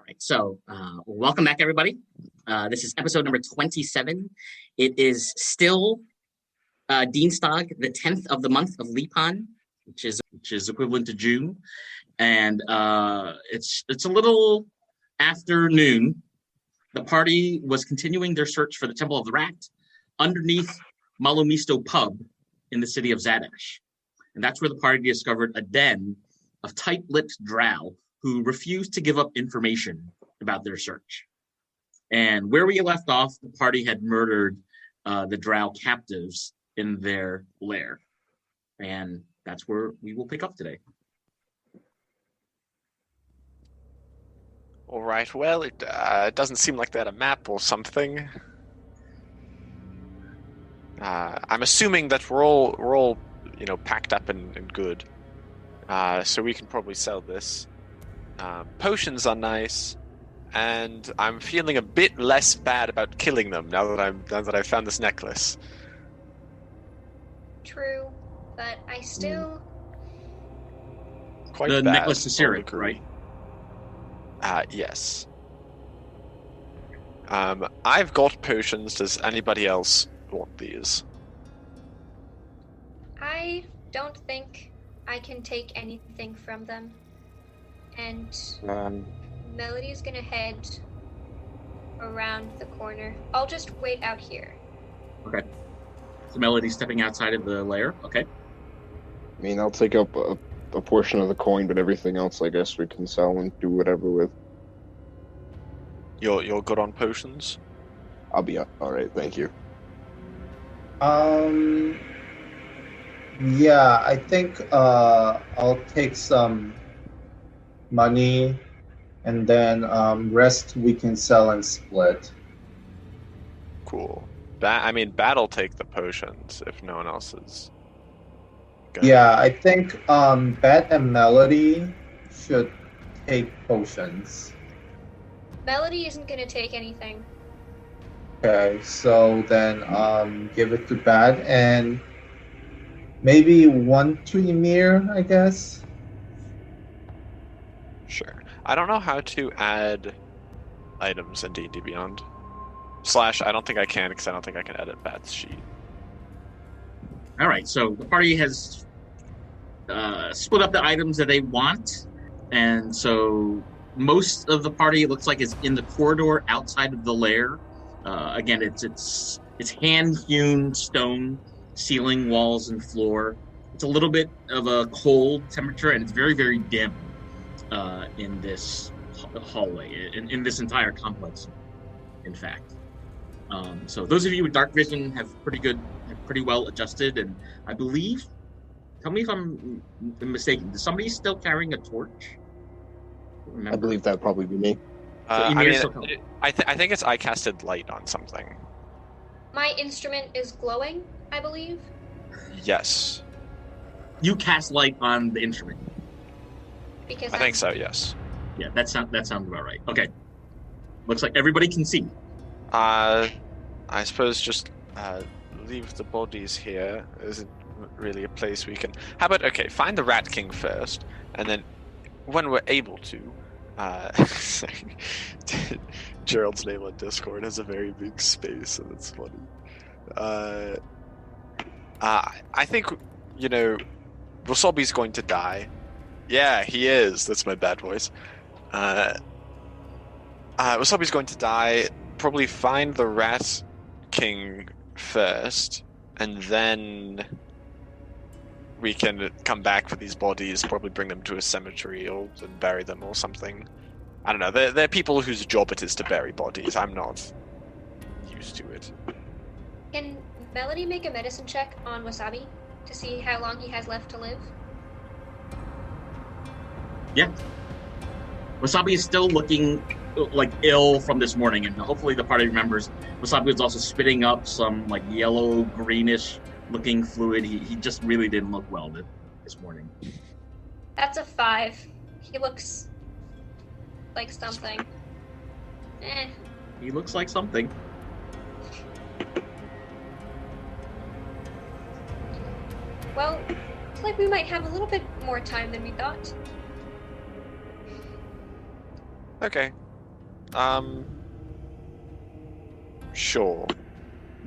right, so welcome back, everybody. This is episode number 27. It is still Dienstag, the 10th of the month of Lipan, which is equivalent to June, and it's a little afternoon. The party was continuing their search for the Temple of the Rat underneath Malumisto Pub in the city of Zadash, and that's where the party discovered a den of tight-lipped drow who refused to give up information about their search. And where we left off, the party had murdered the drow captives in their lair. And that's where we will pick up today. All right, well, it doesn't seem like they had a map or something. I'm assuming that we're all packed up and good. So we can probably sell this. Potions are nice, and I'm feeling a bit less bad about killing them now that I've found this necklace. True, but I still... Quite the bad, necklace is Sirik, right? Yes. I've got potions. Does anybody else want these? I don't think I can take anything from them. And Melody's gonna head around the corner. I'll just wait out here. Okay. So Melody's stepping outside of the lair. Okay. I mean, I'll take up a portion of the coin, but everything else, I guess, we can sell and do whatever with. You're good on potions? I'll be all right, thank you. Yeah, I think I'll take some money, and then rest we can sell and split. Cool. Bat'll take the potions if no one else is. Yeah, I think Bet and Melody should take potions. Melody isn't gonna take anything. Okay, so then give it to Bet and maybe one to Ymir, I guess. Sure. I don't know how to add items in D&D Beyond. / I don't think I can, because I don't think I can edit Bat's sheet. All right, so the party has split up the items that they want, and so most of the party, it looks like, is in the corridor outside of the lair. Again, it's hand-hewn stone ceiling, walls, and floor. It's a little bit of a cold temperature, and it's very, very dim in this hallway, in this entire complex, in fact. So those of you with dark vision have pretty well adjusted, and I believe, tell me if I'm mistaken, is somebody still carrying a torch? I believe that'd probably be me. I think I casted light on something. My instrument is glowing, I believe. Yes. You cast light on the instrument. Because I think so, yes. Yeah, that sounds about right. Okay. Looks like everybody can see. I suppose just leave the bodies here. Isn't really a place we can... How about, okay, find the Rat King first, and then when we're able to... Gerald's name on Discord has a very big space, and it's funny. I think, Wasabi's going to die. Yeah, he is. That's my bad voice. Wasabi's going to die. Probably find the Rat King first, and then we can come back for these bodies, probably bring them to a cemetery and bury them or something. I don't know. They're people whose job it is to bury bodies. I'm not used to it. Can Melody make a medicine check on Wasabi to see how long he has left to live? Yeah. Wasabi is still looking ill from this morning, and hopefully the party remembers Wasabi was also spitting up some yellow greenish looking fluid. He just really didn't look well this morning. That's a 5. He looks like something. He looks like something. Well, looks like we might have a little bit more time than we thought. Okay. Sure.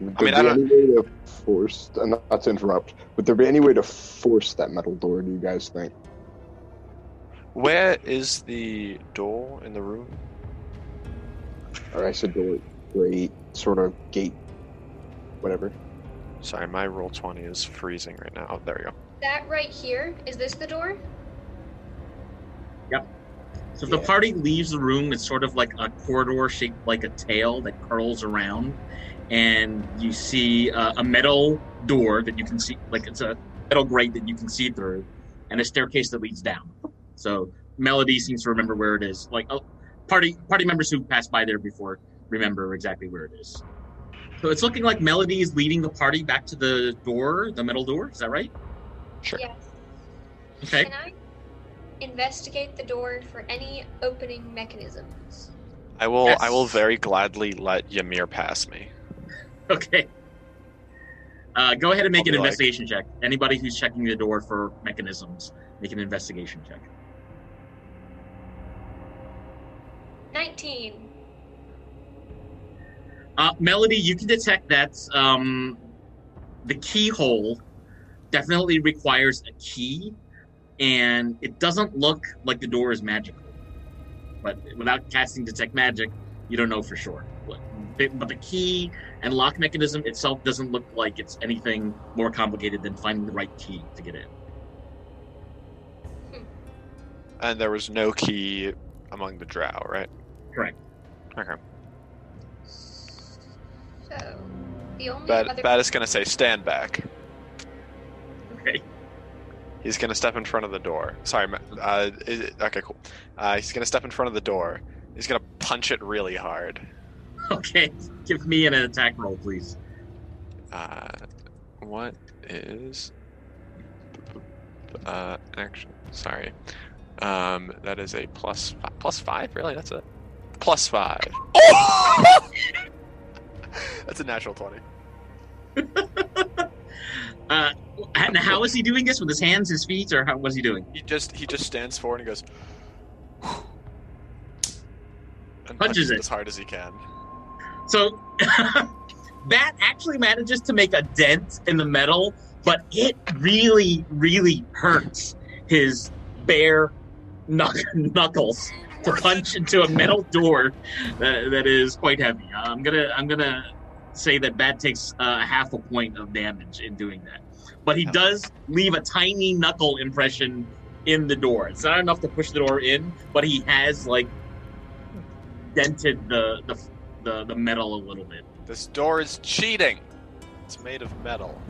Would I mean, there be I any way to force, and not to interrupt, would there be any way to force that metal door, do you guys think? Where is the door in the room? Or I said door, great, sort of gate, whatever. Sorry, my roll 20 is freezing right now. Oh, there we go. That right here, is this the door? So if the party leaves the room, it's sort of like a corridor shaped like a tail that curls around, and you see a metal door that you can see, like it's a metal grate that you can see through, and a staircase that leads down. So Melody seems to remember where it is. Like party members who passed by there before remember exactly where it is. So it's looking like Melody is leading the party back to the door, the metal door. Is that right? Sure. Yes. Okay. Can I investigate the door for any opening mechanisms? I will. Yes. I will very gladly let Ymir pass me. Okay. Go ahead and make I'll an be like- investigation check. Anybody who's checking the door for mechanisms, make an investigation check. 19. Melody, you can detect that the keyhole definitely requires a key, and it doesn't look like the door is magical. But without casting Detect Magic, you don't know for sure. But the key and lock mechanism itself doesn't look like it's anything more complicated than finding the right key to get in. And there was no key among the drow, right? Correct. Okay. So, the only Bat other... is gonna say, "Stand back." Okay. He's gonna step in front of the door. Sorry. Okay, cool. He's gonna step in front of the door. He's gonna punch it really hard. Okay. Give me an attack roll, please. What is action? Sorry. That is a plus five. Really? That's a +5. Oh! That's a natural 20. And how is he doing this? With his hands, his feet, or how was he doing? He just stands forward and goes, and Punches it as hard as he can. So that actually manages to make a dent in the metal, but it really, really hurts his bare knuckles to punch into a metal door that is quite heavy. I'm gonna say that Bat takes half a point of damage in doing that, but he does leave a tiny knuckle impression in the door. It's not enough to push the door in, but he has like dented the metal a little bit. This door is cheating. It's made of metal.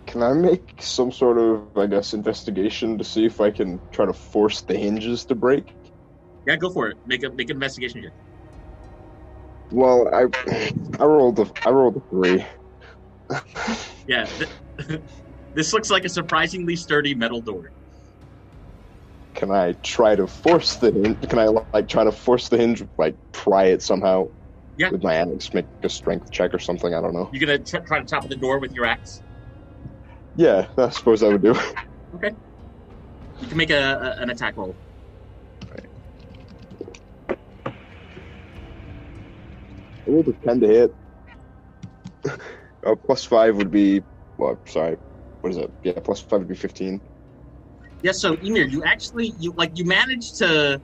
Can I make some sort of, I guess, investigation to see if I can try to force the hinges to break? Yeah, go for it. Make an investigation check. Well, I rolled a 3. Yeah, this looks like a surprisingly sturdy metal door. Can I try to force the hinge? Can I try to force the hinge? Like pry it somehow? Yeah. With my axe, make a strength check or something. I don't know. You're gonna try to top of the door with your axe. Yeah, I suppose I would do. Okay. You can make an attack roll. I rolled a 10 to hit. +5 would be. Well, sorry. What is it? Yeah, +5 would be 15. Yeah, so Ymir, you managed to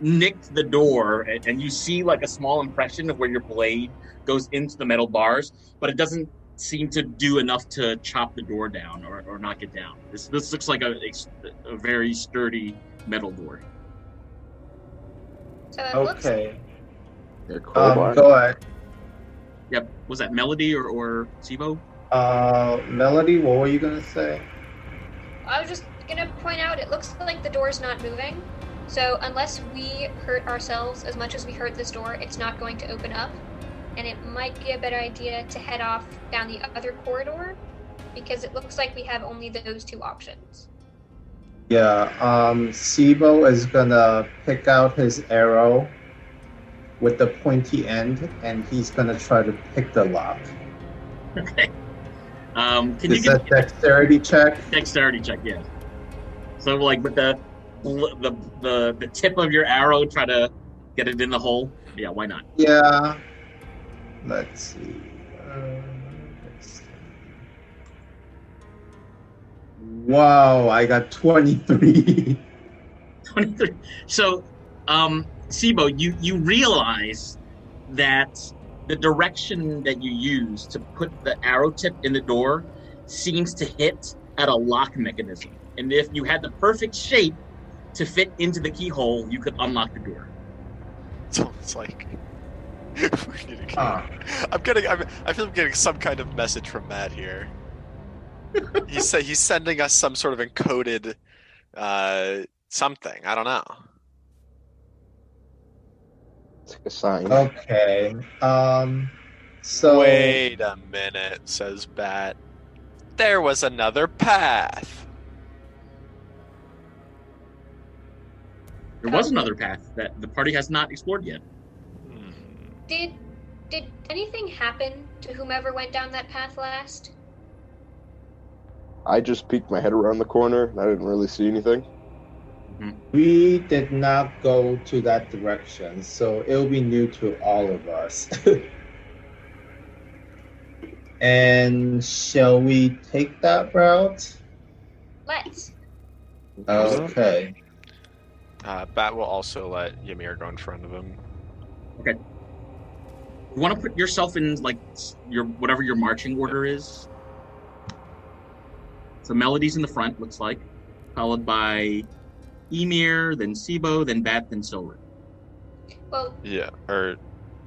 nick the door, and you see like a small impression of where your blade goes into the metal bars, but it doesn't seem to do enough to chop the door down or knock it down. This looks like a very sturdy metal door. So it looks Okay. Yeah, crowbar. Go ahead. Yep. Was that Melody or Sibo? Melody, what were you gonna say? I was just gonna point out, it looks like the door's not moving. So unless we hurt ourselves as much as we hurt this door, it's not going to open up. And it might be a better idea to head off down the other corridor, because it looks like we have only those two options. Yeah, Sibo is gonna pick out his arrow with the pointy end, and he's gonna try to pick the lock. Okay. Can you Is give that dexterity check? dexterity check? Yeah. So like with the tip of your arrow, try to Get it in the hole? Yeah, why not? Yeah. Let's see. Wow, I got 23. 23. So, Sibo, you realize that the direction that you use to put the arrow tip in the door seems to hit at a lock mechanism. And if you had the perfect shape to fit into the keyhole, you could unlock the door. So it's like we need a key. I feel I'm getting some kind of message from Matt here. He's sending us some sort of encoded something. I don't know. It's like a sign. Okay. So Wait a minute, says Bat. There was another path. There was another path that the party has not explored yet. Did anything happen to whomever went down that path last? I just peeked my head around the corner and I didn't really see anything. we did not go to that direction, so it'll be new to all of us. And shall we take that route? Let's. Okay. Bat will also let Ymir go in front of him. Okay. You want to put yourself in like your whatever your marching order is. So Melody's in the front, looks like, followed by Ymir, then Sibo, then Bat, then Silver. Well, Yeah, or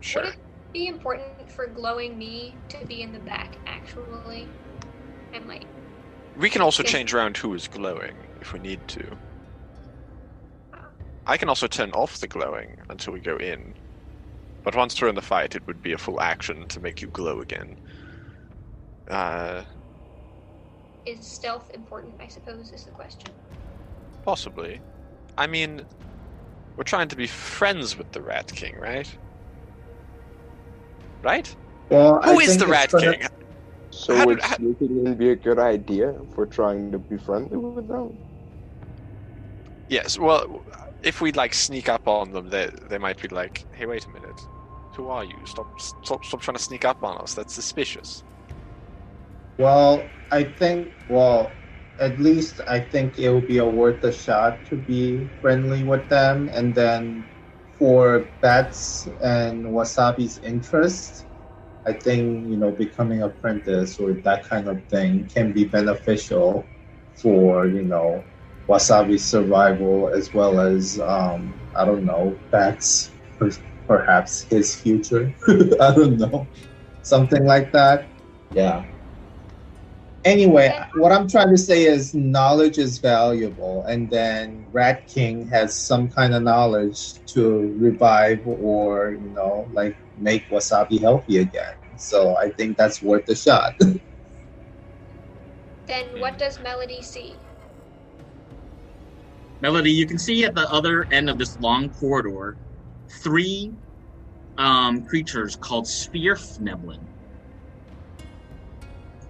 sure. would it be important for glowing me to be in the back, actually? I'm like, We can also Okay. change around who is glowing if we need to. I can also turn off the glowing until we go in. But once we're in the fight, it would be a full action to make you glow again. is stealth important, I suppose, is the question. Possibly. I mean, we're trying to be friends with the Rat King, right? Right? Well, Who I is think the it's Rat gonna- King? So How would did- how- sneaking in be a good idea if we're trying to be friendly with them? Yes, well, if we like sneak up on them, they might be like, "Hey, wait a minute, who are you? Stop trying to sneak up on us. That's suspicious." Well, at least I think it would be worth a shot to be friendly with them, and then for Bats and Wasabi's interest, I think, becoming apprentice or that kind of thing can be beneficial for, Wasabi's survival as well as, Bats, perhaps his future. I don't know. Something like that. Yeah. Anyway, what I'm trying to say is knowledge is valuable, and then Rat King has some kind of knowledge to revive or, make Wasabi healthy again. So I think that's worth a shot. Then what does Melody see? Melody, you can see at the other end of this long corridor 3 creatures called Spearfneblin.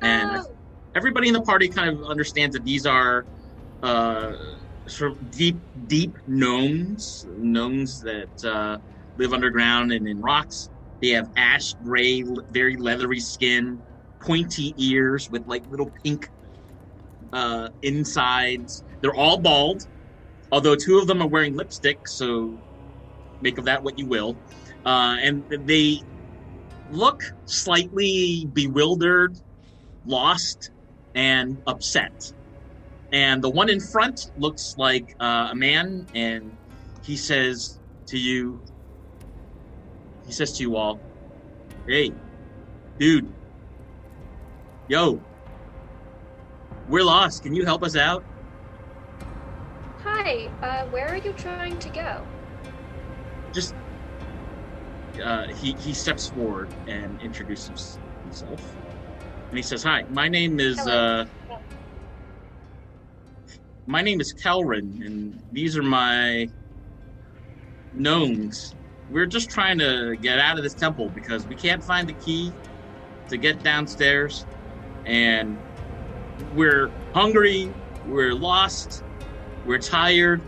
And Oh, everybody in the party kind of understands that these are sort of deep gnomes that live underground and in rocks. They have ash gray, very leathery skin, pointy ears with like little pink insides. They're all bald, although 2 of them are wearing lipstick, so make of that what you will. And they look slightly bewildered, lost, and upset. And the one in front looks like a man, and he says to you all, "Hey, dude, yo, we're lost. Can you help us out?" hi. Where are you trying to go? Just he steps forward and introduces himself, and he says, "Hi, my name is Hello. my name is Kelrin, and these are my gnomes. We're just trying to get out of this temple because we can't find the key to get downstairs, and we're hungry, we're lost, we're tired,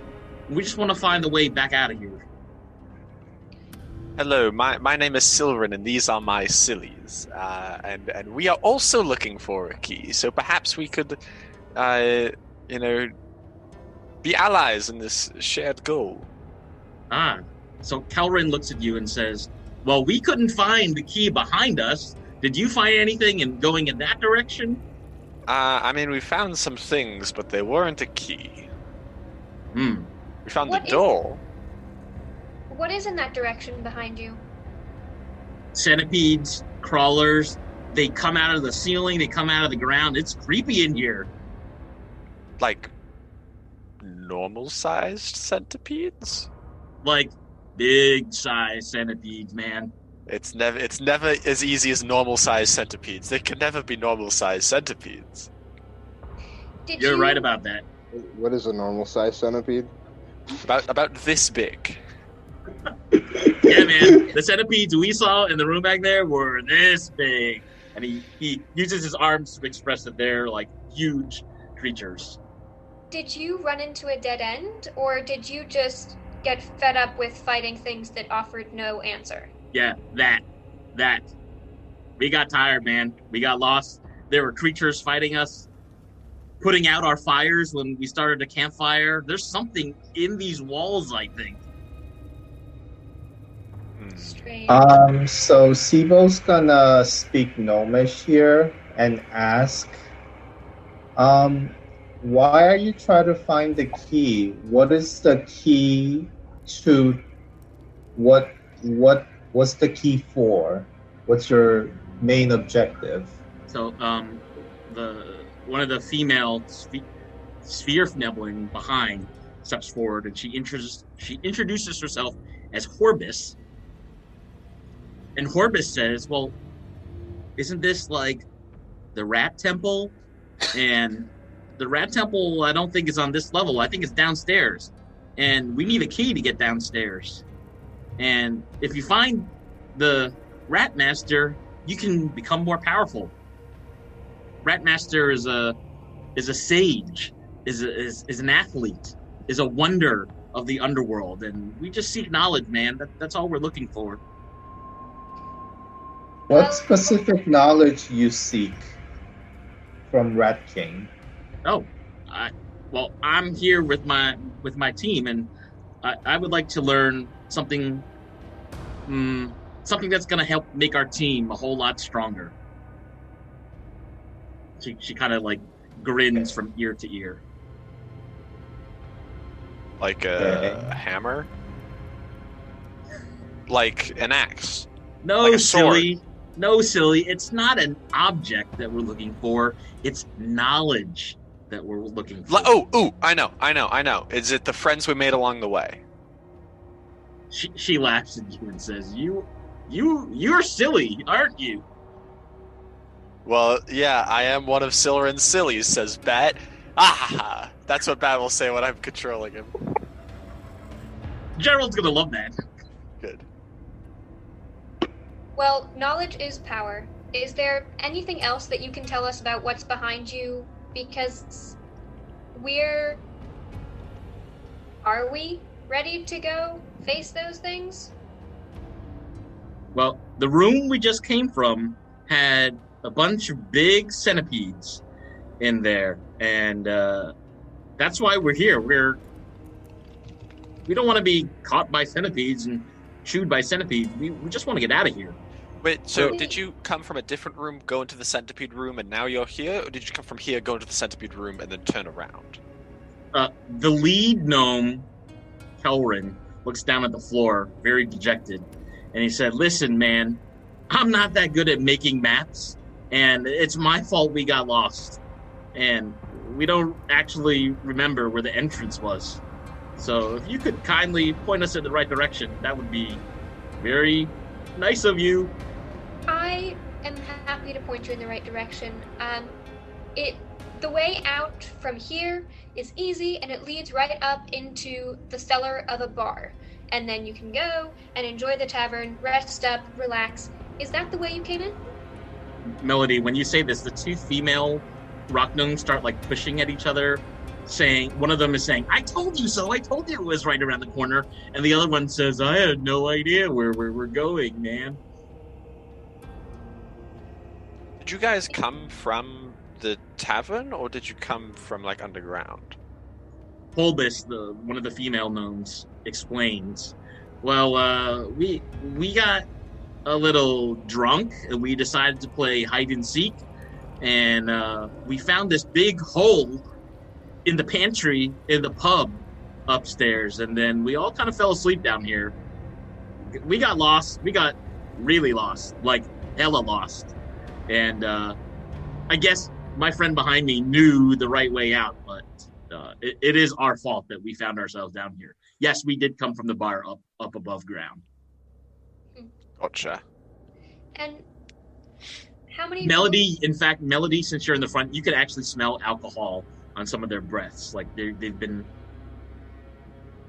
and we just want to find a way back out of here." Hello, my name is Silverin, and these are my sillies. And we are also looking for a key, so perhaps we could, be allies in this shared goal. So Kelrin looks at you and says, well, we couldn't find the key behind us. Did you find anything in going in that direction? We found some things, but they weren't a key. We found What the door. What is in that direction behind you? Centipedes, crawlers, they come out of the ceiling, they come out of the ground. It's creepy in here. Like, normal-sized centipedes? Like, big-sized centipedes, man. It's never as easy as normal-sized centipedes. They can never be normal-sized centipedes. You're right about that. What is a normal size centipede? About this big. Yeah, man. The centipedes we saw in the room back there were this big. And he uses his arms to express that they're, like, huge creatures. Did you run into a dead end, or did you just get fed up with fighting things that offered no answer? Yeah, that. We got tired, man. We got lost. There were creatures fighting us, putting out our fires when we started a campfire. There's something in these walls, I think. Strange. So Sibo's gonna speak Gnomish here and ask, why are you trying to find the key? What is the key to what's the key for? What's your main objective? So, one of the female sphere smelling behind steps forward, and she introduces herself as Horbis. And Horbis says, well, isn't this like the rat temple? And the rat temple, I don't think is on this level. I think it's downstairs. And we need a key to get downstairs. And if you find the rat master, you can become more powerful. Rat master is a sage, is an athlete, is a wonder of the underworld. And we just seek knowledge, man. That's all we're looking for. What specific knowledge you seek from Rat King? I'm here with my team, and I would like to learn something that's going to help make our team a whole lot stronger. She kind of like grins from ear to ear. Like a hammer? Like an axe? No, like a sword. silly. No, silly. It's not an object that we're looking for. It's knowledge that we're looking for. I know. Is it the friends we made along the way? She laughs at you and says, You're silly, aren't you? Well, yeah, I am one of Silverin's sillies, says Bat. That's what Bat will say when I'm controlling him. Gerald's gonna love that. Good. Well, knowledge is power. Is there anything else that you can tell us about what's behind you? Because are we ready to go face those things? Well, the room we just came from had a bunch of big centipedes in there, and that's why we're here. We don't want to be caught by centipedes and chewed by centipedes. We just want to get out of here. Wait, so did you come from a different room, go into the centipede room, and now you're here? Or did you come from here, go into the centipede room, and then turn around? The lead gnome, Kelrin, looks down at the floor, very dejected, and he said, listen, man, I'm not that good at making maps, and it's my fault we got lost. And we don't actually remember where the entrance was. So if you could kindly point us in the right direction, that would be very nice of you. I am happy to point you in the right direction. The way out from here is easy, and it leads right up into the cellar of a bar. And then you can go and enjoy the tavern, rest up, relax. Is that the way you came in? Melody, when you say this, the two female rock gnomes start like pushing at each other one of them is saying, "I told you so. I told you it was right around the corner," and the other one says, "I had no idea where we're going, man." Did you guys come from the tavern, or did you come from like underground? Pulbus, one of the female gnomes, explains, "Well, we got a little drunk, and we decided to play hide and seek, and we found this big hole in the pantry in the pub upstairs, and then we all kind of fell asleep down here. We got lost. We got really lost, like hella lost. And I guess my friend behind me knew the right way out, but it is our fault that we found ourselves down here. Yes, we did come from the bar up above ground." Gotcha. And how many Melody, in fact, Melody, since you're in the front, you could actually smell alcohol on some of their breaths, like they've been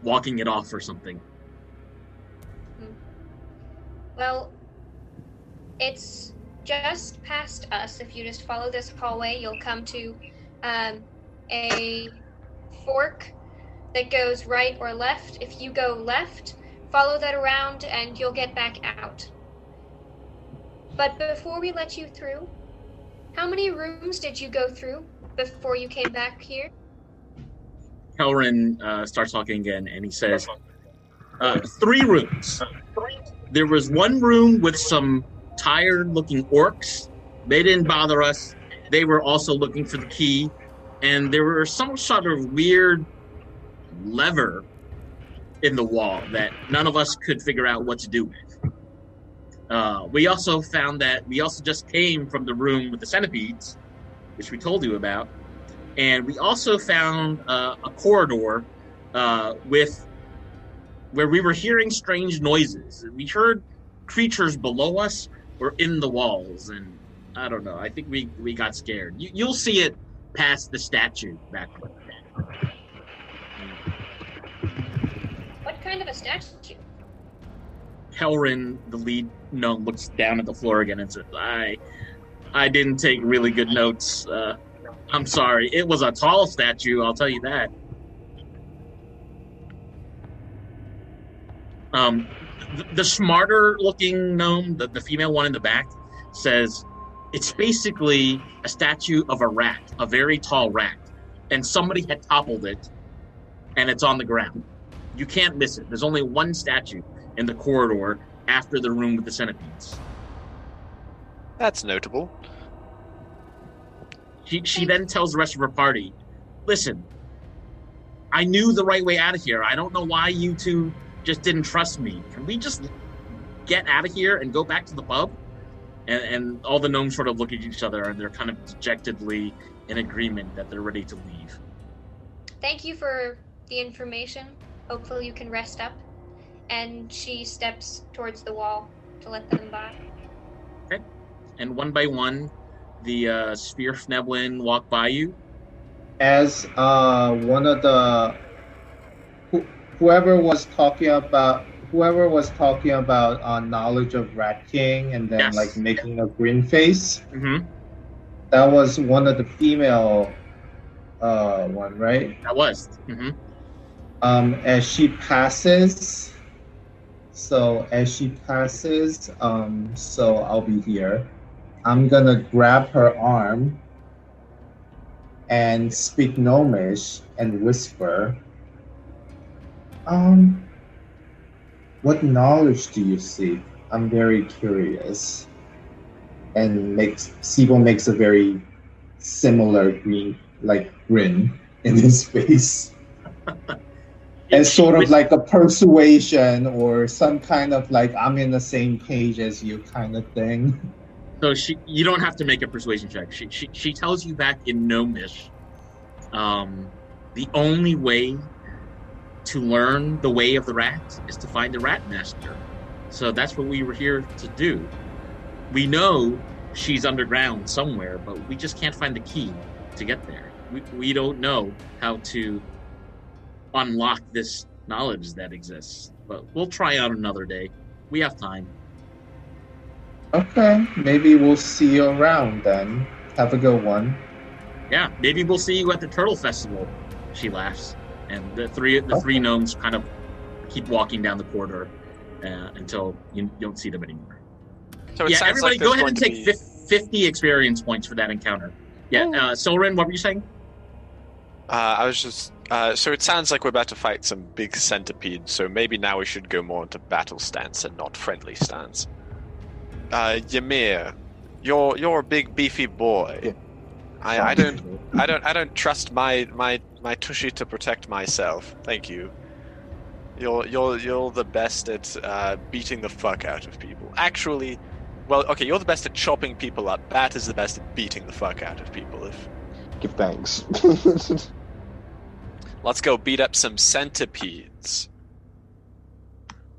walking it off or something. Well, it's just past us. If you just follow this hallway, you'll come to a fork that goes right or left. If you go left, follow that around and you'll get back out. But before we let you through, how many rooms did you go through before you came back here? Kelrin starts talking again, and he says, 3 rooms. There was one room with some tired-looking orcs. They didn't bother us. They were also looking for the key, and there was some sort of weird lever in the wall that none of us could figure out what to do with. We also found that we also just came from the room with the centipedes, which we told you about, and we also found a corridor where we were hearing strange noises. We heard creatures below us or in the walls, and I don't know. I think we got scared. You'll see it past the statue back there. What kind of a statue? Kelrin, the lead gnome, looks down at the floor again and says, I didn't take really good notes. I'm sorry. It was a tall statue, I'll tell you that. The smarter looking gnome, the female one in the back, says it's basically a statue of a rat, a very tall rat, and somebody had toppled it, and it's on the ground. You can't miss it. There's only one statue in the corridor after the room with the centipedes. That's notable. She then tells the rest of her party, "Listen, I knew the right way out of here. I don't know why you two just didn't trust me. Can we just get out of here and go back to the pub?" And all the gnomes sort of look at each other, and they're kind of dejectedly in agreement that they're ready to leave. Thank you for the information. Hopefully you can rest up. And she steps towards the wall to let them by. Okay. And one by one, the Spearfneblin walk by you. As one of the whoever was talking about knowledge of Rat King and then Yes. like making a grin face. Mm-hmm. That was one of the female one, right? That was. Mm-hmm. As she passes, so I'll be here. I'm gonna grab her arm and speak Gnomish and whisper, what knowledge do you seek? I'm very curious. And Sibo makes a very similar grin in his face. And sort of like a persuasion or some kind of like I'm in the same page as you kind of thing. So you don't have to make a persuasion check. She tells you back in Gnomish, the only way to learn the way of the rat is to find the rat master. So that's what we were here to do. We know she's underground somewhere, but we just can't find the key to get there. We don't know how to unlock this knowledge that exists, but we'll try on another day. We have time. Okay, maybe we'll see you around then. Have a good one. Yeah, maybe we'll see you at the Turtle Festival. She laughs, and the three gnomes kind of keep walking down the corridor until you don't see them anymore. So it sounds everybody, like go there's ahead and going to take be- 50 experience points for that encounter. Solrin, what were you saying? I was just. So it sounds like we're about to fight some big centipedes. So maybe now we should go more into battle stance and not friendly stance. Ymir, you're a big beefy boy. Yeah. I don't trust my tushy to protect myself. Thank you. You're the best at beating the fuck out of people. Actually, well, okay, you're the best at chopping people up. Bat is the best at beating the fuck out of people. Give thanks. Let's go beat up some centipedes.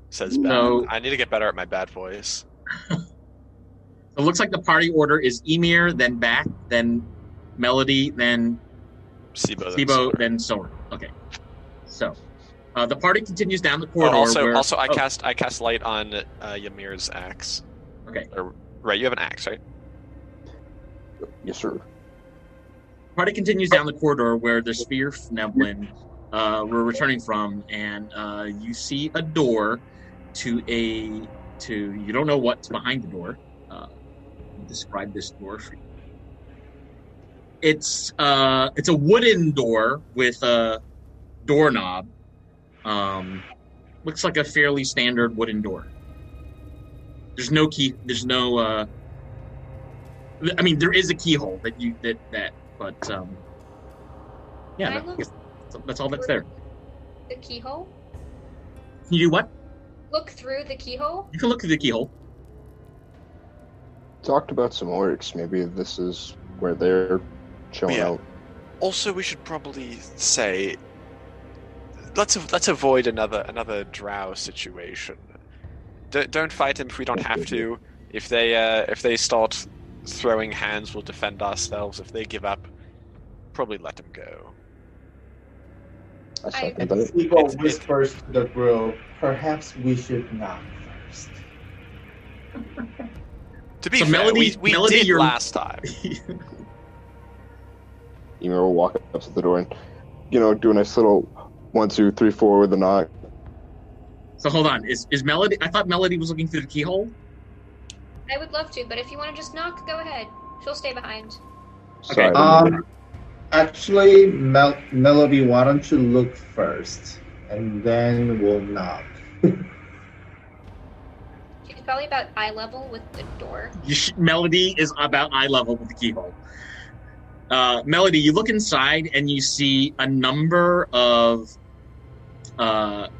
Says Bat. No. I need to get better at my bat voice. It looks like the party order is Ymir, then Bat, then Melody, then Sibo, then Soren. Okay. So, the party continues down the corridor. I cast light on Ymir's axe. Okay. Right, you have an axe, right? Yes, sir. Party continues down the corridor where the spear Nevlin we're returning from, and you see a door to you don't know what's behind the door. Describe this door for you. It's a wooden door with a doorknob. Looks like a fairly standard wooden door. There's no key. There's no. I mean, there is a keyhole but yeah, that's all that's there. The keyhole? Can you do what? Look through the keyhole? You can look through the keyhole. Talked about some orcs. Maybe this is where they're chilling out. Also, we should probably say, let's avoid another drow situation. Don't fight him if we don't have to. If they start throwing hands, we'll defend ourselves. If they give up, probably let them go. I second And that. Sibo whispers to the group, perhaps we should not first. To be So fair, Melody- we Melody, did you're- last time. Ymir will walk up to the door and, do a nice little 1, 2, 3, 4 with a knock. So hold on. Is Melody? I thought Melody was looking through the keyhole. I would love to, but if you want to just knock, go ahead. She'll stay behind. Okay. Sorry, Actually, Melody, why don't you look first, and then we'll knock. She's probably about eye level with the door. Melody is about eye level with the keyhole. Melody, you look inside and you see a number of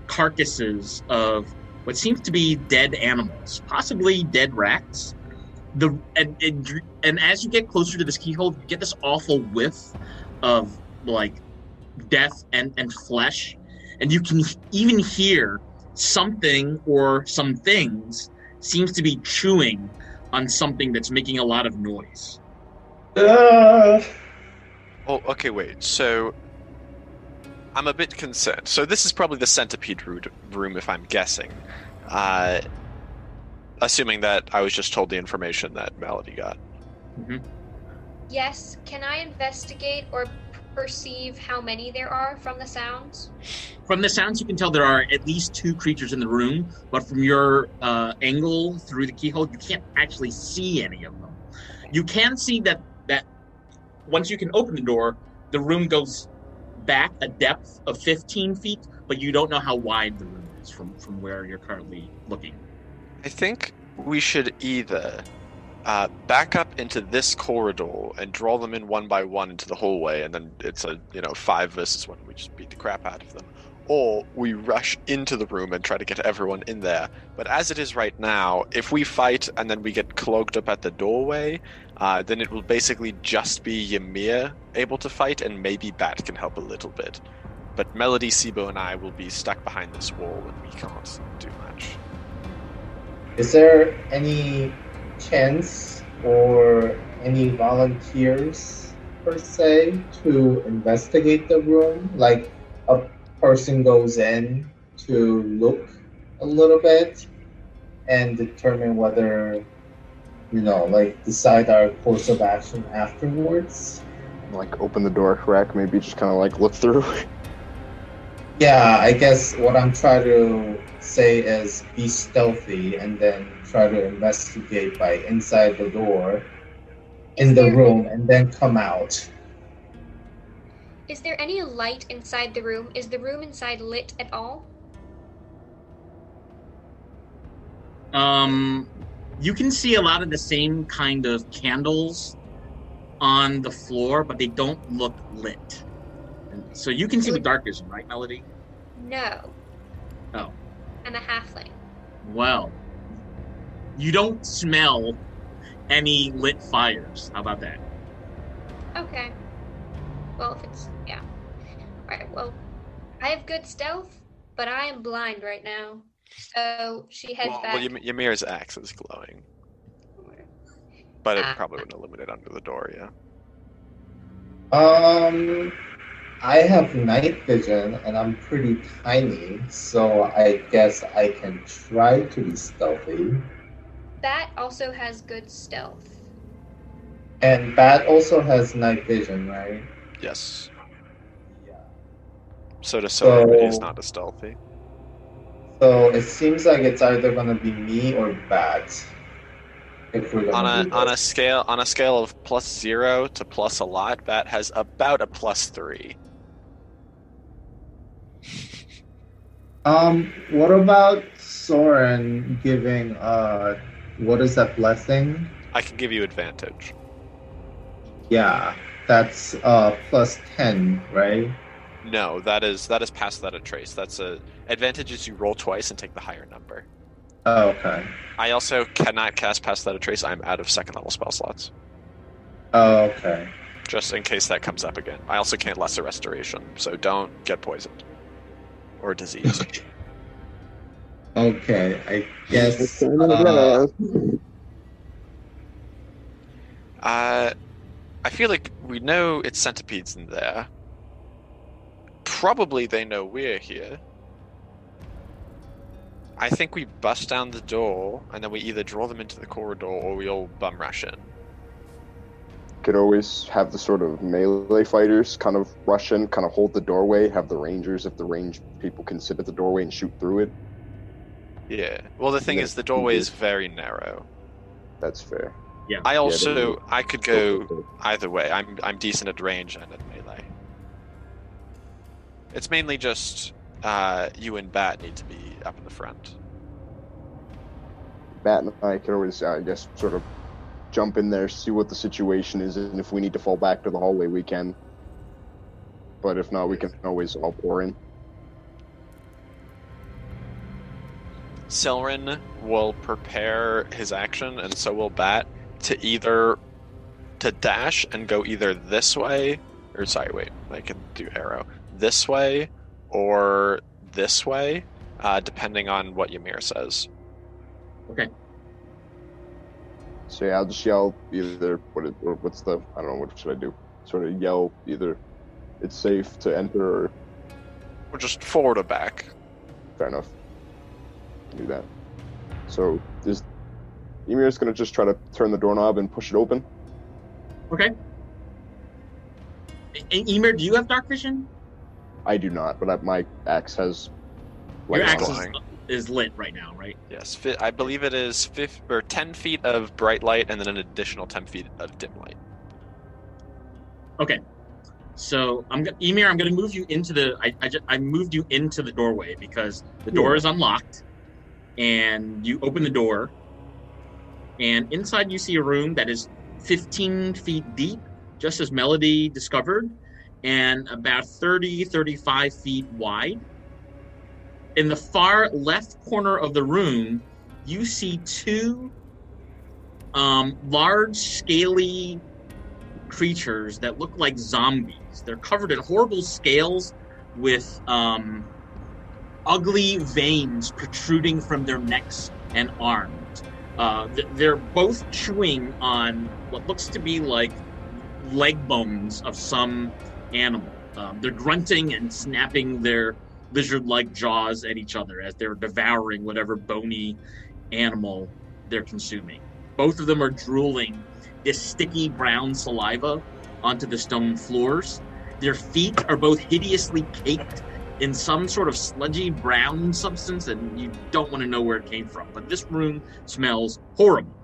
carcasses of what seems to be dead animals, possibly dead rats. And as you get closer to this keyhole, you get this awful whiff of like death and flesh, and you can even hear something or some things seems to be chewing on something that's making a lot of noise. Oh, okay, wait. So I'm a bit concerned. So this is probably the centipede room, if I'm guessing. Assuming that I was just told the information that Melody got. Mm-hmm. Yes, can I investigate or perceive how many there are from the sounds? From the sounds, you can tell there are at least 2 creatures in the room, but from your angle through the keyhole, you can't actually see any of them. You can see that once you can open the door, the room goes back a depth of 15 feet, but you don't know how wide the room is from where you're currently looking. I think we should either back up into this corridor and draw them in one by one into the hallway, and then it's a 5 versus 1. We just beat the crap out of them, or we rush into the room and try to get everyone in there. But as it is right now, if we fight and then we get clogged up at the doorway, then it will basically just be Ymir able to fight, and maybe Bat can help a little bit. But Melody, Sibo, and I will be stuck behind this wall, and we can't do much. Is there any chance or any volunteers per se to investigate the room? Like a person goes in to look a little bit and determine whether, decide our course of action afterwards? like open the door crack, maybe just kind of like look through. Yeah, I guess what I'm trying to say is be stealthy and then try to investigate by inside the door in the room and then come out. Is there any light inside the room? Is the room inside lit at all? You can see a lot of the same kind of candles on the floor, but they don't look lit. And so you can see with dark vision, right, Melody? No. Oh. I'm a halfling. Well, you don't smell any lit fires. How about that? Okay. Well, if it's, yeah. Alright, well, I have good stealth, but I am blind right now. So she heads back. Well, Ymir's axe is glowing. But it probably wouldn't illuminate under the door, yeah. I have night vision and I'm pretty tiny, so I guess I can try to be stealthy. Bat also has good stealth. And Bat also has night vision, right? Yes. Yeah. So does Soren, but he's not as stealthy. So it seems like it's either gonna be me or Bat. If we're gonna on a scale of +0 to plus a lot, Bat has about a +3. What about Soren giving what is that blessing? I can give you advantage. Yeah, that's +10, right? No, that is pass without a trace. That's a advantage is you roll twice and take the higher number. Oh, okay. I also cannot cast pass without a trace. I'm out of second level spell slots. Oh, okay. Just in case that comes up again. I also can't lesser restoration, so don't get poisoned or diseased. Okay, I guess. I feel like we know it's centipedes in there. Probably they know we're here. I think we bust down the door, and then we either draw them into the corridor or we all bum rush in. Could always have the sort of melee fighters kind of rush in, kind of hold the doorway, have the rangers, if the range people can sit at the doorway and shoot through it. Yeah. Well, the thing is, the doorway is very narrow. That's fair. Yeah. I could go either way. I'm decent at range and at melee. It's mainly just you and Bat need to be up in the front. Bat and I could always, I guess, sort of jump in there, see what the situation is, and if we need to fall back to the hallway, we can. But if not, we can always all pour in. Silrin will prepare his action, and so will Bat, to dash and go either this way, or sorry, wait, I can do arrow. This way, or this way, depending on what Ymir says. Okay. So yeah, I'll just yell either, what should I do? Sort of yell either it's safe to enter or just forward or back. Fair enough. Do that. So Ymir's gonna just try to turn the doorknob and push it open. Okay. Ymir, do you have dark vision? I do not, but my axe has. Your axe is lit right now, right? Yes, I believe it is 10 feet of bright light and then an additional 10 feet of dim light. Okay. So Ymir, I'm going to move you into the. I moved you into the doorway because the door is unlocked, and you open the door, and inside you see a room that is 15 feet deep, just as Melody discovered, and about 35 feet wide. In the far left corner of the room, you see two large, scaly creatures that look like zombies. They're covered in horrible scales with ugly veins protruding from their necks and arms. They're both chewing on what looks to be like leg bones of some animal. They're grunting and snapping their lizard-like jaws at each other as they're devouring whatever bony animal they're consuming. Both of them are drooling this sticky brown saliva onto the stone floors. Their feet are both hideously caked in some sort of sludgy brown substance, and you don't want to know where it came from. But this room smells horrible.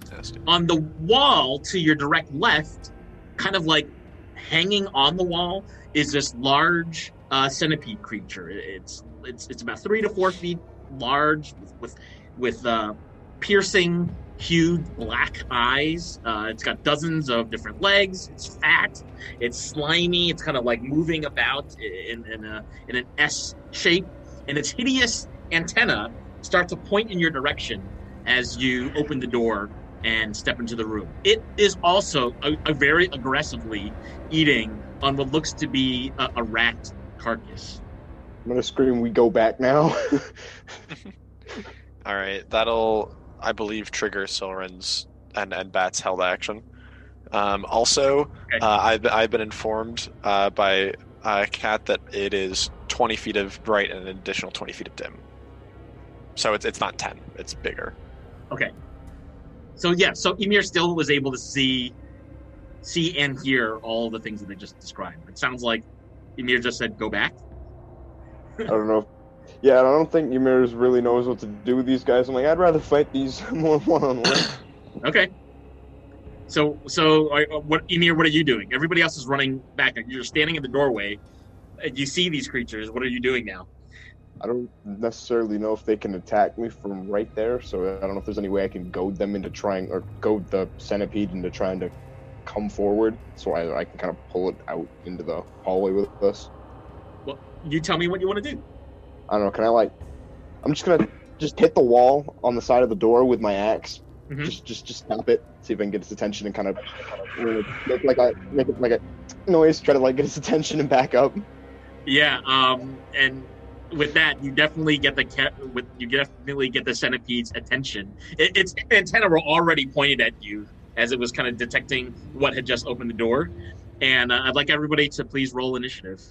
Fantastic. On the wall to your direct left, kind of like hanging on the wall, is this large centipede creature. It's about 3 to 4 feet large, with piercing, huge black eyes. It's got dozens of different legs. It's fat. It's slimy. It's kind of like moving about in an S shape, and its hideous antenna start to point in your direction as you open the door and step into the room. It is also a very aggressively eating on what looks to be a rat carcass. I'm gonna scream, "We go back now!" All right, that'll, I believe, trigger Silren's and Bat's held action. Also, Okay. I've been informed by Kat that it is 20 feet of bright and an additional 20 feet of dim. So it's not 10; it's bigger. Okay. So Ymir still was able to see and hear all the things that they just described. It sounds like Ymir just said, "Go back." I don't know. Yeah, I don't think Ymir really knows what to do with these guys. I'm like, I'd rather fight these more one-on-one. Okay. So what, Ymir? What are you doing? Everybody else is running back. You're standing in the doorway. You see these creatures. What are you doing now? I don't necessarily know if they can attack me from right there, so I don't know if there's any way I can goad them into trying, or goad the centipede into trying to come forward, so I can kind of pull it out into the hallway with us. Well, you tell me what you want to do. I don't know, can I I'm just gonna hit the wall on the side of the door with my axe. Mhm. Just stop it, see if I can get his attention and kind of make it like a noise, try to get his attention and back up. Yeah. And with that, you definitely get the centipede's attention. Its antenna were already pointed at you as it was kind of detecting what had just opened the door. And I'd like everybody to please roll initiative.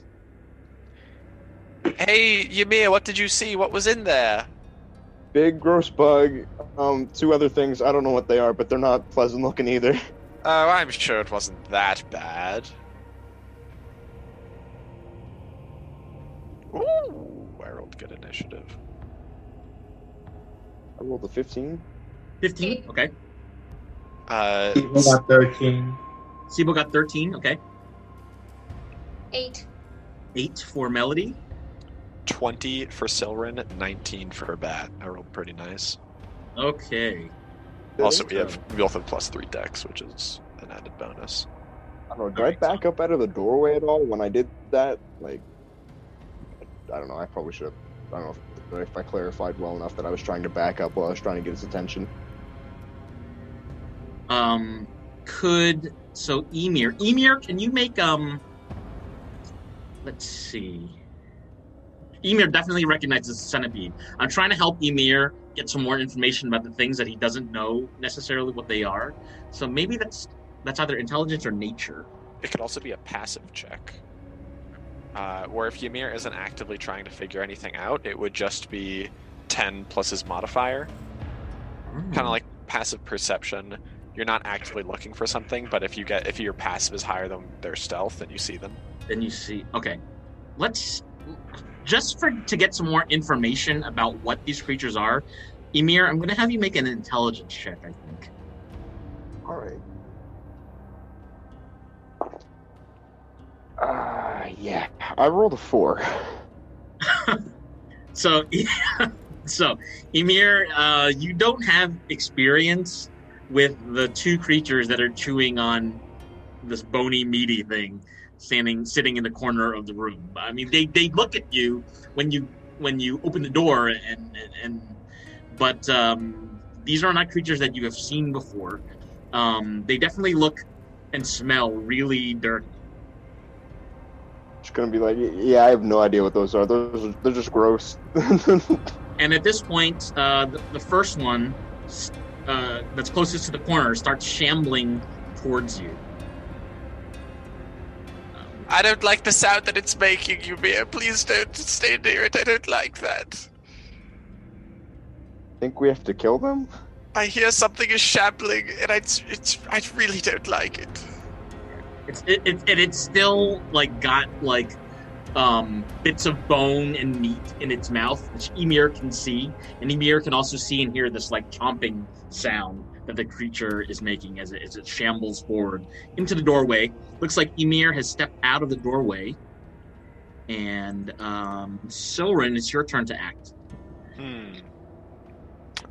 Hey, Ymir, what did you see? What was in there? Big gross bug. 2 other things, I don't know what they are, but they're not pleasant looking either. Oh, I'm sure it wasn't that bad. Ooh, I rolled good initiative. I rolled a 15. 15. Okay. People got 13. Sibo got 13. Okay. 8. 8 for Melody. 20 for Silren, 19 for Bat. I rolled pretty nice. Okay. Also, we both have +3 dex, which is an added bonus. I don't know, did I back up out of the doorway at all when I did that? I don't know, I probably should have. I don't know if I clarified well enough that I was trying to back up while I was trying to get his attention. Emir, can you make let's see. Emir definitely recognizes the centipede. I'm trying to help Emir get some more information about the things that he doesn't know necessarily what they are. So maybe that's either intelligence or nature. It could also be a passive check. Where if Ymir isn't actively trying to figure anything out, it would just be 10 plus his modifier. Kind of like passive perception. You're not actively looking for something, but if your passive is higher than their stealth, then you see them. Then you see. Okay, let's to get some more information about what these creatures are. Ymir, I'm going to have you make an intelligence check. I think. All right. Yeah, I rolled a 4. So Ymir, you don't have experience with the 2 creatures that are chewing on this bony, meaty thing sitting in the corner of the room. I mean, they look at you when you open the door, but these are not creatures that you have seen before. They definitely look and smell really dirty. Just gonna be like, yeah, I have no idea what those are. They're just gross. And at this point, the first one that's closest to the corner starts shambling towards you. I don't like the sound that it's making, Ymir. Please don't stay near it. I don't like that. Think we have to kill them? I hear something is shambling, and I really don't like it. It's still like got like bits of bone and meat in its mouth, which Emir can see, and Emir can also see and hear this like chomping sound that the creature is making as it shambles forward into the doorway. Looks like Emir has stepped out of the doorway, and Silren, it's your turn to act.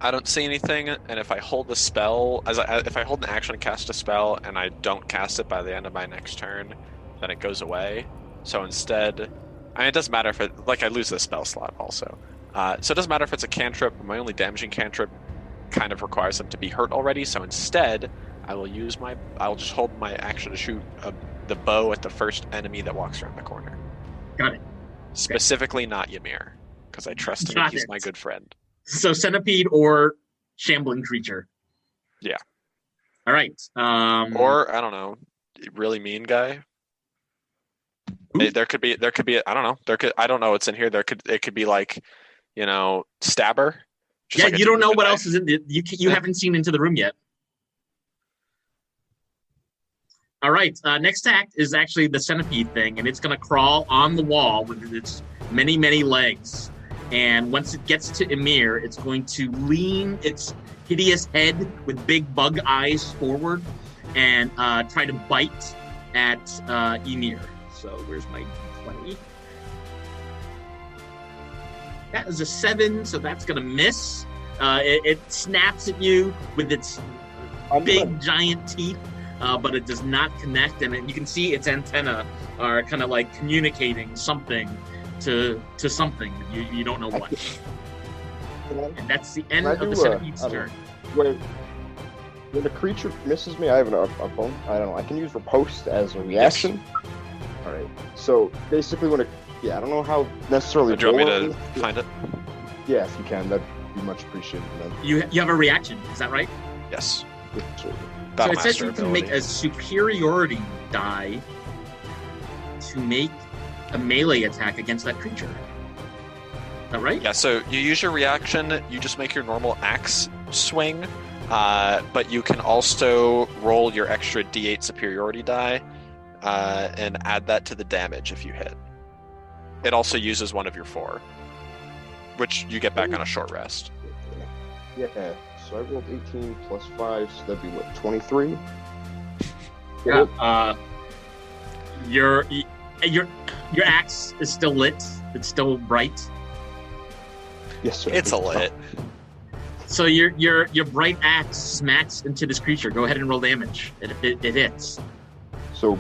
I don't see anything, and if I hold the spell, if I hold an action to cast a spell and I don't cast it by the end of my next turn, then it goes away. So instead, I mean, it doesn't matter if it, like, I lose the spell slot also. So it doesn't matter if it's a cantrip. My only damaging cantrip kind of requires them to be hurt already. So instead, I'll just hold my action to shoot the bow at the first enemy that walks around the corner. Got it. Specifically, not Ymir, because I trust him. He's my good friend. So centipede or shambling creature. Yeah. All right. Or I don't know, really mean guy. There could be. I don't know. I don't know what's in here. It could be like, stabber. Yeah, like you don't know what else is in it. You haven't seen into the room yet. All right. Next act is actually the centipede thing, and it's going to crawl on the wall with its many, many legs. And once it gets to Emir, it's going to lean its hideous head with big bug eyes forward and try to bite at Emir. So where's my 20? That is a 7, so that's going to miss. It snaps at you with its big, giant teeth, but it does not connect. And you can see its antenna are kind of like communicating something to something. You don't know what. And that's the end of the centipede's turn. When a creature misses me, I have a bone. I don't know. I can use riposte as a reaction. Yes. All right. So basically, I don't know how necessarily. Do you want me to find it? Yeah, if you can, that'd be much appreciated. Then. You have a reaction, is that right? Yes. So it says you can make a superiority die to make a melee attack against that creature. Is that right? Yeah, so you use your reaction, you just make your normal axe swing, but you can also roll your extra d8 superiority die and add that to the damage if you hit. It also uses one of your 4, which you get back on a short rest. Yeah, so I rolled 18 plus 5, so that'd be what, 23? Yeah. Your axe is still lit. It's still bright. Yes, sir. It's a lit. So your bright axe smacks into this creature. Go ahead and roll damage. It hits. So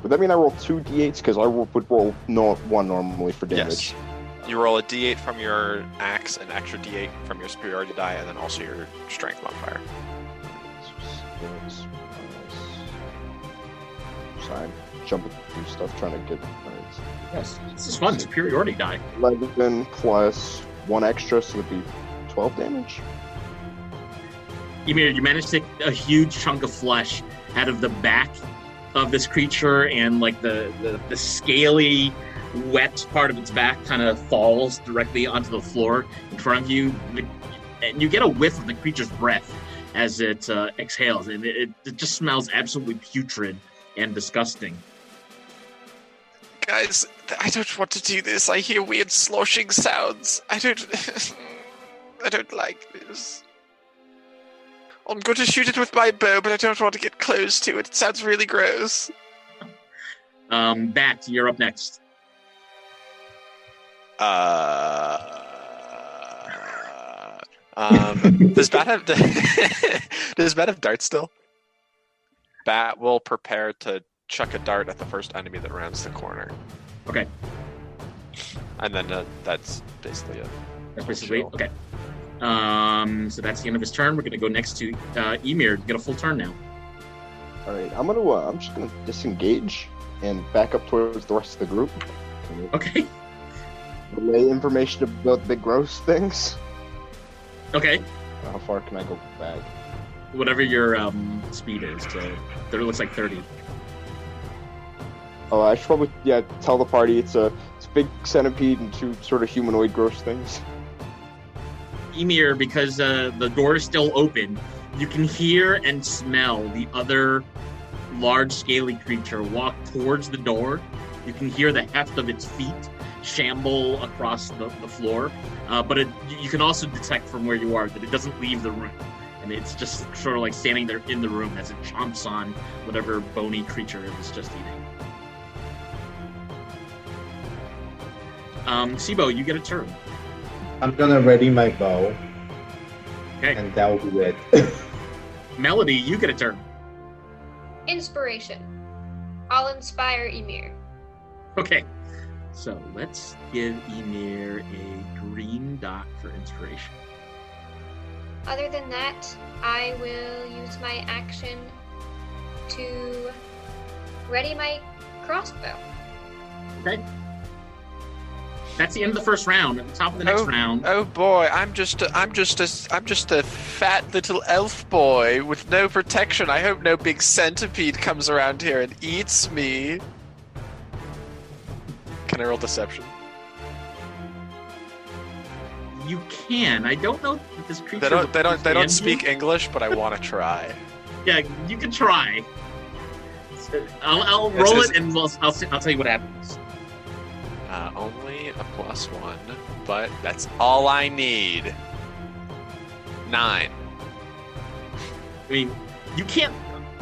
would that mean I roll 2 d8s? Because I would roll 1 normally for damage. Yes. You roll a d8 from your axe, an extra d8 from your superiority die, and then also your strength modifier. Sorry, jumping through stuff trying to get. Yes, this is fun. Superiority die. 11 plus 1 extra, so it'd be 12 damage. You managed to take a huge chunk of flesh out of the back of this creature, and like the scaly, wet part of its back kind of falls directly onto the floor in front of you, and you get a whiff of the creature's breath as it exhales, and it just smells absolutely putrid and disgusting. Guys, I don't want to do this. I hear weird sloshing sounds. I don't like this. I'm going to shoot it with my bow, but I don't want to get close to it. It sounds really gross. Bat, you're up next. Does Bat have darts still? Bat will prepare to chuck a dart at the first enemy that rounds the corner. Okay. And then that's basically it. That's basically it. Okay. So that's the end of his turn. We're gonna go next to Emir. Get a full turn now. All right. I'm just gonna disengage and back up towards the rest of the group. Okay. Relay information about the big gross things. Okay. How far can I go back? Whatever your speed is. So there looks like 30. Oh, I should probably tell the party it's a big centipede and 2 sort of humanoid gross things. Emir, because the door is still open, you can hear and smell the other large, scaly creature walk towards the door. You can hear the heft of its feet shamble across the floor, but you can also detect from where you are that it doesn't leave the room, and it's just sort of like standing there in the room as it chomps on whatever bony creature it was just eating. Sibo, you get a turn. I'm gonna ready my bow, Okay. and that'll be it. Melody, you get a turn. Inspiration. I'll inspire Ymir. Okay. So let's give Ymir a green dot for inspiration. Other than that, I will use my action to ready my crossbow. Okay. That's the end of the first round. At the top of the next round. Oh boy, I'm just a fat little elf boy with no protection. I hope no big centipede comes around here and eats me. Can I roll deception? You can. I don't know if this creature. They don't speak English, but I want to try. Yeah, you can try. I'll roll it and I'll tell you what happens. Only a +1, but that's all I need. 9. I mean, you can't,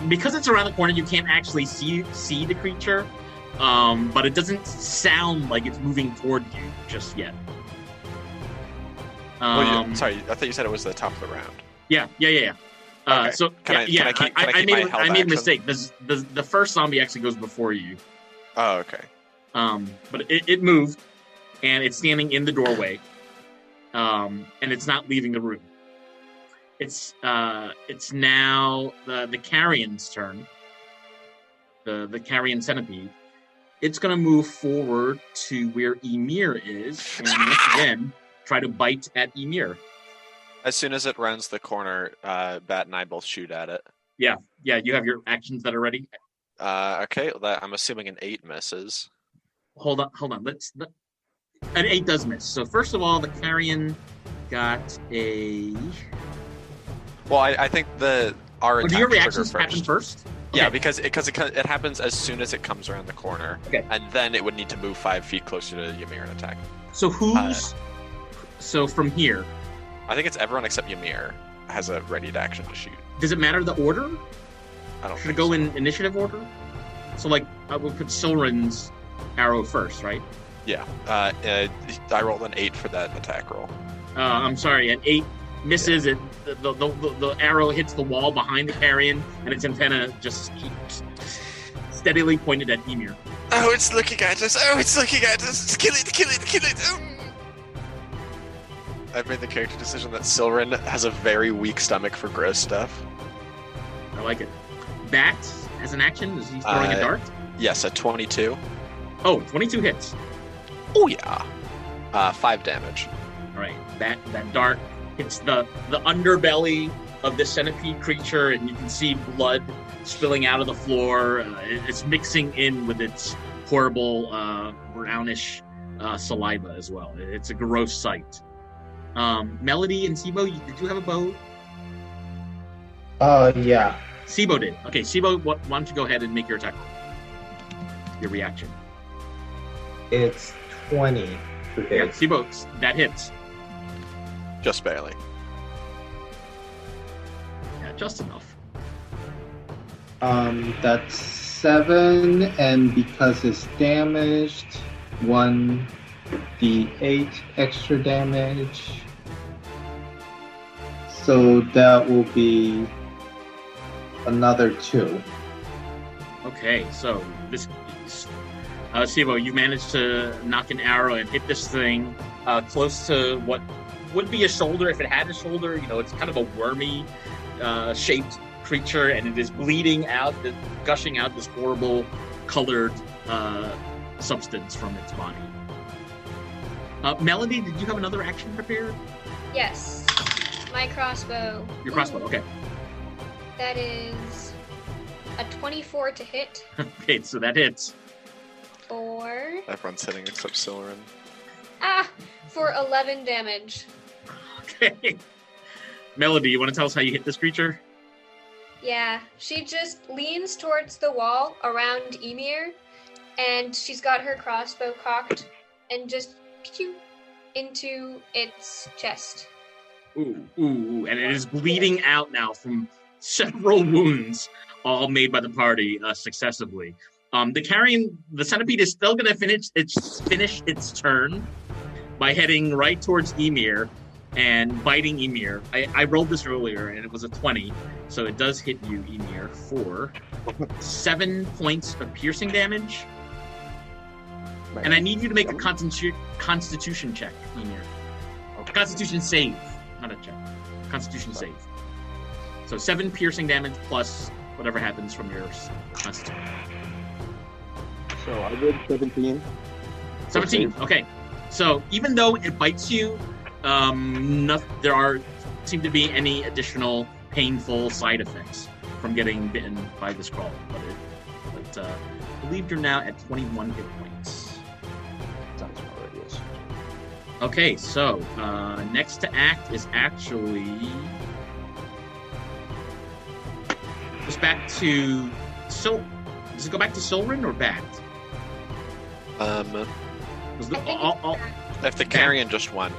because it's around the corner. You can't actually see the creature, but it doesn't sound like it's moving toward you just yet. Sorry, I thought you said it was the top of the round. Yeah. Okay. So Can I keep I my held made a action? mistake. The first zombie actually goes before you. Oh, okay. But it moved, and it's standing in the doorway, and it's not leaving the room. It's now the carrion's turn. The carrion centipede. It's gonna move forward to where Ymir is, and once again try to bite at Ymir. As soon as it rounds the corner, Bat and I both shoot at it. Yeah. You have your actions that are ready. Okay, I'm assuming an 8 misses. Hold on. An 8 does miss. So first of all, the carrion got a. Well, I think our attack Do your trigger reactions happen first? Yeah, Okay. because it happens as soon as it comes around the corner. Okay. And then it would need to move 5 feet closer to Ymir and attack. So who's? So from here, I think it's everyone except Ymir has a readied action to shoot. does it matter the order? I don't Should think it go so. in initiative order? So like, I would put Silrin's arrow first, right? Yeah. I rolled an 8 for that attack roll. I'm sorry, an 8 misses. It the arrow hits the wall behind the carrion, and its antenna just keeps steadily pointed at Ymir. Oh, it's looking at us. Kill it. I've made the character decision that Silrin has a very weak stomach for gross stuff. I like it. Bat, as an action, is he throwing a dart? Yes, a 22. Oh, 22 hits. Oh, yeah. 5 damage. All right, that dart hits the underbelly of the centipede creature, and you can see blood spilling out of the floor. It's mixing in with its horrible brownish saliva as well. It's a gross sight. Melody and Sibo, did you have a bow? Yeah. Sibo did. Okay, Sibo, why don't you go ahead and make your attack roll? Your reaction. It's 20 to Yeah, hit. Sibo, that hits. Just barely. Yeah, just enough. That's 7, and because it's damaged, 1d8 extra damage. So that will be another 2. Okay, so this Sibo, you managed to knock an arrow and hit this thing close to what would be a shoulder if it had a shoulder. You know, it's kind of a wormy shaped creature, and it is bleeding out, gushing out this horrible colored substance from its body. Melody, did you have another action prepared? Yes. My crossbow. Your crossbow, okay. That is a 24 to hit. Okay, so that hits. For Everyone's hitting except Silrin. for 11 damage. Okay. Melody, you want to tell us how you hit this creature? Yeah, she just leans towards the wall around Emir, and she's got her crossbow cocked, and just pew into its chest. Ooh, and it is bleeding out now from several wounds, all made by the party successively. The centipede is still going to finish its turn by heading right towards Emir and biting Emir. I rolled this earlier, and it was a 20, so it does hit you, Emir, for 7 points of piercing damage. And I need you to make a constitution check, Emir. Okay. Constitution save, not a check. Constitution save. So 7 piercing damage plus whatever happens from your constitution. So I did 17. 17. Okay. So even though it bites you, there seem to be any additional painful side effects from getting bitten by this crawl. But I believe you're now at 21 hit points. Sounds about right, yes. Okay, so next to act is actually just back to Does it go back to Silrin or Bat? If the carrion just won,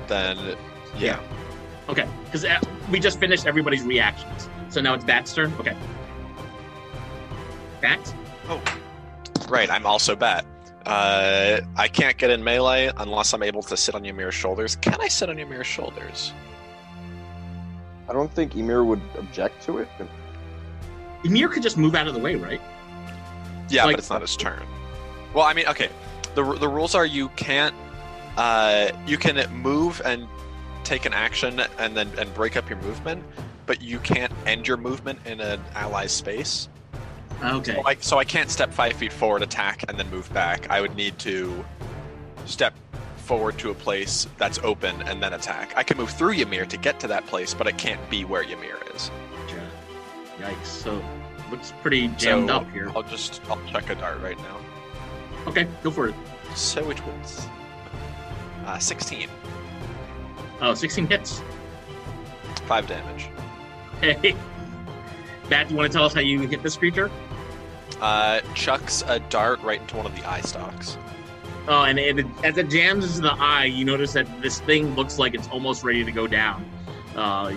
then yeah. Okay, because we just finished everybody's reactions, so now it's Bat's turn. Okay, Bat. Oh, right. I'm also Bat. I can't get in melee unless I'm able to sit on Ymir's shoulders. Can I sit on Ymir's shoulders? I don't think Ymir would object to it. Ymir could just move out of the way, right? Yeah, but it's not his turn. Well, I mean, okay. The rules are you can't. You can move and take an action and break up your movement, but you can't end your movement in an ally's space. Okay. So I can't step 5 feet forward, attack, and then move back. I would need to step forward to a place that's open and then attack. I can move through Ymir to get to that place, but it can't be where Ymir is. Yeah. Yikes. So looks pretty jammed up here. I'll check a dart right now. Okay, go for it. So it was 16. Oh, 16 hits. 5 damage. Hey. Bat, do you want to tell us how you hit this creature? Chucks a dart right into one of the eye stalks. Oh, and as it jams into the eye, you notice that this thing looks like it's almost ready to go down.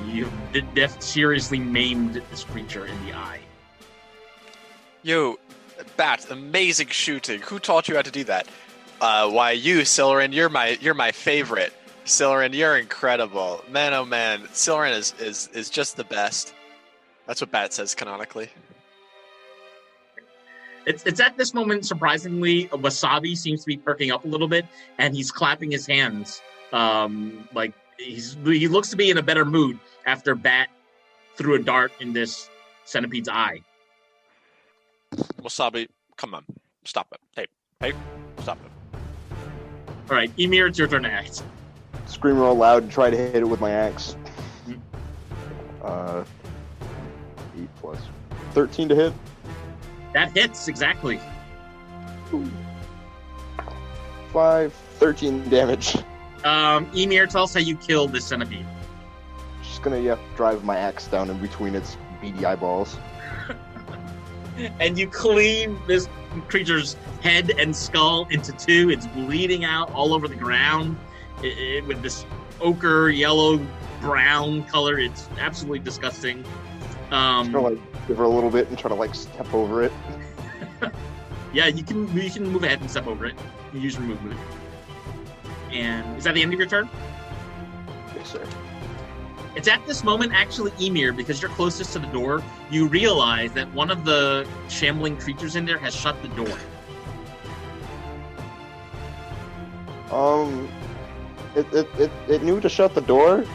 You've seriously maimed this creature in the eye. Yo, Bat, amazing shooting. Who taught you how to do that? Why you, Silrin? You're my favorite. Silrin, you're incredible. Man, oh man, Silrin is just the best. That's what Bat says canonically. It's at this moment, surprisingly, Wasabi seems to be perking up a little bit, and he's clapping his hands. Like he looks to be in a better mood after Bat threw a dart in this centipede's eye. Wasabi, come on, stop it. Hey, stop it. All right, Ymir, it's your turn to act. Scream real loud and try to hit it with my axe. 8 plus 13 to hit. That hits, exactly. 13 damage. Ymir, tell us how you killed this centipede. Just gonna drive my axe down in between its beady eyeballs. And you cleave this creature's head and skull into two. It's bleeding out all over the ground with this ochre, yellow, brown color. It's absolutely disgusting. Just gonna give her a little bit and try to step over it. Yeah, you can move ahead and step over it. You use your movement. And is that the end of your turn? Yes, sir. It's at this moment, actually, Ymir, because you're closest to the door, you realize that one of the shambling creatures in there has shut the door. It knew to shut the door.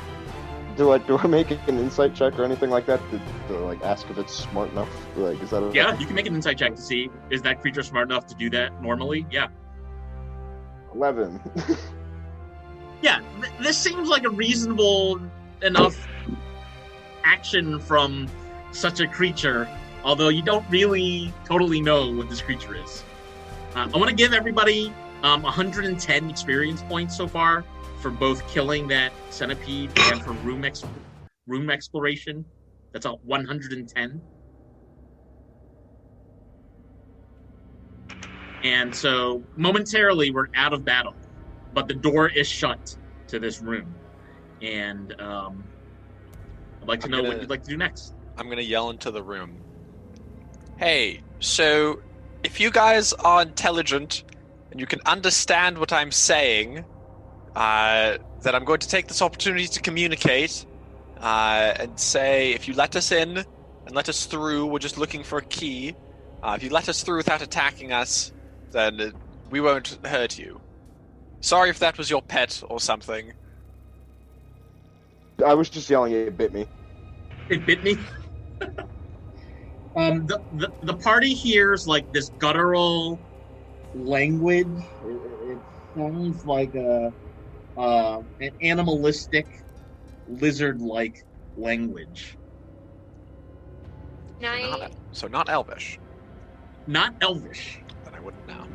Do I make an insight check or anything like that to ask if it's smart enough? Is that Yeah, you can make an insight check to see, is that creature smart enough to do that normally? Yeah. 11. Yeah, this seems like a reasonable enough action from such a creature, although you don't really totally know what this creature is. I want to give everybody 110 experience points so far for both killing that centipede and for room exploration. That's a 110. And so momentarily we're out of battle, but the door is shut to this room. And I'd like to know what you'd like to do next. I'm gonna yell into the room. Hey, so if you guys are intelligent and you can understand what I'm saying, then I'm going to take this opportunity to communicate and say, if you let us in and let us through, we're just looking for a key. If you let us through without attacking us, then we won't hurt you. Sorry if that was your pet or something. I was just yelling, it bit me. It bit me. The party hears like this guttural language. It sounds like an animalistic, lizard-like language. So not Elvish. Not Elvish. Then I wouldn't know.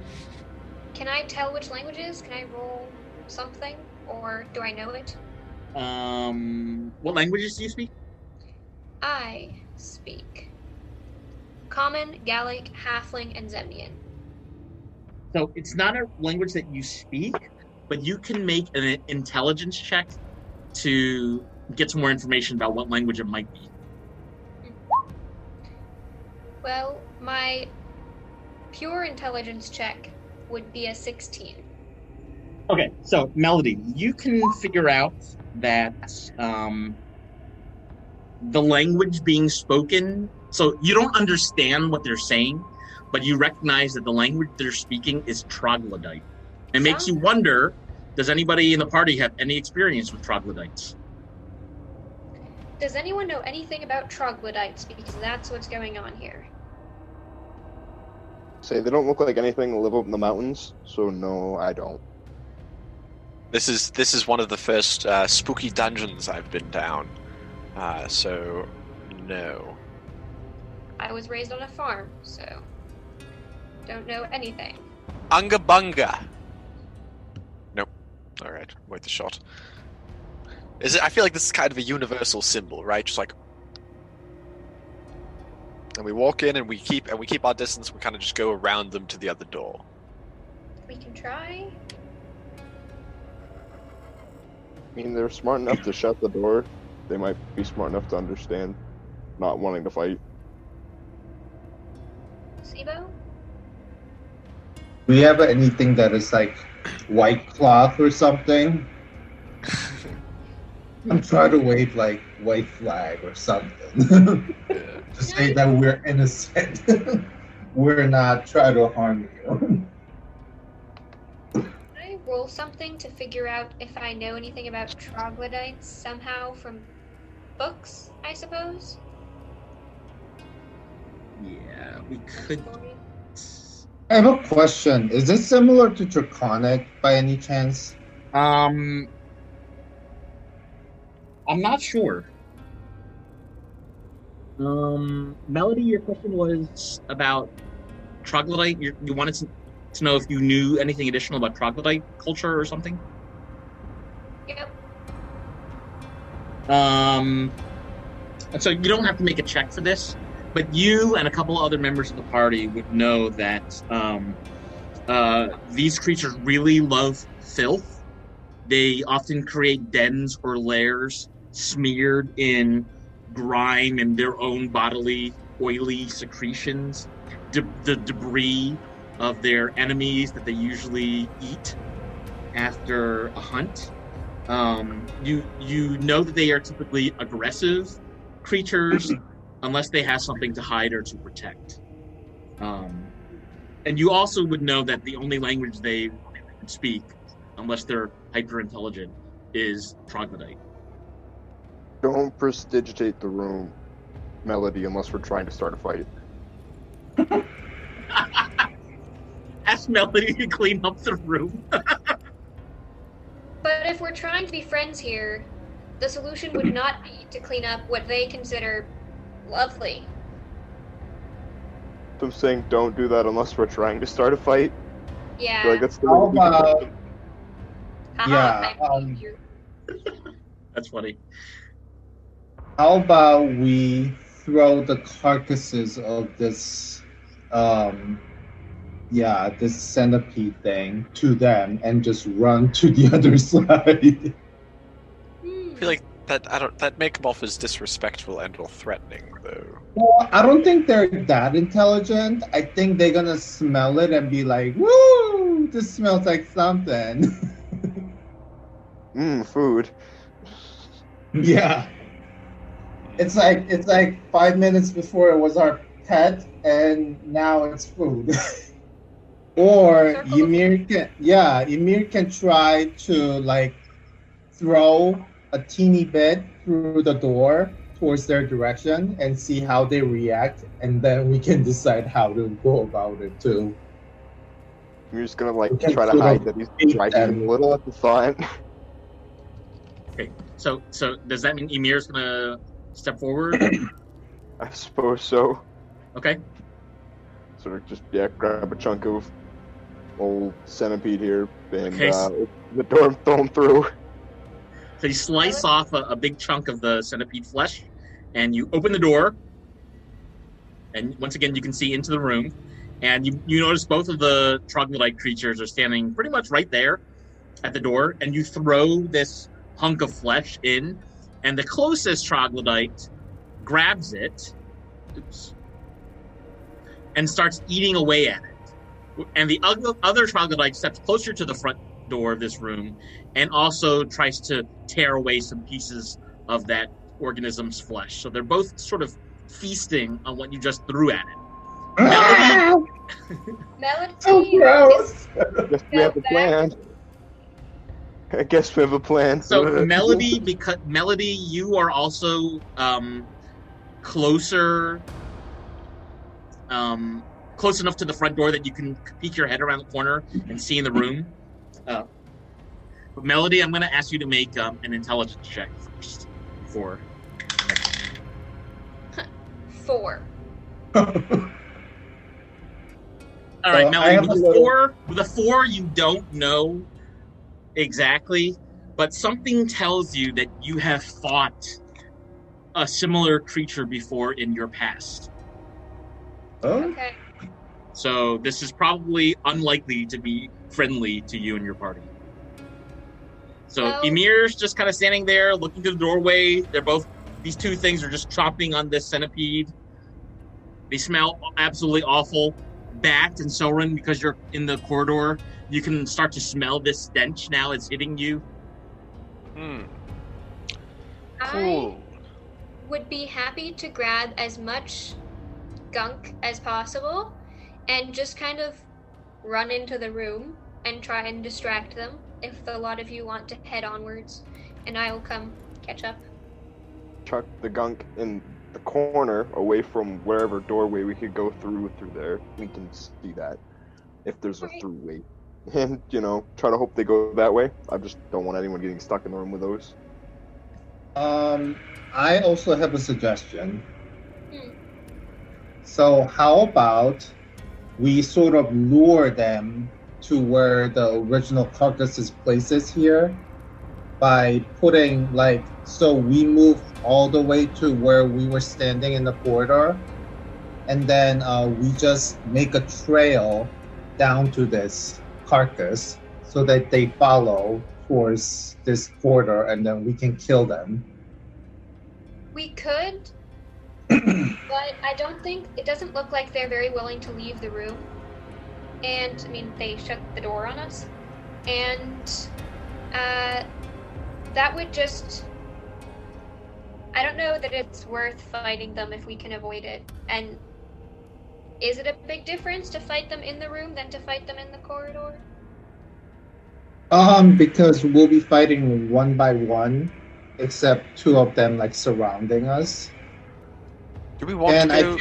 Can I tell which language it is? Can I roll something? Or do I know it? What languages do you speak? I speak Common, Gallic, Halfling, and Zemnian. So it's not a language that you speak, but you can make an intelligence check to get some more information about what language it might be. Well, my pure intelligence check would be a 16. Okay, so Melody, you can figure out that the language being spoken, so you don't understand what they're saying, but you recognize that the language they're speaking is troglodyte. It makes you wonder, does anybody in the party have any experience with troglodytes? Does anyone know anything about troglodytes? Because that's what's going on here. Say, they don't look like anything that live up in the mountains, so no, I don't. This is one of the first spooky dungeons I've been down. So no. I was raised on a farm, so don't know anything. Unga bunga. Nope. All right, wait the shot. Is it? I feel like this is kind of a universal symbol, right? Just like, and we walk in and we keep our distance. We kind of just go around them to the other door. We can try. I mean, they're smart enough to shut the door. They might be smart enough to understand not wanting to fight. Sibo? Do we have anything that is like white cloth or something? I'm trying to wave like white flag or something to say that we're innocent. We're not trying to harm you. Can I roll something to figure out if I know anything about troglodytes somehow from books, I suppose? Yeah, we could. I have a question. Is this similar to Draconic by any chance? I'm not sure. Melody, your question was about troglodyte. You wanted to know if you knew anything additional about troglodyte culture or something? Yep. And so you don't have to make a check for this, but you and a couple other members of the party would know that these creatures really love filth. They often create dens or lairs smeared in grime and their own bodily oily secretions, the debris of their enemies that they usually eat after a hunt. You know that they are typically aggressive creatures unless they have something to hide or to protect. And you also would know that the only language they speak, unless they're hyper intelligent, is troglodyte. Don't prestidigitate the room, Melody, unless we're trying to start a fight. Ask Melody to clean up the room. But if we're trying to be friends here, the solution would not be to clean up what they consider lovely. So I'm saying don't do that unless we're trying to start a fight. Yeah. I feel like that's the How way we can about- do it. Haha, yeah, I believe you. That's funny. How about we throw the carcasses of this, this centipede thing to them and just run to the other side? I feel like that may come off as disrespectful and or threatening, though. Well, I don't think they're that intelligent. I think they're gonna smell it and be like, "Woo! This smells like something." Food. Yeah. It's like 5 minutes before it was our pet, and now it's food. Or Ymir can try to like throw a teeny bit through the door towards their direction and see how they react, and then we can decide how to go about it too. You're just gonna like try to hide that he's driving a little at the thought. Okay, so does that mean Ymir's gonna step forward? I suppose so. Okay. Sort of just grab a chunk of old centipede here and Okay. open the door and throw him through. So you slice off a big chunk of the centipede flesh, and you open the door, and once again you can see into the room, and you notice both of the troglodyte creatures are standing pretty much right there at the door, and you throw this hunk of flesh in, and the closest troglodyte grabs it, and starts eating away at it. And the other troglodyte steps closer to the front door of this room and also tries to tear away some pieces of that organism's flesh. So they're both sort of feasting on what you just threw at it. Melody. So gross. I guess we have a plan. I guess we have a plan. So Melody, you are also closer, close enough to the front door that you can peek your head around the corner and see in the room. But Melody, I'm going to ask you to make an intelligence check first. 4. 4. All right, Melody, with a 4, you don't know exactly, but something tells you that you have fought a similar creature before in your past. Okay. So this is probably unlikely to be friendly to you and your party. So Ymir's just kind of standing there, looking through the doorway. These two things are just chomping on this centipede. They smell absolutely awful. Bat and Soren, because you're in the corridor, you can start to smell this stench now. It's hitting you. I would be happy to grab as much gunk as possible and just kind of run into the room and try and distract them if the lot of you want to head onwards, and I will come catch up. Chuck the gunk in the corner away from wherever doorway we could go through there. We can see that if there's a through way. And, try to hope they go that way. I just don't want anyone getting stuck in the room with those. I also have a suggestion. So how about we sort of lure them to where the original carcass's place is here by putting so we move all the way to where we were standing in the corridor, and then we just make a trail down to this carcass so that they follow towards this corridor, and then we can kill them. We could, but I don't think, it doesn't look like they're very willing to leave the room. And, I mean, they shut the door on us. And that would just, I don't know that it's worth fighting them if we can avoid it. And is it a big difference to fight them in the room than to fight them in the corridor? Because we'll be fighting one by one, except two of them surrounding us. Do we want and to I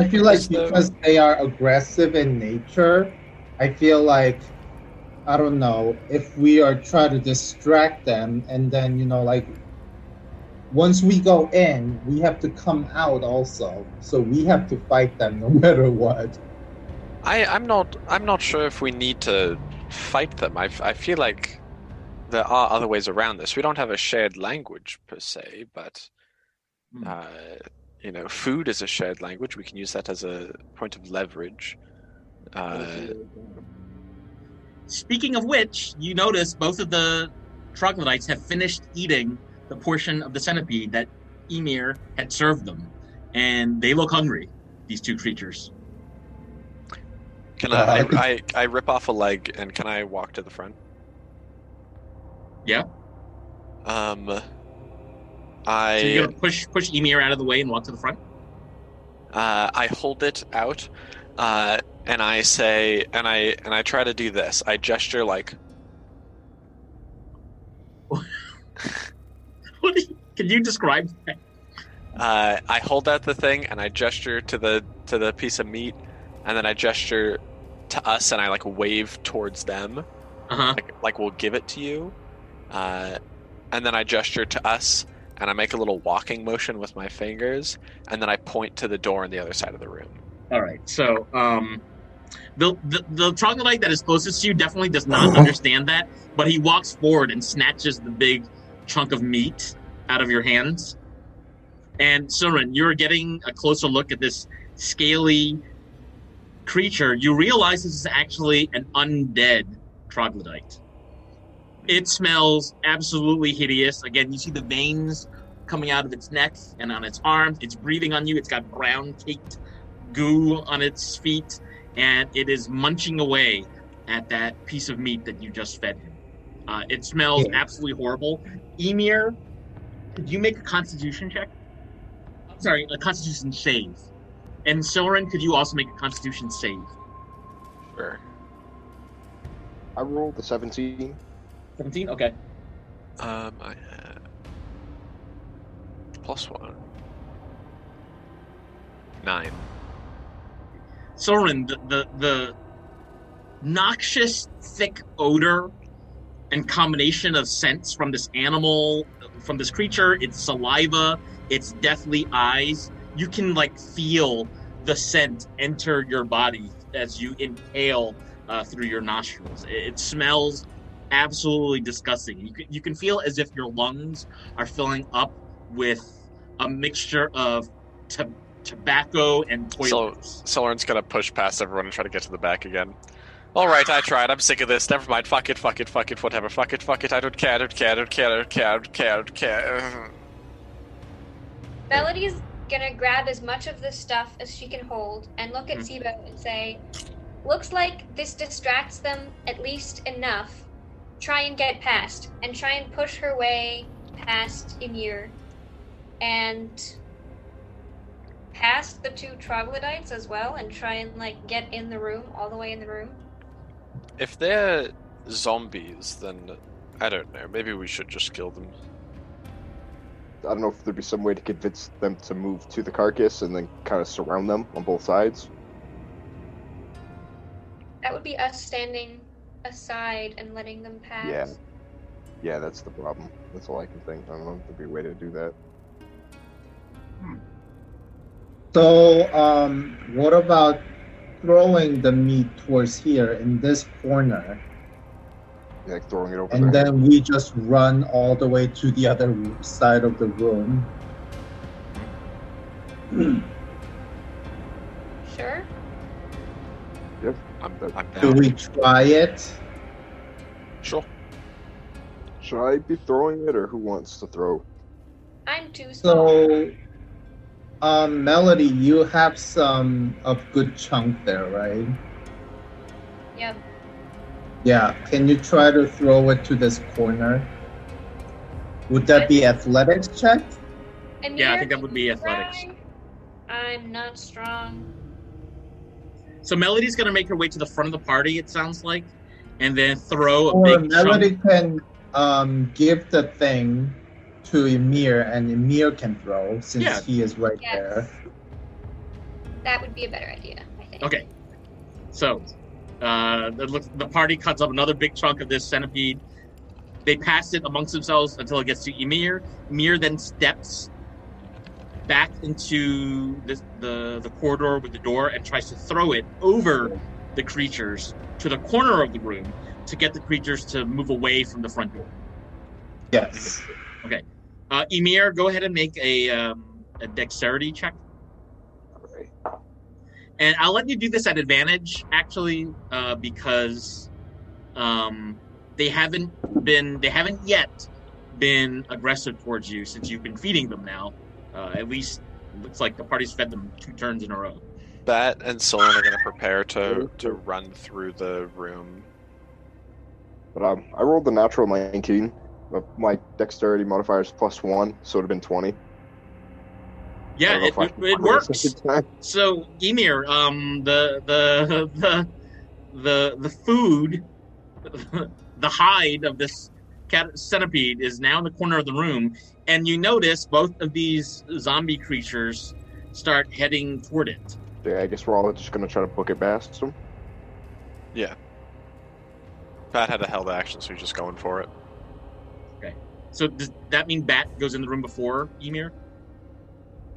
feel like because they are aggressive in nature, I feel like, I don't know, if we are trying to distract them, and then once we go in, we have to come out also. So we have to fight them no matter what. I'm not sure if we need to fight them. I feel like there are other ways around this. We don't have a shared language per se, but Food is a shared language. We can use that as a point of leverage. Speaking of which, you notice both of the troglodytes have finished eating the portion of the centipede that Emir had served them, and they look hungry. These two creatures. Can I rip off a leg and can I walk to the front? Yeah. So you're gonna push Emir out of the way and walk to the front? I hold it out, and I say, and I try to do this. I gesture like. Can you describe that? I hold out the thing and I gesture to the piece of meat, and then I gesture to us and I like wave towards them, like we'll give it to you, and then I gesture to us. And I make a little walking motion with my fingers, and then I point to the door on the other side of the room. All right. So, the troglodyte that is closest to you definitely does not understand that, but he walks forward and snatches the big chunk of meat out of your hands. And Soren, you're getting a closer look at this scaly creature. You realize this is actually an undead troglodyte. It smells absolutely hideous. Again, you see the veins coming out of its neck and on its arms. It's breathing on you. It's got brown caked goo on its feet, and it is munching away at that piece of meat that you just fed him. It smells absolutely horrible. Emir, could you make a constitution check? I'm sorry, a constitution save. And Soren, could you also make a constitution save? Sure. I rolled a 17. 17? Okay. I had +1. 9. Soren, the noxious, thick odor and combination of scents from this animal, from this creature, its saliva, its deathly eyes, you can feel the scent enter your body as you inhale through your nostrils. It smells absolutely disgusting. You can feel as if your lungs are filling up with a mixture of tobacco and toilets. So Soren's gonna push past everyone and try to get to the back again. All right, I tried. I'm sick of this. Never mind. Fuck it. Whatever. Fuck it. I don't care. Melody's gonna grab as much of this stuff as she can hold and look at Sibo and say, "Looks like this distracts them at least enough. Try and get past, and try and push her way past Emir, and past the two troglodytes as well, and try and get in the room, all the way in the room." If they're zombies, then I don't know. Maybe we should just kill them. I don't know if there'd be some way to convince them to move to the carcass and then kind of surround them on both sides. That would be us standing aside and letting them pass. Yeah, that's the problem. That's all I can think. I don't know if there'd be a way to do that. So, what about throwing the meat towards here in this corner, Yeah, like throwing it over and there. then we just run all the way to the other side of the room? Sure. Yep. I'm Do down. we try it? Sure. Should I be throwing it, or who wants to throw? I'm too small. So, Melody, you have a good chunk there, right? Yep. Yeah. Can you try to throw it to this corner? Would that be athletics check? Yeah, I think that would be athletics. I'm not strong. So Melody's gonna make her way to the front of the party, it sounds like, and then throw a Or big Melody chunk. can give the thing to Emir, and Emir can throw since Yeah. he is right Yes. there. That would be a better idea, I think. Okay. So, the party cuts up another big chunk of this centipede. They pass it amongst themselves until it gets to Emir. Emir then steps back into the corridor with the door and tries to throw it over the creatures to the corner of the room to get the creatures to move away from the front door. Yes. Okay. Emir, go ahead and make a a dexterity check. Alright. And I'll let you do this at advantage, actually, because they haven't yet been aggressive towards you since you've been feeding them now. At least looks like the party's fed them 2 turns in a row. Bat and Solon are going to prepare to run through the room. But I rolled the natural 19. My dexterity modifier is +1, so it would have been 20. Yeah, it works. So Emir, the food, the hide of this centipede is now in the corner of the room, and you notice both of these zombie creatures start heading toward it. Yeah, I guess we're all just gonna try to book it past them. Yeah. Bat had a held action, so he's just going for it. Okay. So does that mean Bat goes in the room before Emir?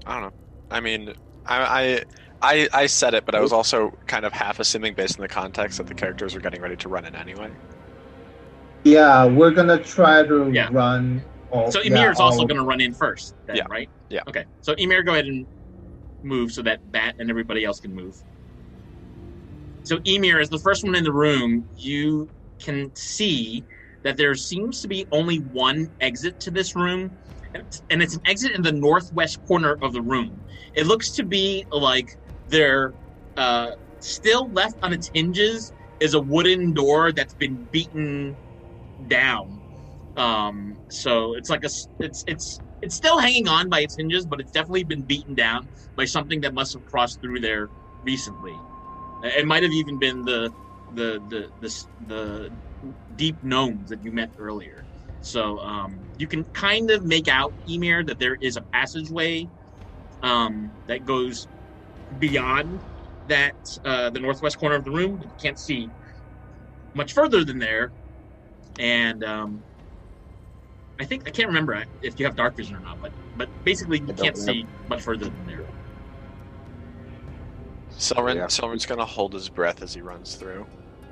I don't know. I mean, I said it, but I was also kind of half assuming based on the context that the characters are getting ready to run in anyway. Yeah, we're gonna try to run. So Emir is also going to run in first, then, right? Yeah. Okay. So Emir, go ahead and move so that Bat and everybody else can move. So Emir, as the first one in the room, you can see that there seems to be only one exit to this room, and it's an exit in the northwest corner of the room. It looks to be like they're still left on its hinges is a wooden door that's been beaten down. So it's like it's still hanging on by its hinges, but it's definitely been beaten down by something that must have crossed through there recently. It might have even been the deep gnomes that you met earlier. So you can kind of make out, Emir, that there is a passageway that goes beyond that the northwest corner of the room. You can't see much further than there, and I can't remember if you have dark vision or not, but basically you can't see much further than there. Selrin's gonna hold his breath as he runs through.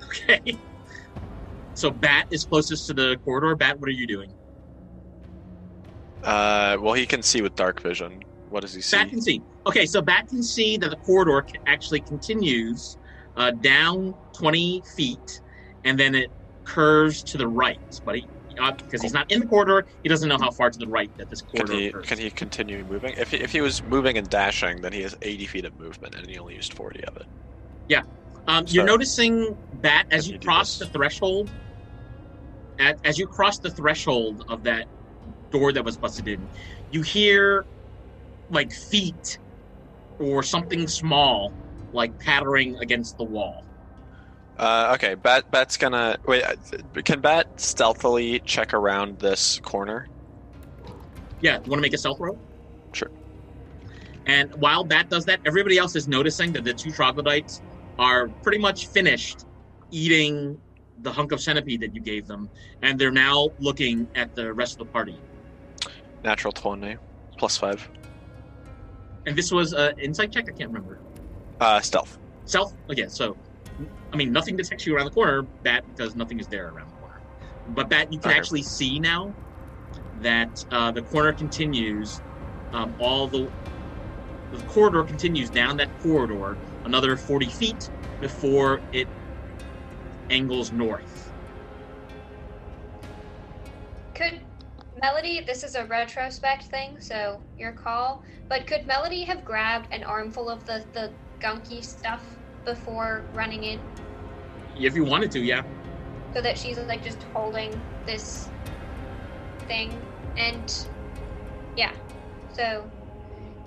Okay. So Bat is closest to the corridor. Bat, what are you doing? Well, he can see with dark vision. What does he see? Bat can see. Okay, so Bat can see that the corridor actually continues down 20 feet, and then it curves to the right. But because he's not in the corridor, he doesn't know how far to the right that this corridor curves. Can he continue moving? If he was moving and dashing, then he has 80 feet of movement, and he only used 40 of it. Yeah. You're noticing, Bat, as you cross the threshold. As you cross the threshold of that door that was busted in, you hear like feet or something small like pattering against the wall. Okay, Bat's gonna wait. Can Bat stealthily check around this corner? Yeah, you want to make a stealth roll? Sure. And while Bat does that, everybody else is noticing that the 2 troglodytes are pretty much finished eating the hunk of centipede that you gave them, and they're now looking at the rest of the party. Natural 20, +5. And this was an insight check? I can't remember. Stealth. Stealth? Okay, so, I mean, nothing detects you around the corner, Bat, because nothing is there around the corner. But Bat, you can actually see now that the corner continues, the corridor continues down that corridor another 40 feet before it angles north. Could Melody, this is a retrospect thing, so your call, but could Melody have grabbed an armful of the gunky stuff before running in? If you wanted to, yeah. So that she's like just holding this thing, and yeah. So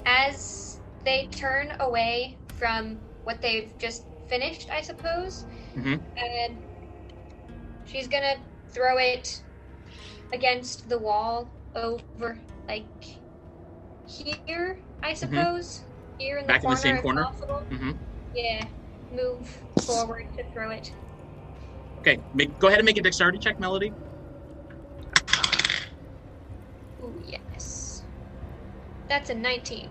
as they turn away from what they've just finished, I suppose, and she's gonna throw it against the wall over, like, here, I suppose. Here in the back corner, in the same if corner. possible. Yeah, move forward to throw it. Okay, go ahead and make a dexterity check, Melody. Ooh, yes. That's a 19.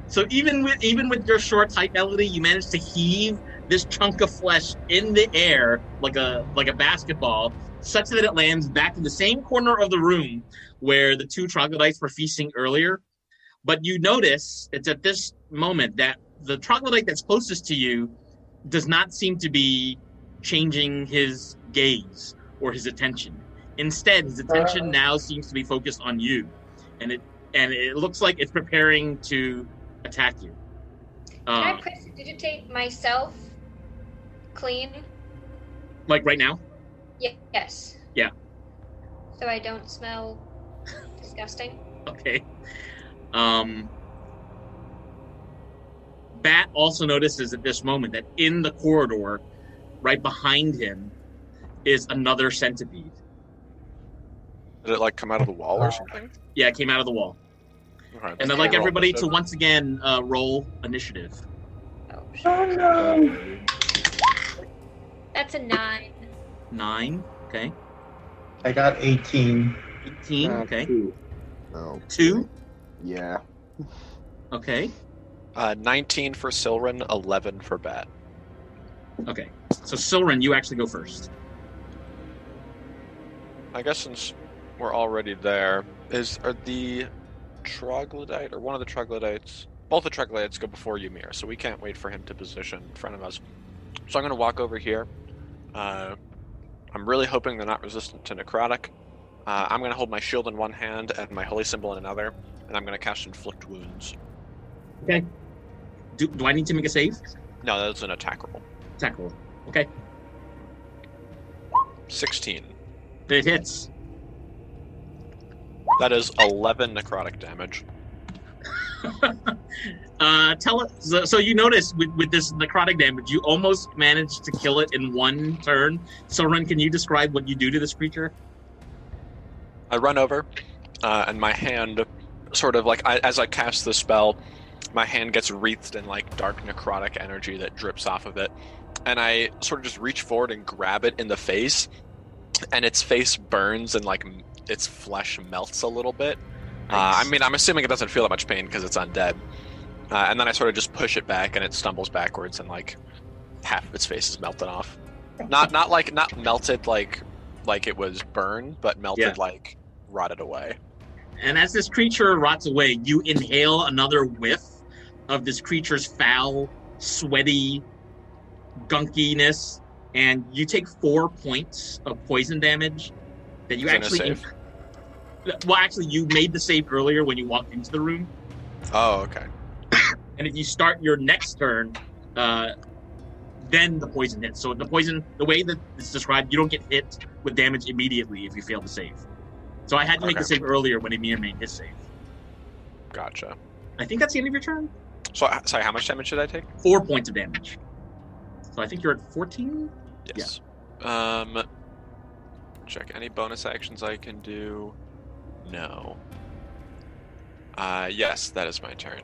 So even with your short height, Melody, you managed to heave this chunk of flesh in the air like a basketball, such that it lands back in the same corner of the room where the 2 troglodytes were feasting earlier. But you notice it's at this moment that the troglodyte that's closest to you does not seem to be changing his gaze or his attention. Instead, his attention now seems to be focused on you, and it looks like it's preparing to attack you. Can I prestidigitate myself clean? Like right now? Yes. Yeah. So I don't smell disgusting. Okay. Bat also notices at this moment that in the corridor, right behind him, is another centipede. Did it like come out of the wall or something? Yeah, it came out of the wall. Okay, And I'd like everybody to once again roll initiative. Oh, Oh no! that's a 9. 9, okay. I got 18. 18, okay. 2. Oh. 2, Yeah. okay. 19 for Silren, 11 for Bat. Okay. So Silren, you actually go first. I guess since we're already there, are the troglodyte or one of the troglodytes? Both the troglodytes go before Ymir, so we can't wait for him to position in front of us. So I'm going to walk over here. I'm really hoping they're not resistant to necrotic. I'm going to hold my shield in one hand and my holy symbol in another, and I'm going to cast Inflict Wounds. Okay. Do I need to make a save? No, that's an attack roll. Attack roll. Okay. 16. It hits. That is 11 necrotic damage. Tell us. So you notice with this necrotic damage, you almost managed to kill it in one turn. Silren, can you describe what you do to this creature? I run over, and my hand, sort of like as I cast the spell, my hand gets wreathed in like dark necrotic energy that drips off of it, and I sort of just reach forward and grab it in the face, and its face burns and like its flesh melts a little bit. Nice. I mean, I'm assuming it doesn't feel that much pain because it's undead. And then I sort of just push it back, and it stumbles backwards, and like half of its face is melted off. Not melted like it was burned, but melted like rotted away. And as this creature rots away, you inhale another whiff of this creature's foul, sweaty gunkiness, and you take 4 points of poison damage that you actually. Well, actually, you made the save earlier when you walked into the room. Oh, okay. And if you start your next turn, then the poison hits. So the way that it's described, you don't get hit with damage immediately if you fail to save. So I had to make the save earlier when Ymir made his save. Gotcha. I think that's the end of your turn. So, sorry, how much damage should I take? 4 points of damage. So I think you're at 14? Yes. Check any bonus actions I can do. No. Yes, that is my turn.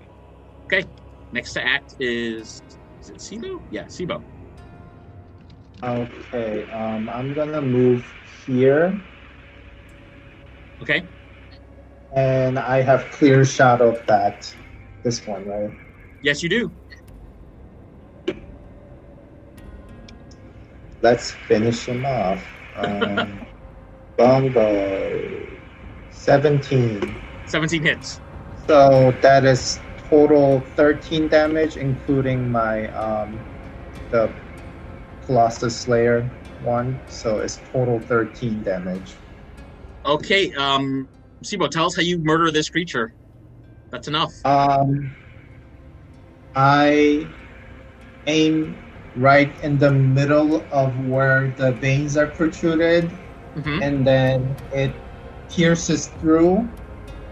Okay. Next to act is it Sibo? Yeah, Sibo. Okay, I'm gonna move here, Okay. and I have clear shot of this one, right? Yes, you do. Let's finish him off. Bongo, 17. 17 hits. So that is total 13 damage, including my the Colossus Slayer one. So it's total 13 damage. Okay, Sibo, tell us how you murder this creature. That's enough. I aim right in the middle of where the veins are protruded, and then it pierces through,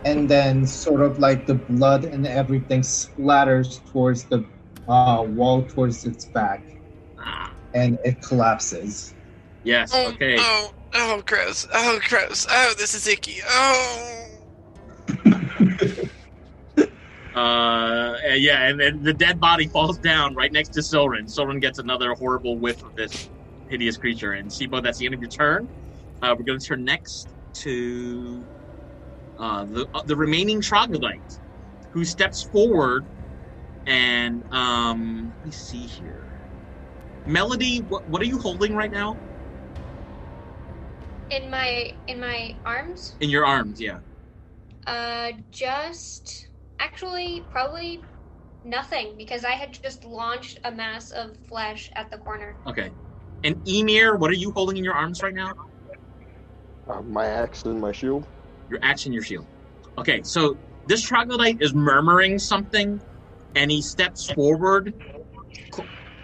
and then sort of like the blood and everything splatters towards the wall towards its back, and it collapses. Yes, okay. Oh, gross. Oh, gross. Oh, this is icky. Oh. Yeah, and then the dead body falls down right next to Silren. Silren gets another horrible whiff of this hideous creature. And Sibo, that's the end of your turn. We're going to turn next to the remaining troglodyte, who steps forward and let me see here. Melody, what are you holding right now? In my arms? In your arms, yeah. Just Actually, probably nothing, because I had just launched a mass of flesh at the corner. Okay. And Emir, what are you holding in your arms right now? My axe and my shield. Your axe and your shield. Okay, so this troglodyte is murmuring something, and he steps forward.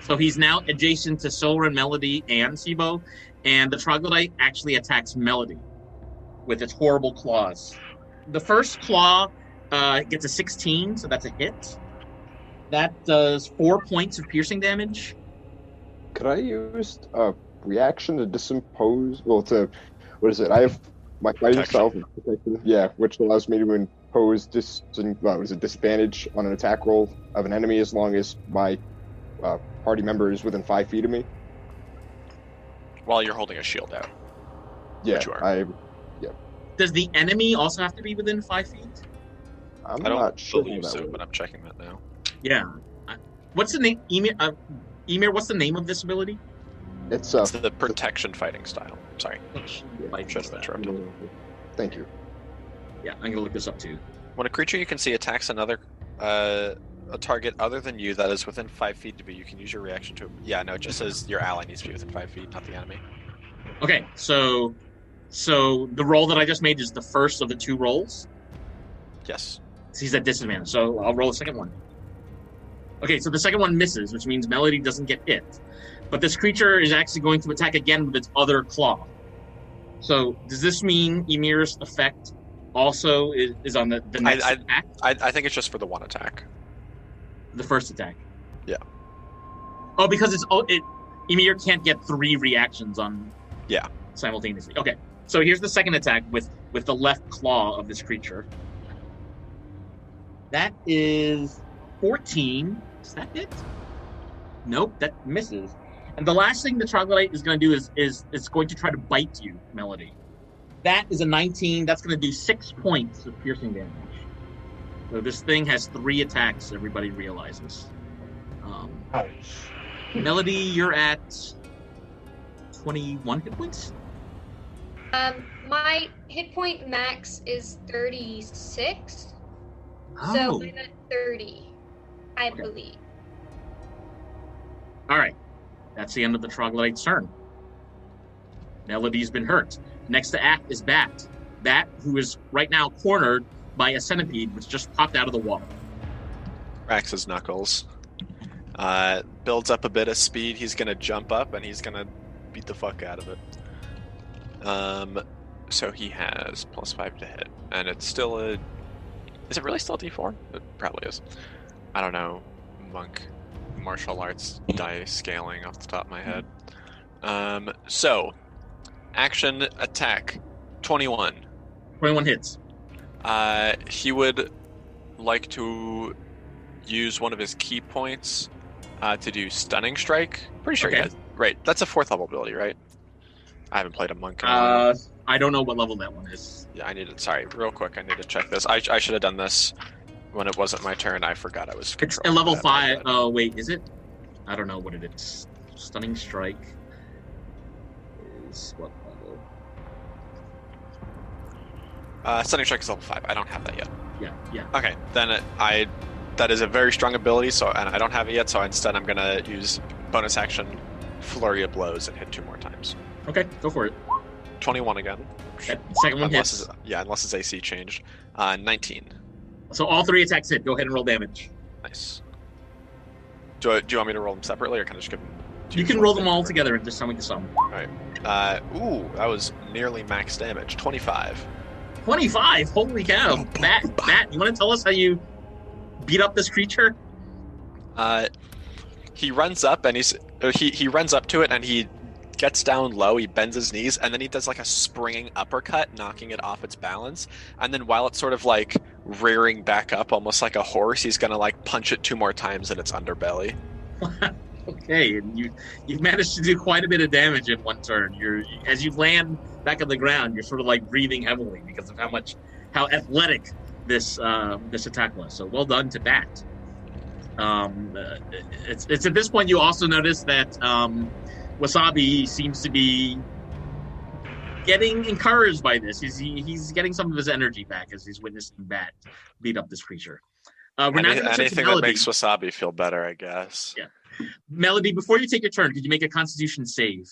So he's now adjacent to Silver and Melody and Sibo, and the troglodyte actually attacks Melody with its horrible claws. The first claw gets a 16, so that's a hit. That does 4 points of piercing damage. Could I use a reaction to disimpose? Well, to what is it? I have my fighting style, protection, yeah, which allows me to impose disadvantage on an attack roll of an enemy as long as my party member is within 5 feet of me. While you're holding a shield out. Yeah, Which you are. Does the enemy also have to be within 5 feet? I'm I don't not sure believe how that so, works. but I'm checking that now. Yeah. What's the name? Emir, what's the name of this ability? It's It's the protection fighting style. Sorry. Like, Should have interrupted. Thank you. yeah, I'm gonna look this up too. When a creature you can see attacks another a target other than you that is within 5 feet to be, you can use your reaction to. Yeah, no, it just says your ally needs to be within 5 feet, not the enemy. Okay, so the roll that I just made is the first of the 2 rolls. Yes. He's at disadvantage, so I'll roll the second one. Okay, so the second one misses, which means Melody doesn't get hit. But this creature is actually going to attack again with its other claw. So does this mean Emir's effect also is on the next attack? I think it's just for the one attack. The first attack? Yeah. Oh, because Emir can't get 3 reactions on simultaneously. Okay, so here's the second attack with the left claw of this creature. That is 14. Is that it? Nope, that misses. And the last thing the troglodyte is going to do is it's going to try to bite you, Melody. That is a 19. That's going to do 6 points of piercing damage. So this thing has 3 attacks, everybody realizes. Melody, you're at 21 hit points? My hit point max is 36. Oh. So I'm at 30, I believe. All right. That's the end of the troglodyte's turn. Melody's been hurt. Next to act is Bat. Bat, who is right now cornered by a centipede, which just popped out of the water. Cracks his knuckles. Builds up a bit of speed. He's going to jump up, and he's going to beat the fuck out of it. So he has +5 to hit. And it's still a... Is it really still a D4? It probably is. I don't know. Monk martial arts die scaling off the top of my head. So, action attack 21. 21 hits. He would like to use one of his key points to do stunning strike. Pretty sure he has. Right, that's a 4th level ability, right? I haven't played a monk in a while. I don't know what level that one is. Yeah, I need to. Sorry, real quick, I need to check this. I should have done this when it wasn't my turn. I forgot I was. It's a level 5. Oh, wait, is it? I don't know what it is. Stunning strike is what level? Stunning strike is level 5. I don't have that yet. Yeah. Okay, then that is a very strong ability. So, and I don't have it yet. So instead, I'm gonna use bonus action, flurry of blows, and hit 2 more times. Okay, go for it. 21 again. That second one hits. Unless his AC changed. 19. So all 3 attacks hit. Go ahead and roll damage. Nice. Do you want me to roll them separately, or can I just give them? You can roll them all together and just tell me the sum. All right. Ooh, that was nearly max damage. 25. 25. Holy cow! Bat, you want to tell us how you beat up this creature? He runs up and he runs up to it and he gets down low. He bends his knees and then he does like a springing uppercut, knocking it off its balance. And then while it's sort of like rearing back up, almost like a horse, he's gonna like punch it 2 more times in its underbelly. Okay, and you've managed to do quite a bit of damage in one turn. As you land back on the ground, you're sort of like breathing heavily because of how athletic this attack was. So well done to Bat. It's at this point you also notice that Wasabi seems to be getting encouraged by this. He's getting some of his energy back as he's witnessing Bat beat up this creature. We're not going to switch to Anything that Melody. makes wasabi feel better, I guess. Yeah. Melody, before you take your turn, could you make a Constitution save?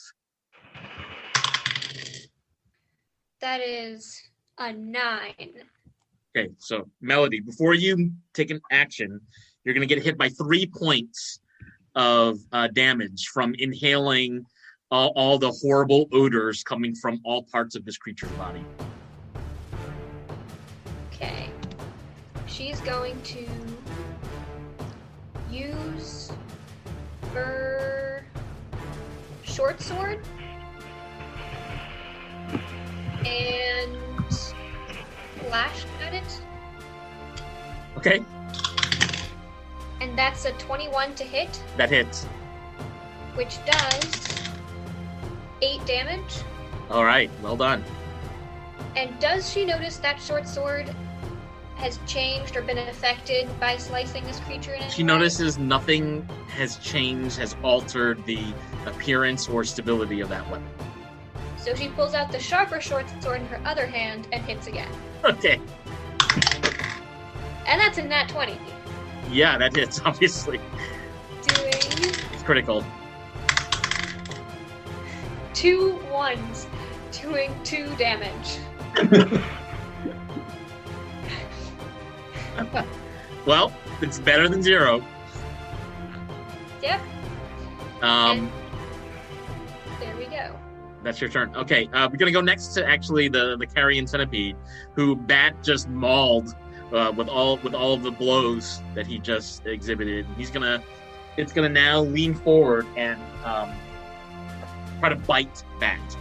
That is a 9. Okay, so Melody, before you take an action, you're going to get hit by 3 points of damage from inhaling all the horrible odors coming from all parts of this creature's body. Okay. She's going to use her short sword and slash at it. Okay, And that's a 21 to hit, that hits. which does 8 damage. All right, well done. And does she notice that short sword has changed or been affected by slicing this creature in any She way? notices nothing has changed, has altered the appearance or stability of that weapon. So she pulls out the sharper short sword in her other hand and hits again. Okay, And that's a nat 20. yeah, that hits, obviously. Doing It's critical. 2 1s, doing 2 damage. Well, it's better than 0. Yep, Um, there we go. That's your turn. Okay, we're gonna go next to actually the carrion centipede, who Bat just mauled with all of the blows that he just exhibited. It's gonna now lean forward and try to bite Bat.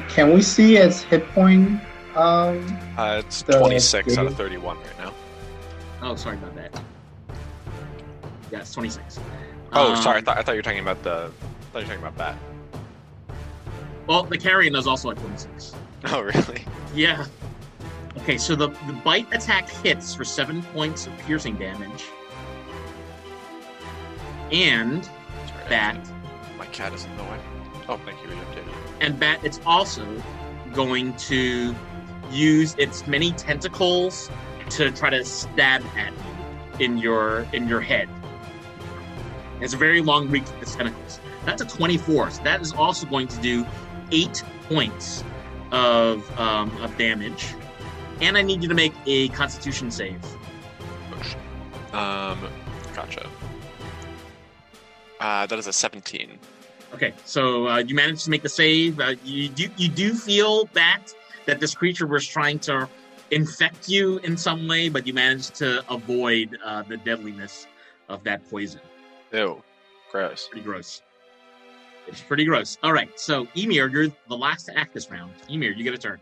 Can we see its hit point? It's The 26 out of game. 31 right now. Oh, sorry about that. Yeah, it's 26. Oh, sorry. I thought you were talking about Bat. Well, the carrion is also at 26. Oh, really? Yeah. Okay, so the bite attack hits for 7 points of piercing damage. And Sorry, Bat. My cat is in the way. Oh, thank you. You updated it. And Bat, it's also going to use its many tentacles to try to stab at you in your head. It's a very long reach with its tentacles. That's a 24, so that is also going to do 8 points of damage. And I need you to make a Constitution save. Gotcha. That is a 17. Okay, so you managed to make the save. You do feel that this creature was trying to infect you in some way, but you managed to avoid the deadliness of that poison. Ew. Gross. Pretty gross. It's pretty gross. All right, so Emir, you're the last to act this round. Emir, you get a turn.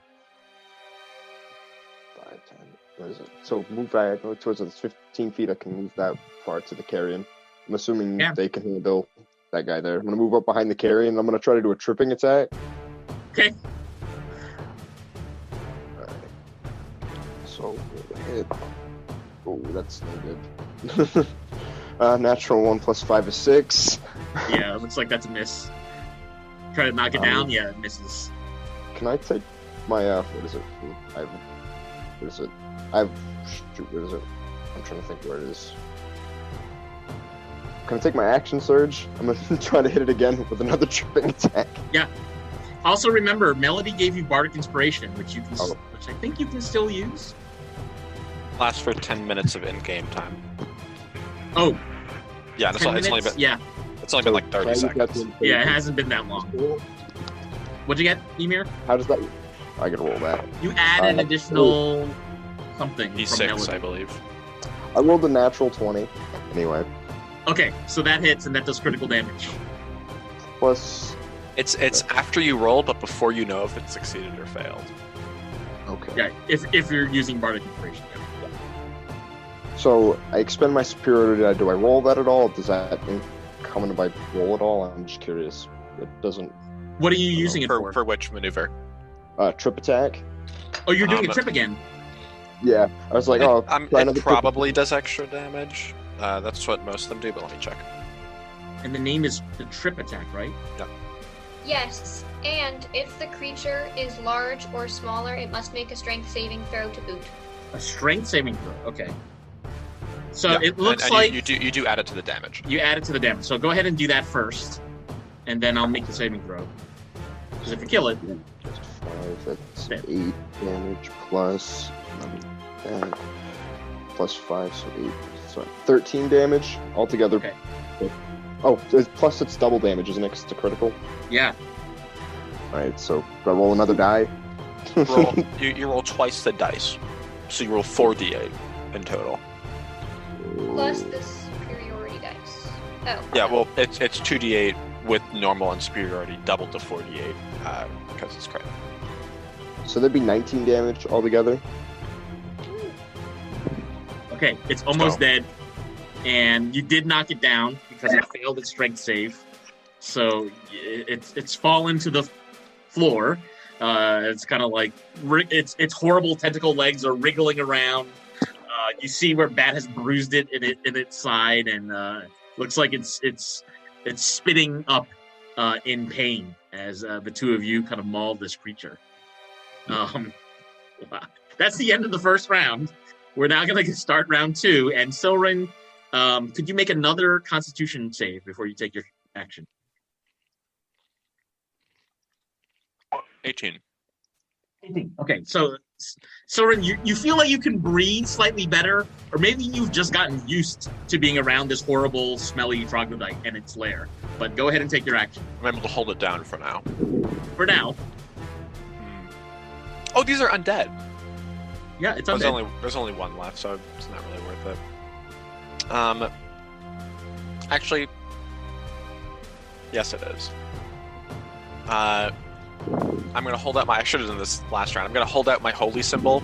5, 10. What is it? So move back towards the 15 feet. I can move that far to the carrion. I'm assuming Yeah. they can handle that guy there. I'm gonna move up behind the carrion. I'm gonna try to do a tripping attack. Okay. Alright. So hit. Oh, that's no good. Natural 1 plus 5 is 6. Yeah, it looks like that's a miss. Try to knock it down. Yeah, it misses. Can I take my what is it? What is it? Shoot, what is it? I'm trying to think where it is. Can I take my action surge? I'm gonna try to hit it again with another tripping attack. Also, remember, Melody gave you Bardic Inspiration, which Oh. which I think you can still use. Lasts for 10 minutes of in-game time. Oh, Yeah, 10 minutes? it's Yeah, only been like 30 seconds. yeah, it hasn't been that long. What'd you get, Emir? How does that? I can roll that. You add an additional something from E6, Melody. I believe. I rolled a natural 20. Anyway, Okay, so that hits and that does critical damage. plus. It's after you roll, but before you know if it succeeded or failed. Okay. Yeah, if you're using Bardic Inspiration. Yeah. So I expend my superiority. Do I roll that at all? Does that come into my roll at all? I'm just curious. It doesn't. What are you using it for? For which maneuver? Trip attack. Oh, you're doing a trip again. Yeah, I was like, oh, try It another trip. probably does extra damage. That's what most of them do, but let me check. And the name is the trip attack, right? Yes, and if the creature is large or smaller, it must make a strength saving throw to boot. A strength saving throw. Okay. So Yeah, it looks and like you do add it to the damage. you add it to the damage. So go ahead and do that first, and then I'll make the saving throw. Because if you kill it, Just 5, that's Yeah. 8 damage plus plus 5, so 8. So 13 damage altogether. Okay. Oh, plus it's double damage, isn't it? 'Cause it's a critical. yeah. Alright, so do I roll another die? You roll twice the dice, so you roll 4d8 in total. Plus the superiority dice. Oh. Yeah, well, it's 2d8 with normal and superiority, doubled to 4d8 because it's crit. So there'd be 19 damage altogether. Okay, it's almost So- dead, and you did knock it down because it failed its strength save. So it's fallen to the floor. It's kind of like its horrible tentacle legs are wriggling around. You see where Bat has bruised it in its side, and looks like it's spitting up in pain as the two of you kind of maul this creature. Wow. That's the end of the first round. We're now going to start round 2, and Silrin, could you make another Constitution save before you take your action? 18. Okay, so Silrin, you feel like you can breathe slightly better, or maybe you've just gotten used to being around this horrible, smelly troglodyte and its lair. But go ahead and take your action. I'm able to hold it down for now. For now, Oh, these are undead. yeah, it's undead. There's only one left, so it's not really worth it. Actually, yes, it is. I'm gonna hold out my. I should have done this last round. I'm gonna hold out my holy symbol,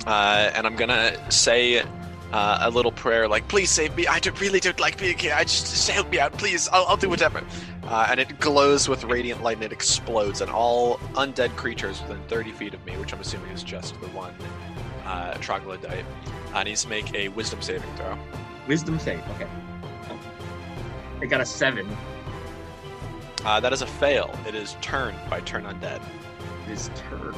and I'm gonna say a little prayer like, "Please save me. I really don't like being here. Just help me out, please. I'll do whatever." And it glows with radiant light, and it explodes, and all undead creatures within 30 feet of me, which I'm assuming is just the one troglodyte, needs to make a Wisdom saving throw. Wisdom save, okay. I got a 7. That is a fail. It is turned by turn undead, It is turned.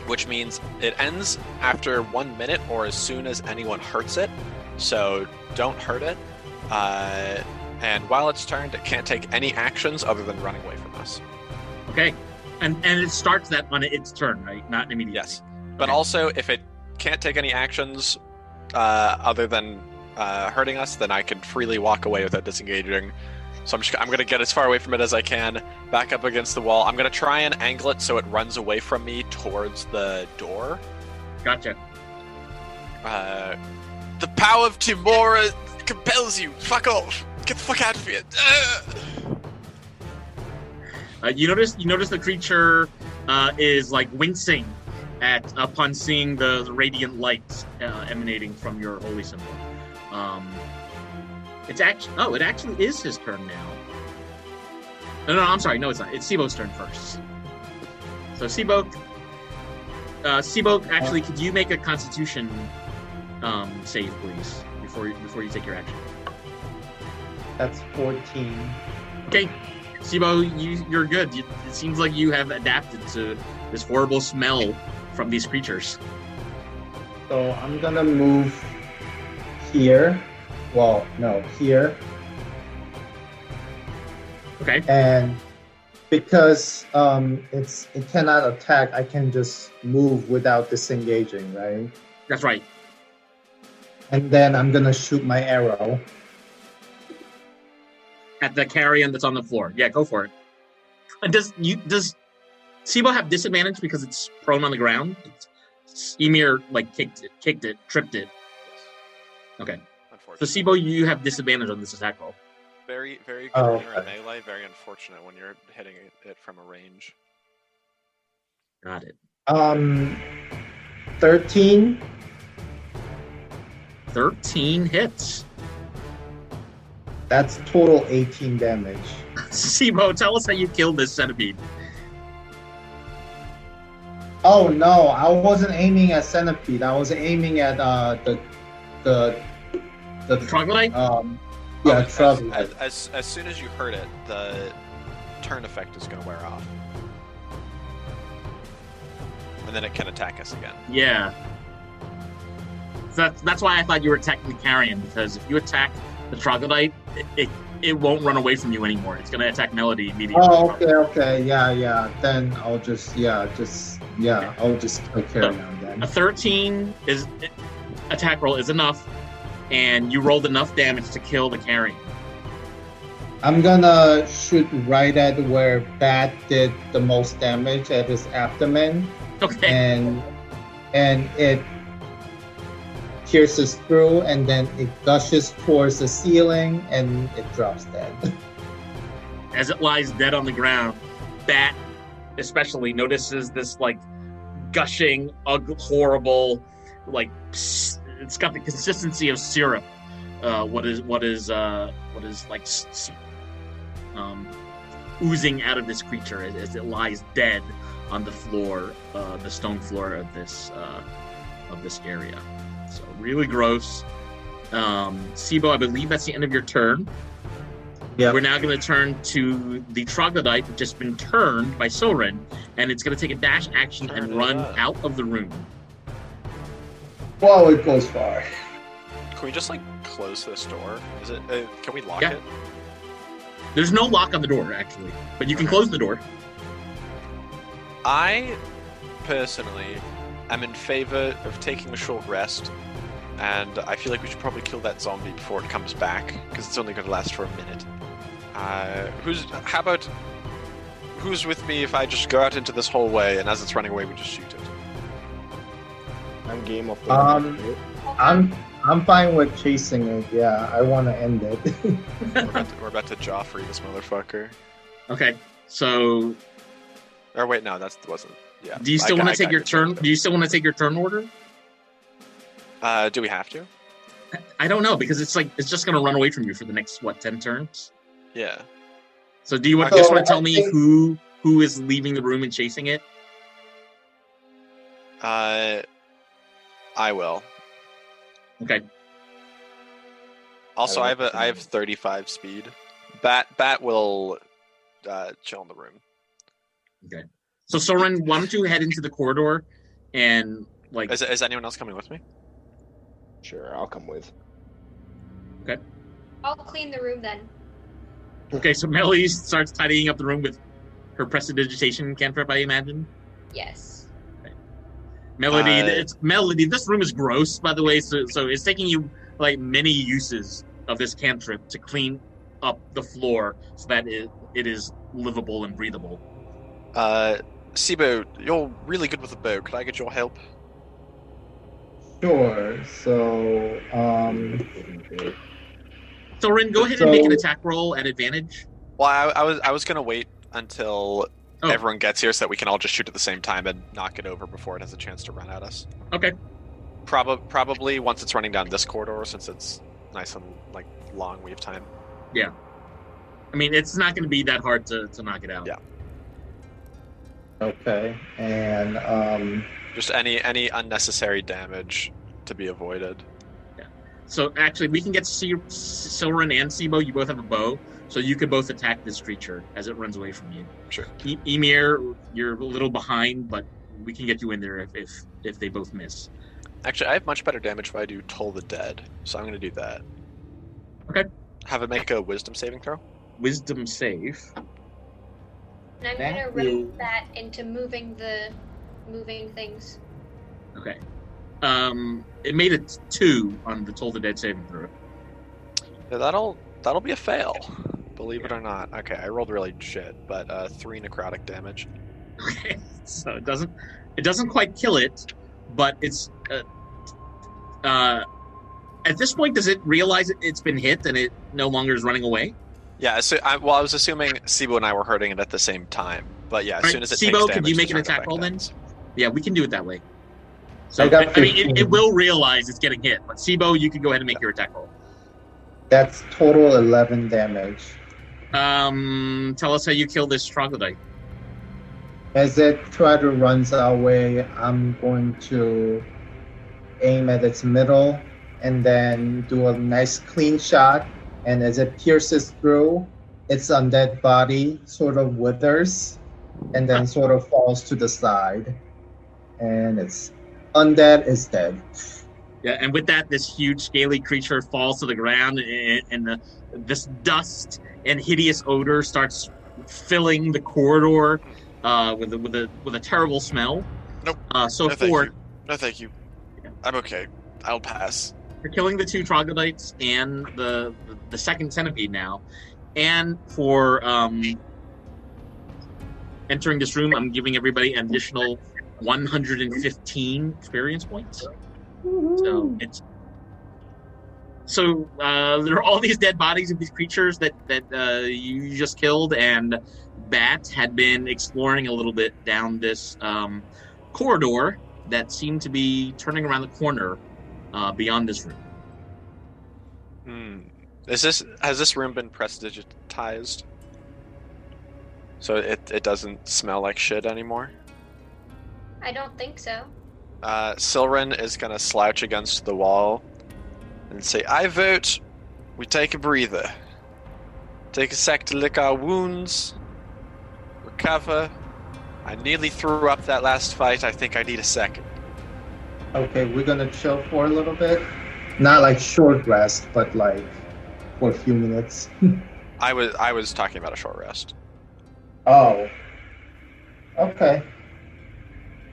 which means it ends after 1 minute or as soon as anyone hurts it. So don't hurt it. And while it's turned, it can't take any actions other than running away from us. Okay, and it starts that on its turn, right? Not immediately. Yes. But Okay. also, if it can't take any actions other than hurting us, then I can freely walk away without disengaging. So I'm going to get as far away from it as I can, back up against the wall. I'm going to try and angle it so it runs away from me towards the door. Gotcha. The power of Timora compels you. Fuck off. Get the fuck out of here. You notice the creature is like wincing upon seeing the radiant light emanating from your holy symbol. It actually is his turn now. No, I'm sorry. No, it's not. It's Sibo's turn first. So Sibo, actually, could you make a Constitution save, please, before you take your action? That's 14. Okay, Sibo, you're good. It seems like you have adapted to this horrible smell from these creatures. So I'm gonna move here. Well, no, here. Okay. And because it cannot attack, I can just move without disengaging, right? That's right. And then I'm gonna shoot my arrow. At the carrion that's on the floor. Yeah, go for it. Does Sibo have disadvantage because it's prone on the ground? Emir kicked it, tripped it. Okay. So Unfortunate. Sibo, you have disadvantage on this attack roll. Very, very good Oh, when you're in melee. Very unfortunate when you're hitting it from a range. Got it. 13. 13 hits. That's total 18 damage. Sibo, tell us how you killed this centipede. Oh no, I wasn't aiming at centipede. I was aiming at the Troglodyte? troglodyte. As soon as you hurt it, the turn effect is going to wear off. And then it can attack us again. Yeah. That's why I thought you were attacking the carrion, because if you attack the troglodyte, it won't run away from you anymore. It's gonna attack Melody immediately. Oh, okay, yeah. Then I'll just kill carrion then. A 13 attack roll is enough, and you rolled enough damage to kill the carrion. I'm gonna shoot right at where Bat did the most damage at his abdomen, Okay. and it pierces through, and then it gushes towards the ceiling, and it drops dead. As it lies dead on the ground, Bat especially notices this like gushing, horrible, like it's got the consistency of syrup. What is like oozing out of this creature as it lies dead on the floor, the stone floor of this area. So really gross. Sibo, I believe that's the end of your turn. Yeah. We're now going to turn to the troglodyte, which has been turned by Soren, and it's going to take a dash action and run out of the room. Wow, it goes far. Can we just like close this door? Is it? Can we lock Yeah. it? There's no lock on the door, actually, but you can close the door. I personally am in favor of taking a short rest, and I feel like we should probably kill that zombie before it comes back, because it's only going to last for a minute. Who's with me if I just go out into this hallway, and as it's running away, we just shoot it? I'm game of I'm fine with chasing it. Yeah, I want to end it. We're about to Joffrey this motherfucker. Okay, so Or wait, no, that wasn't. Yeah. do you still want to take your turn? Do you still want to take your turn order? Do we have to? I don't know, because it's just going to run away from you for the next 10 turns. Yeah. So do you want So to tell I me think- who is leaving the room and chasing it? I will. Okay. Also, I I don't know. have 35 speed. Bat will chill in the room. Okay. So Soren, why don't you head into the corridor and like Is anyone else coming with me? Sure, I'll come with. I'll clean the room then. okay, so Melody starts tidying up the room with her prestidigitation cantrip, I imagine. Yes. Melody, Melody. This room is gross, by the way. So it's taking you like many uses of this cantrip to clean up the floor so that it is livable and breathable. Sibo, you're really good with a bow. Could I get your help? Sure. So, Soren, go ahead and make an attack roll at advantage. Well, I was gonna wait until Oh. everyone gets here so that we can all just shoot at the same time and knock it over before it has a chance to run at us. Okay. Probably once it's running down this corridor, since it's nice and like long, we have time. I mean, it's not going to be that hard to knock it out. Yeah. okay, and Just any unnecessary damage to be avoided. So actually, we can get Soren and Sibo. You both have a bow, so you could both attack this creature as it runs away from you. Sure. Emir, you're a little behind, but we can get you in there if they both miss. Actually, I have much better damage if I do Toll the Dead, so I'm going to do that. Okay. Have it make a Wisdom saving throw. Wisdom save. And I'm That gonna will- write that into moving things. Okay. It made a 2 on the Toll the Dead saving throw. Yeah, that'll be a fail. Believe it or not. Okay, I rolled really shit, but 3 necrotic damage. Okay. So it doesn't quite kill it, but it's at this point, does it realize it's been hit and it no longer is running away? Yeah, so I was assuming Sibo and I were hurting it at the same time, but yeah, as Alright, soon as it Sibo, takes damage, could you make the an turn attack roll then? effect ends. Yeah, we can do it that way. So I got I mean, 15. it will realize it's getting hit, but Sibo, you can go ahead and make your attack roll. that's total 11 damage. Tell us how you kill this troglodyte. As it tries to run our way, I'm going to aim at its middle and then do a nice clean shot. And as it pierces through, its undead body sort of withers and then sort of falls to the side. And its undead is dead. Yeah, and with that, this huge scaly creature falls to the ground, and this dust and hideous odor starts filling the corridor with a terrible smell. Nope. So No, thank for you. No, thank you. I'm okay. I'll pass. for killing the 2 troglodytes and the second centipede now, and for entering this room, I'm giving everybody an additional 115 experience points. So there are all these dead bodies of these creatures that you just killed, and Bat had been exploring a little bit down this corridor that seemed to be turning around the corner beyond this room. Has this room been prestidigitized? So it doesn't smell like shit anymore? I don't think so. Silren is gonna slouch against the wall and say, I vote we take a breather. Take a sec to lick our wounds. Recover. I nearly threw up that last fight. I think I need a second. Okay, we're gonna chill for a little bit. Not like short rest, but like for a few minutes. I was talking about a short rest. Oh. Okay.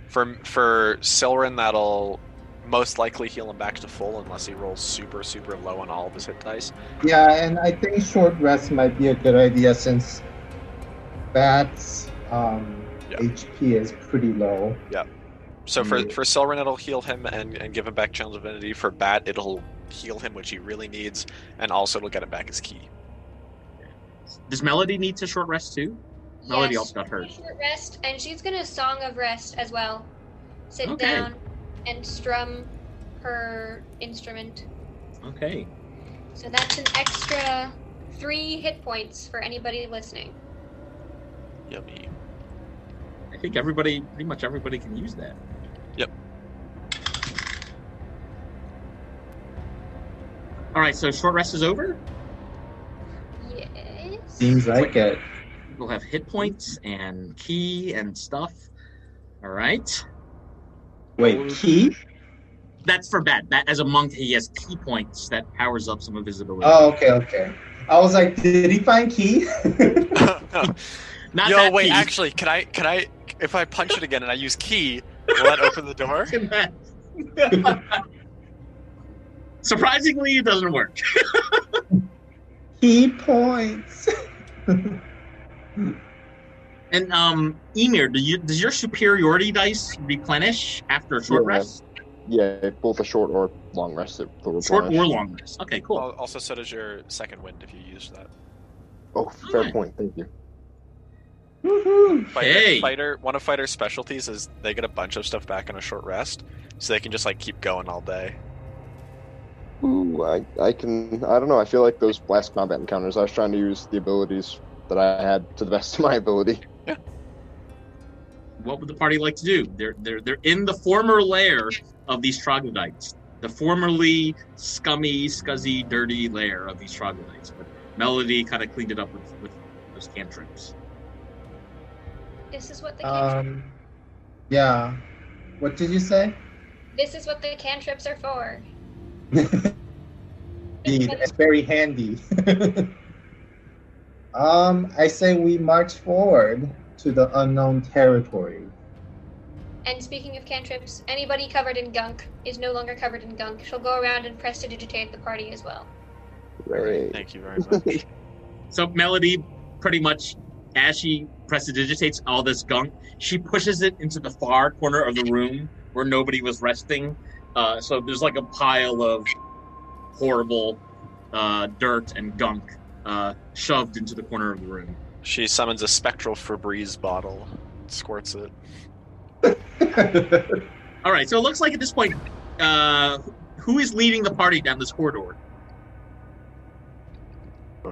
For Silren, that'll most likely heal him back to full unless he rolls super, super low on all of his hit dice. Yeah, and I think short rest might be a good idea since Bat's HP is pretty low. Yeah. So for Silren, it'll heal him and give him back Challenge Divinity. For Bat, it'll heal him, which he really needs, and also it'll get him back his key. Does Melody need to short rest too? Melody also got hurt. Short rest, and she's gonna Song of Rest as well. Sit down and strum her instrument. Okay. So that's an extra 3 hit points for anybody listening. Yummy. I think pretty much everybody can use that. Yep. All right, so short rest is over. Yes. Seems like it. We'll have hit points and key and stuff. All right. Wait, key? That's for Bat. As a monk, he has key points that powers up some of his abilities. Oh, okay. I was like, did he find key? Not Yo, that wait, key. actually, can I, if I punch it again and I use key, will that open the door? Surprisingly, it doesn't work. Key points. And Emir, does your superiority dice replenish after a short rest? Yeah, both a short or long rest. Short or long rest. Okay, cool. Also, so does your second wind if you use that. Oh, fair point. Thank you. Hey. One of Fighter's specialties is they get a bunch of stuff back in a short rest, so they can just like keep going all day. Ooh, I don't know. I feel like those last combat encounters, I was trying to use the abilities that I had to the best of my ability. Yeah. What would the party like to do? They're in the former lair of these troglodytes. The formerly scummy, scuzzy, dirty lair of these troglodytes. But Melody kind of cleaned it up with those cantrips. This is what the cantrips. Yeah. What did you say? This is what the cantrips are for. Indeed, it's very handy. I say we march forward to the unknown territory. And speaking of cantrips, anybody covered in gunk is no longer covered in gunk. She'll go around and prestidigitate the party as well. Right. Thank you very much. So Melody, pretty much, as she prestidigitates all this gunk, she pushes it into the far corner of the room where nobody was resting. So there's like a pile of horrible dirt and gunk shoved into the corner of the room. She summons a spectral Febreze bottle, squirts it. All right, so it looks like at this point, who is leading the party down this corridor?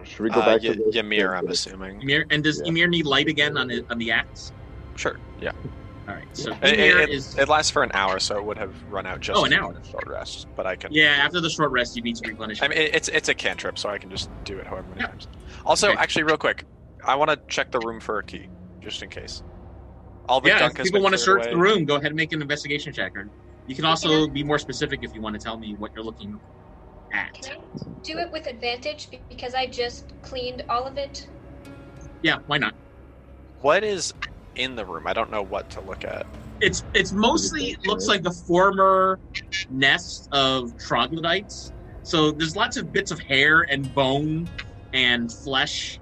Should we go back to the Ymir, I'm assuming. Ymir, and does Ymir need light again on the axe? Sure, yeah. All right, so Ymir is... It lasts for an hour, so it would have run out just an hour. for the short rest. But I can. Yeah, after the short rest, you need to replenish. I mean, it's a cantrip, so I can just do it however many times. Also, Okay. actually, real quick, I want to check the room for a key, just in case. All the Yeah, gunk if has people been want to cleared search away. the room, go ahead and make an investigation check. You can also be more specific if you want to tell me what you're looking at. Can I do it with advantage because I just cleaned all of it? Yeah, why not? What is in the room? I don't know what to look at. It's mostly looks like the former nest of troglodytes. So there's lots of bits of hair and bone and flesh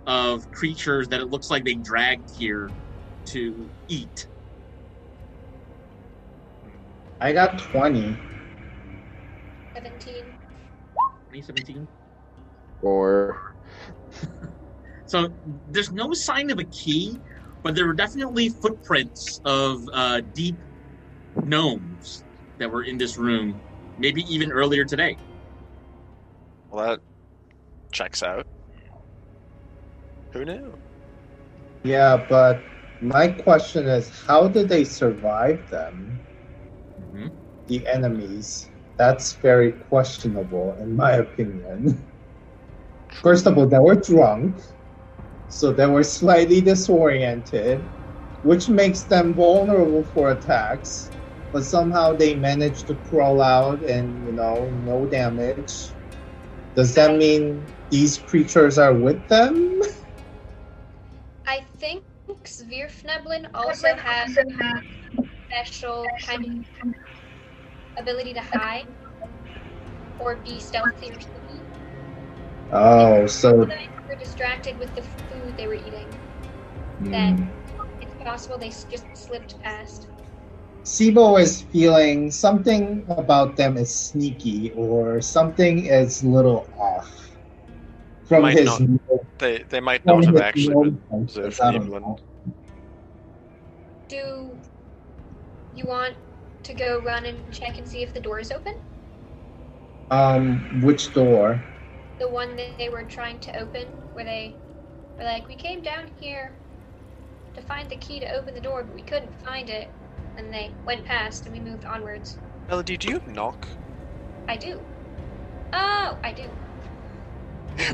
of creatures that it looks like they dragged here to eat. I got 20. 17. 2017. Or So there's no sign of a key, but there were definitely footprints of deep gnomes that were in this room, maybe even earlier today. Well, that checks out. Who knew? Yeah, but my question is, how did they survive them? Mm-hmm. The enemies. That's very questionable, in my opinion. First of all, they were drunk, so they were slightly disoriented, which makes them vulnerable for attacks. But somehow they managed to crawl out and, no damage. Does that mean these creatures are with them? I think Svirfneblin also has special kind of ability to hide or be stealthy or sneaky. Oh, so... If they were distracted with the food they were eating, then it's possible they just slipped past. Sibo is feeling something about them is sneaky or something is a little off. From Might his... not- They might not have actually been Zerfneblin. Do you want to go run and check and see if the door is open? Which door? The one that they were trying to open, where they were like, we came down here to find the key to open the door, but we couldn't find it. And they went past and we moved onwards. Melody, do you have knock? I do. Oh, I do.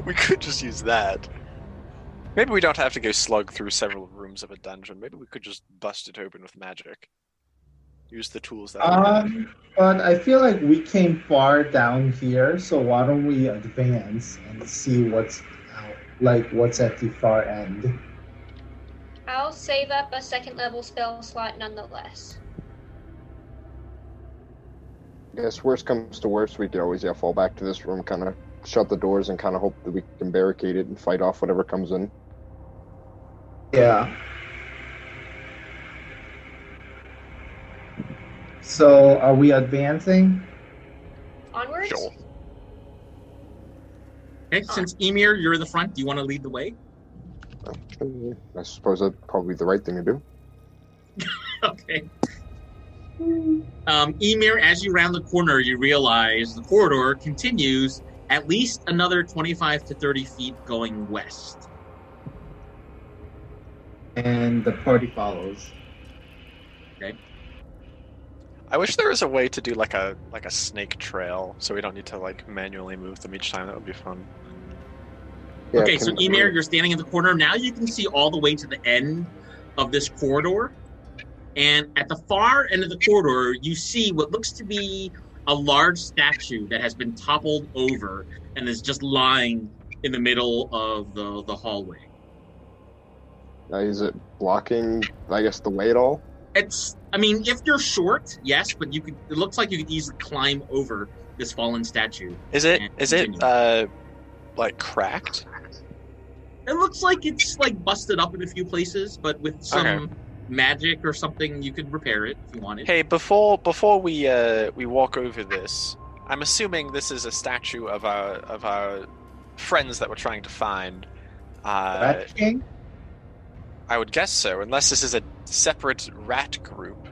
We could just use that. Maybe we don't have to go slug through several rooms of a dungeon. Maybe we could just bust it open with magic. Use the tools that we have. But I feel like we came far down here, so why don't we advance and see what's out, like what's at the far end? I'll save up a second level spell slot nonetheless. I guess worst comes to worst, we could always fall back to this room, kind of shut the doors, and kind of hope that we can barricade it and fight off whatever comes in. Yeah. So, are we advancing? Onwards? Sure. Okay, since Emir, you're in the front, do you want to lead the way? I suppose that's probably the right thing to do. Okay. Emir, as you round the corner, you realize the corridor continues at least another 25 to 30 feet going west. And the party follows. Okay. I wish there was a way to do like a snake trail, so we don't need to like manually move them each time. That would be fun. Yeah, Okay, so Emir, you're standing in the corner. Now you can see all the way to the end of this corridor. And at the far end of the corridor, you see what looks to be a large statue that has been toppled over and is just lying in the middle of the hallway. Is it blocking, I guess, the way at all? I mean, if you're short, yes, but it looks like you could easily climb over this fallen statue. Is it like cracked? It looks like it's like busted up in a few places, but with some magic or something, you could repair it if you wanted. Hey, before we walk over this, I'm assuming this is a statue of our friends that we're trying to find. Rat King? I would guess so, unless this is a separate rat group.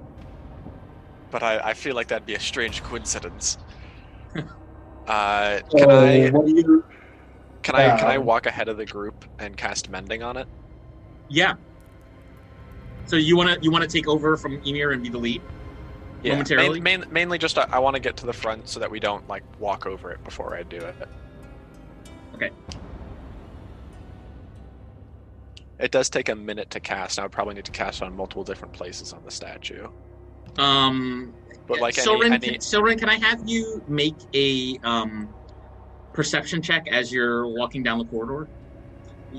But I feel like that'd be a strange coincidence. Can I walk ahead of the group and cast mending on it? Yeah. So you wanna take over from Emir and be the lead? Yeah, momentarily? mainly just I want to get to the front so that we don't like walk over it before I do it. Okay. It does take a minute to cast. I would probably need to cast on multiple different places on the statue. But like Silren, can I have you make a perception check as you're walking down the corridor?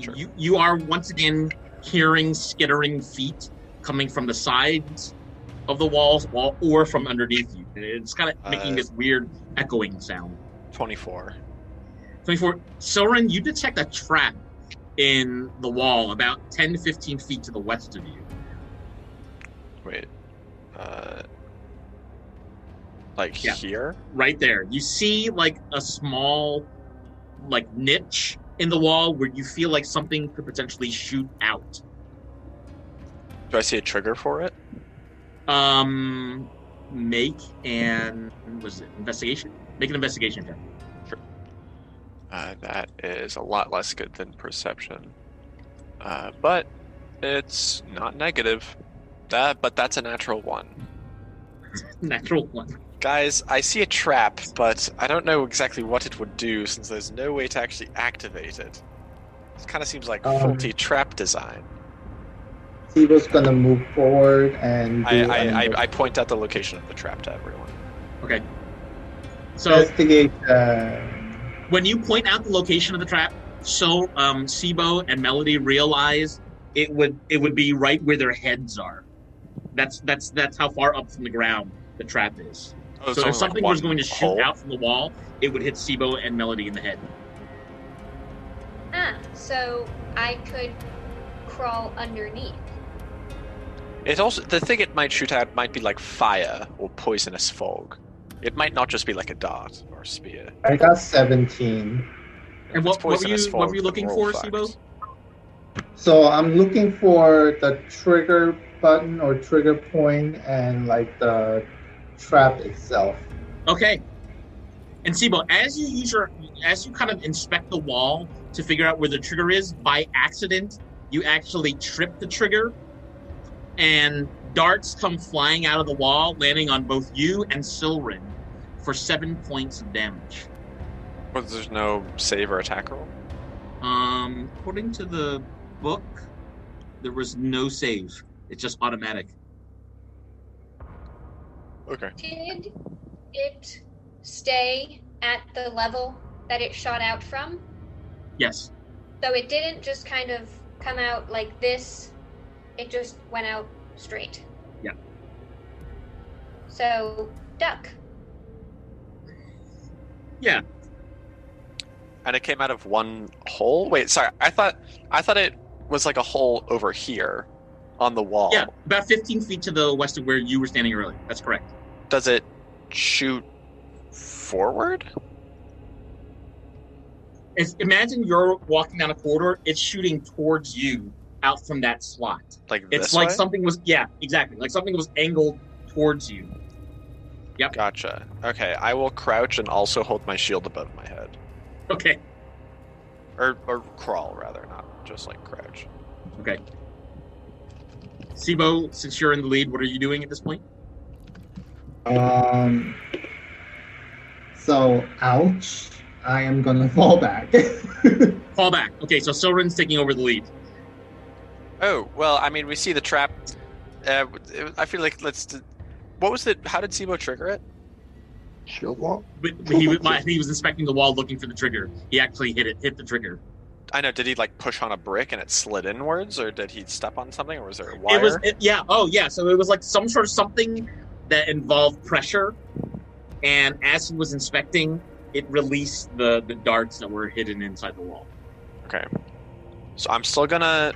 Sure. You are once again hearing skittering feet coming from the sides of the walls or from underneath you. It's kind of making this weird echoing sound. 24. 24. Silren, you detect a trap in the wall about 10 to 15 feet to the west of you. Wait. Here? Right there. You see like a small like niche in the wall where you feel like something could potentially shoot out. Do I see a trigger for it? Make an investigation? Make an investigation check. Sure. That is a lot less good than perception. But it's not negative. But that's a natural 1. Natural 1. Guys, I see a trap, but I don't know exactly what it would do since there's no way to actually activate it. It kind of seems like faulty trap design. He was gonna move forward and I point out the location of the trap to everyone. Okay. So investigate. When you point out the location of the trap, so Sibo and Melody realize it would be right where their heads are. That's how far up from the ground the trap is. Oh, so if something like was going to shoot hole? out from the wall, it would hit Sibo and Melody in the head. So I could crawl underneath. It also the thing it might shoot out might be like fire or poisonous fog. It might not just be like a dart or a spear. I got 17. And what were you looking for, Sibo? So I'm looking for the trigger button or trigger point and like the trap itself. Okay. And Sibo, as you kind of inspect the wall to figure out where the trigger is, by accident, you actually trip the trigger, and darts come flying out of the wall, landing on both you and Silren for 7 points of damage. But there's no save or attack roll? According to the book, there was no save. It's just automatic. Okay. Did it stay at the level that it shot out from? Yes. So it didn't just kind of come out like this, it just went out straight. Yeah. So, duck. Yeah. And it came out of one hole? Wait, sorry. I thought it was like a hole over here on the wall. Yeah, about 15 feet to the west of where you were standing earlier. That's correct. Does it shoot forward? Imagine you're walking down a corridor, it's shooting towards you out from that slot. Like it's this like way? something was, yeah, exactly. Like something was angled towards you. Yep. Gotcha. Okay, I will crouch and also hold my shield above my head. Okay. Or crawl, rather, not just like crouch. Okay. Sibo, since you're in the lead, what are you doing at this point? So, ouch. I am gonna fall back. Fall back. Okay, so Silren's taking over the lead. Oh, well, I mean, we see the trap. I feel like what was the... How did Sibo trigger it? Shield wall? But he was inspecting the wall looking for the trigger. He actually hit the trigger. I know, did he like push on a brick and it slid inwards, or did he step on something, or was there a wire? So it was like some sort of something that involved pressure, and as he was inspecting, it released the darts that were hidden inside the wall. Okay. So I'm still gonna...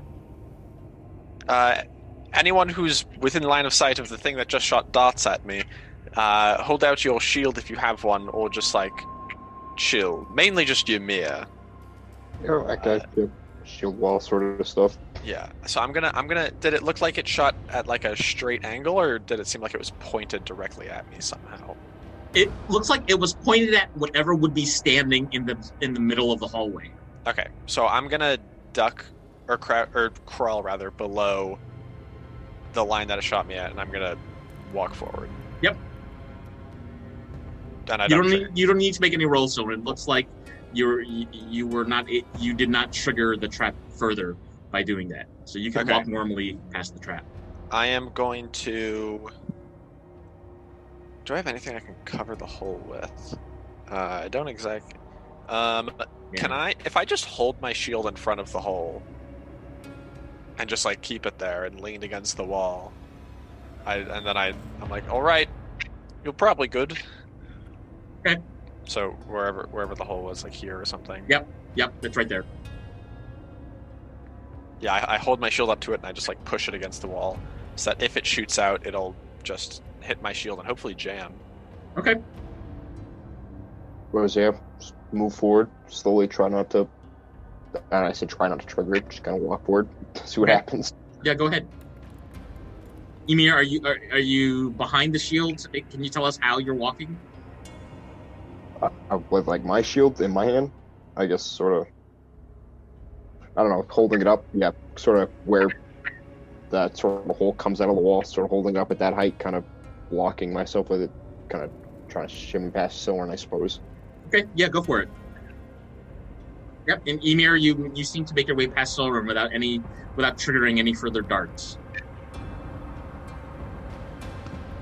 anyone who's within line of sight of the thing that just shot darts at me, hold out your shield if you have one, or just like chill. Mainly just Ymir. Shield wall sort of stuff. Yeah. So I'm gonna. Did it look like it shot at like a straight angle, or did it seem like it was pointed directly at me somehow? It looks like it was pointed at whatever would be standing in the middle of the hallway. Okay. So I'm gonna duck or crawl rather below the line that it shot me at, and I'm gonna walk forward. Yep. And you don't need to make any rolls, so it looks like you did not trigger the trap further by doing that. So you can walk normally past the trap. I am going to Do I have anything I can cover the hole with? I don't exactly. Can I, if I just hold my shield in front of the hole and just like keep it there and lean against the wall, I'm like, all right, you're probably good. Okay. So wherever the hole was, like here or something. Yep, it's right there. Yeah, I hold my shield up to it and I just like push it against the wall, so that if it shoots out, it'll just hit my shield and hopefully jam. Okay. Whereas, yeah, just move forward, slowly try not to, and I say try not to trigger it, just kind of walk forward, see what Okay. happens. Yeah, go ahead. Emir, are you behind the shield? Can you tell us how you're walking? With like my shield in my hand, I guess sort of, I don't know, holding it up, yeah, sort of where that sort of hole comes out of the wall, sort of holding it up at that height, kind of blocking myself with it, kind of trying to shimmy past Soren, I suppose. Okay, yeah, go for it. Yep, and Emir, you seem to make your way past Soren without triggering any further darts.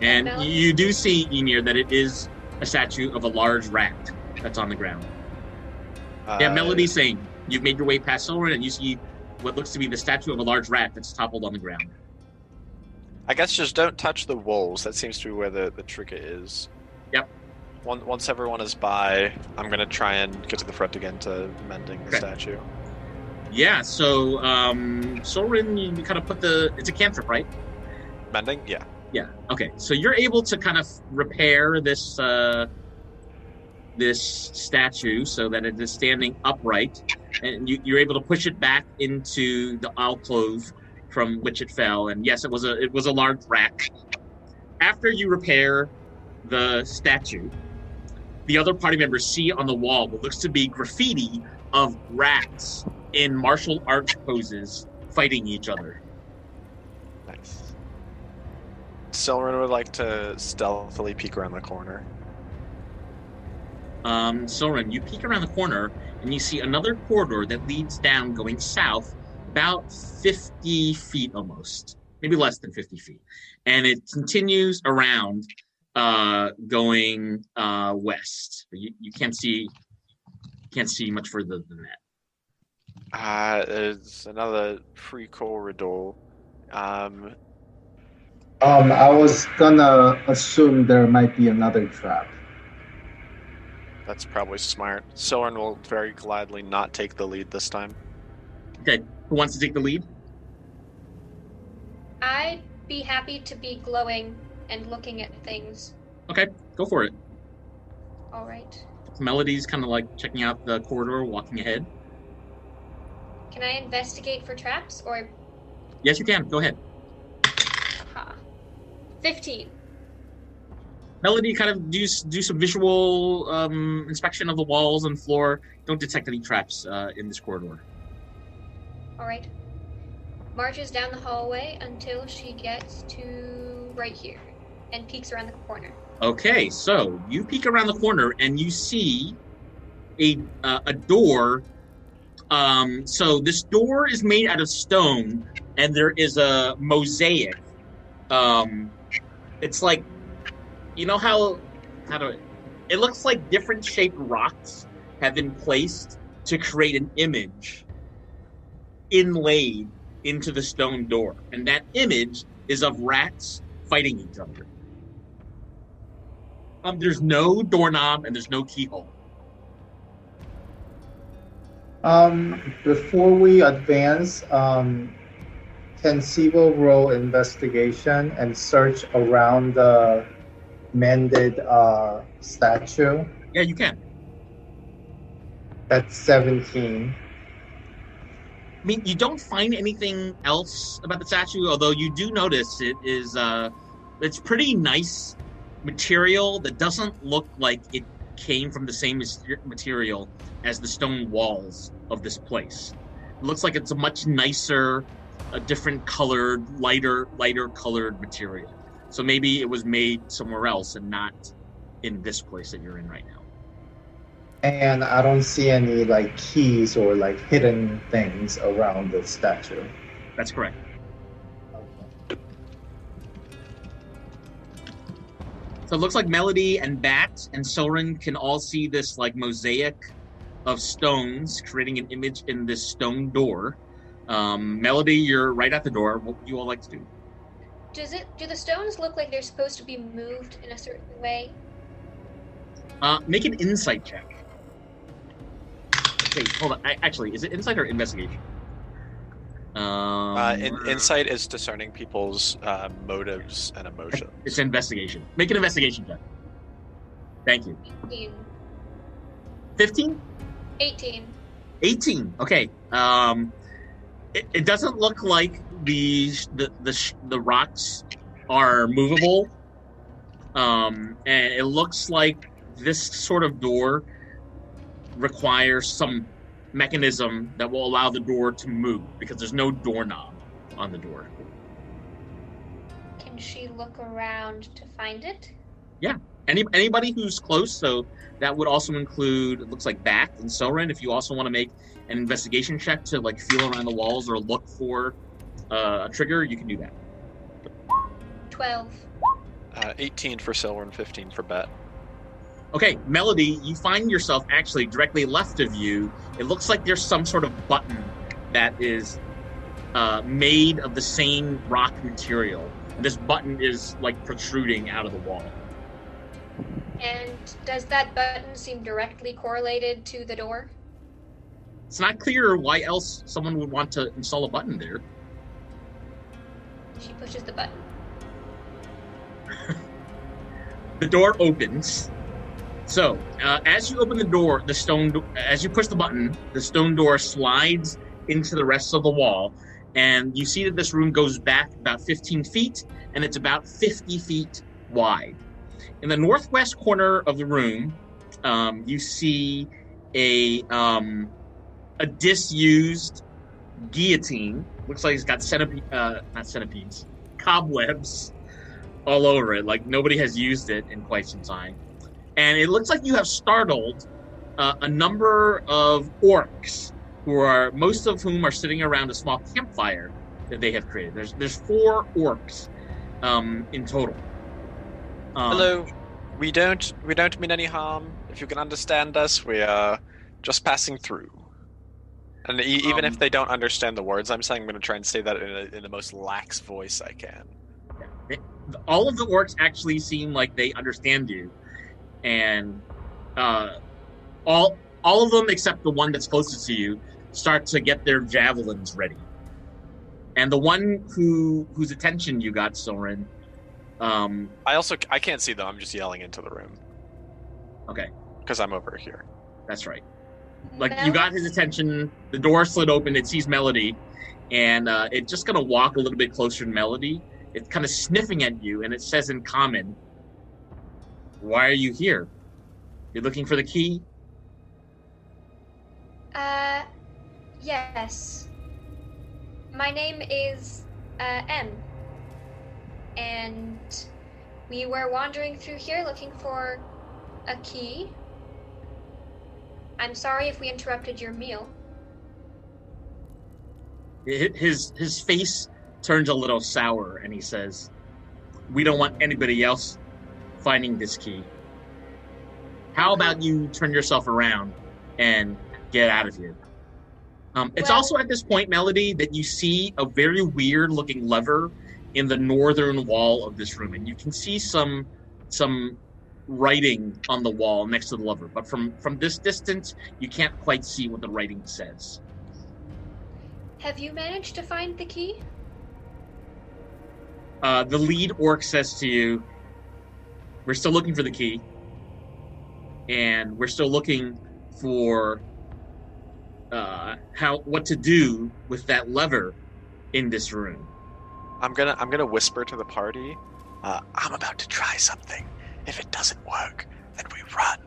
And you do see, Emir, that it is a statue of a large rat that's on the ground. Yeah, Melody's saying you've made your way past Soren and you see what looks to be the statue of a large rat that's toppled on the ground. I guess just don't touch the walls. That seems to be where the trigger is. Yep. Once everyone is by, I'm gonna try and get to the front again to mending the statue. Yeah, so Soren, you kind of put it's a cantrip, right? Mending? Yeah. Yeah. Okay. So you're able to kind of repair this this statue so that it is standing upright, and you're able to push it back into the alcove from which it fell. And yes, it was a large rat. After you repair the statue, the other party members see on the wall what looks to be graffiti of rats in martial arts poses fighting each other. Nice. Silverin would like to stealthily peek around the corner. Soren, you peek around the corner and you see another corridor that leads down going south about 50 feet almost, maybe less than 50 feet. And it continues around going west. You can't see much further than that. There's another free corridor. I was gonna assume there might be another trap. That's probably smart. Soren will very gladly not take the lead this time. Okay, who wants to take the lead? I'd be happy to be glowing and looking at things. Okay, go for it. All right. Melody's kind of like checking out the corridor, walking ahead. Can I investigate for traps or? Yes, you can. Go ahead. 15. Melody, kind of do some visual inspection of the walls and floor. Don't detect any traps in this corridor. All right. Marches down the hallway until she gets to right here and peeks around the corner. Okay, so you peek around the corner and you see a door. So this door is made out of stone, and there is a mosaic. It's like, you know how it looks like different shaped rocks have been placed to create an image inlaid into the stone door, and that image is of rats fighting each other. There's no doorknob and there's no keyhole. Before we advance, can Sibo roll investigation and search around the mended statue? Yeah, you can. That's 17. I mean, you don't find anything else about the statue, although you do notice it is it's pretty nice material that doesn't look like it came from the same material as the stone walls of this place. It looks like it's a much nicer, a different colored, lighter colored material. So maybe it was made somewhere else and not in this place that you're in right now. And I don't see any like keys or like hidden things around the statue. That's correct. So it looks like Melody and Bat and Soren can all see this like mosaic of stones, creating an image in this stone door. Melody, you're right at the door. What would you all like to do? Do the stones look like they're supposed to be moved in a certain way? Make an insight check. Wait, hold on. Actually, is it insight or investigation? Insight is discerning people's motives and emotions. It's investigation. Make an investigation check. Thank you. 18. 15? 18. 18. Okay. It doesn't look like the rocks are movable. And it looks like this sort of door requires some mechanism that will allow the door to move because there's no doorknob on the door. Can she look around to find it? Yeah. Anybody who's close, so that would also include, it looks like Bat and Soren, if you also want to make an investigation check to like feel around the walls or look for a trigger, you can do that. 12. 18 for Silver and 15 for Bet. Okay, Melody, you find yourself actually directly left of you. It looks like there's some sort of button that is made of the same rock material. And this button is like protruding out of the wall. And does that button seem directly correlated to the door? It's not clear why else someone would want to install a button there. She pushes the button. The door opens. So, as you open the door, as you push the button, the stone door slides into the rest of the wall, and you see that this room goes back about 15 feet, and it's about 50 feet wide. In the northwest corner of the room, you see a disused guillotine. Looks like it's got cobwebs all over it. Like nobody has used it in quite some time. And it looks like you have startled a number of orcs, most of whom are sitting around a small campfire that they have created. There's 4 orcs in total. Hello. We don't mean any harm. If you can understand us, we are just passing through. And even if they don't understand the words I'm saying, I'm going to try and say that in the most lax voice I can. All of the orcs actually seem like they understand you, and all of them except the one that's closest to you start to get their javelins ready. And the one whose attention you got, Soren. I can't see them. I'm just yelling into the room. Okay. Because I'm over here. That's right. Like you got his attention. The door slid open. It sees Melody, and it's just gonna walk a little bit closer to Melody. It's kind of sniffing at you, and it says in common, "Why are you here? You're looking for the key?" Yes. My name is M. And we were wandering through here looking for a key. I'm sorry if we interrupted your meal. His face turns a little sour, and he says, "We don't want anybody else finding this key. How about you turn yourself around and get out of here?" It's also at this point, Melody, that you see a very weird-looking lever in the northern wall of this room, and you can see some writing on the wall next to the lever, but from this distance, you can't quite see what the writing says. Have you managed to find the key? The lead orc says to you, "We're still looking for the key, and we're still looking for what to do with that lever in this room." I'm gonna whisper to the party. I'm about to try something. If it doesn't work, then we run.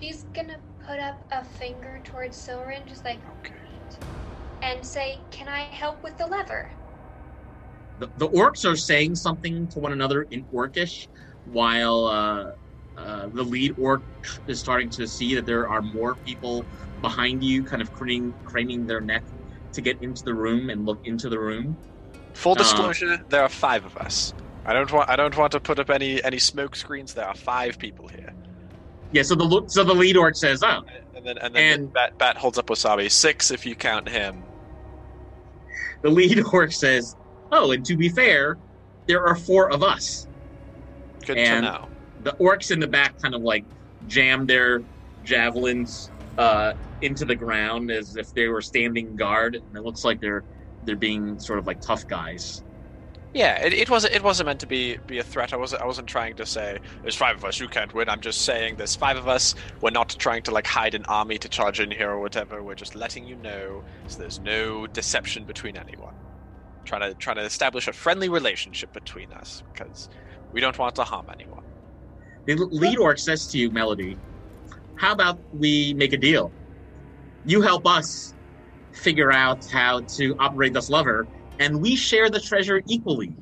She's gonna put up a finger towards Soren, just like, Okay. and say, "Can I help with the lever?" The orcs are saying something to one another in orcish, while the lead orc is starting to see that there are more people behind you, kind of craning their neck to get into the room and look into the room. Full disclosure, there are 5 of us. I don't want to put up any smoke screens. There are 5 people here. Yeah, so the lead orc says, "Oh," and then Bat holds up Wasabi. 6 if you count him. the lead orc says, "Oh, and to be fair, there are 4 of us." Good And to know. the orcs in the back kind of like jam their javelins into the ground as if they were standing guard, and it looks like they're being sort of like tough guys. Yeah, it wasn't meant to be a threat. I wasn't trying to say there's 5 of us, you can't win. I'm just saying there's 5 of us. We're not trying to like hide an army to charge in here or whatever. We're just letting you know so there's no deception between anyone. Trying to establish a friendly relationship between us because we don't want to harm anyone. The lead orc says to you, Melody, "How about we make a deal? You help us figure out how to operate this lever, and we share the treasure equally."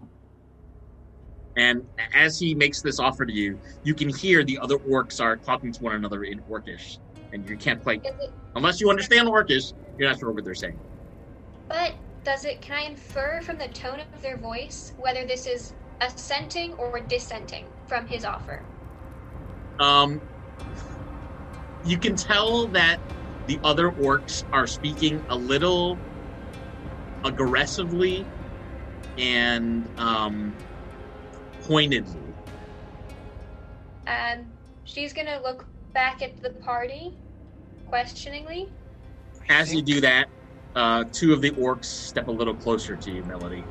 And as he makes this offer to you, you can hear the other orcs are talking to one another in Orcish, and you can't quite, unless you understand Orcish, you're not sure what they're saying. But can I infer from the tone of their voice whether this is assenting or dissenting from his offer? You can tell that the other orcs are speaking a little aggressively and pointedly. She's gonna look back at the party questioningly. As you do that, 2 of the orcs step a little closer to you, Melody.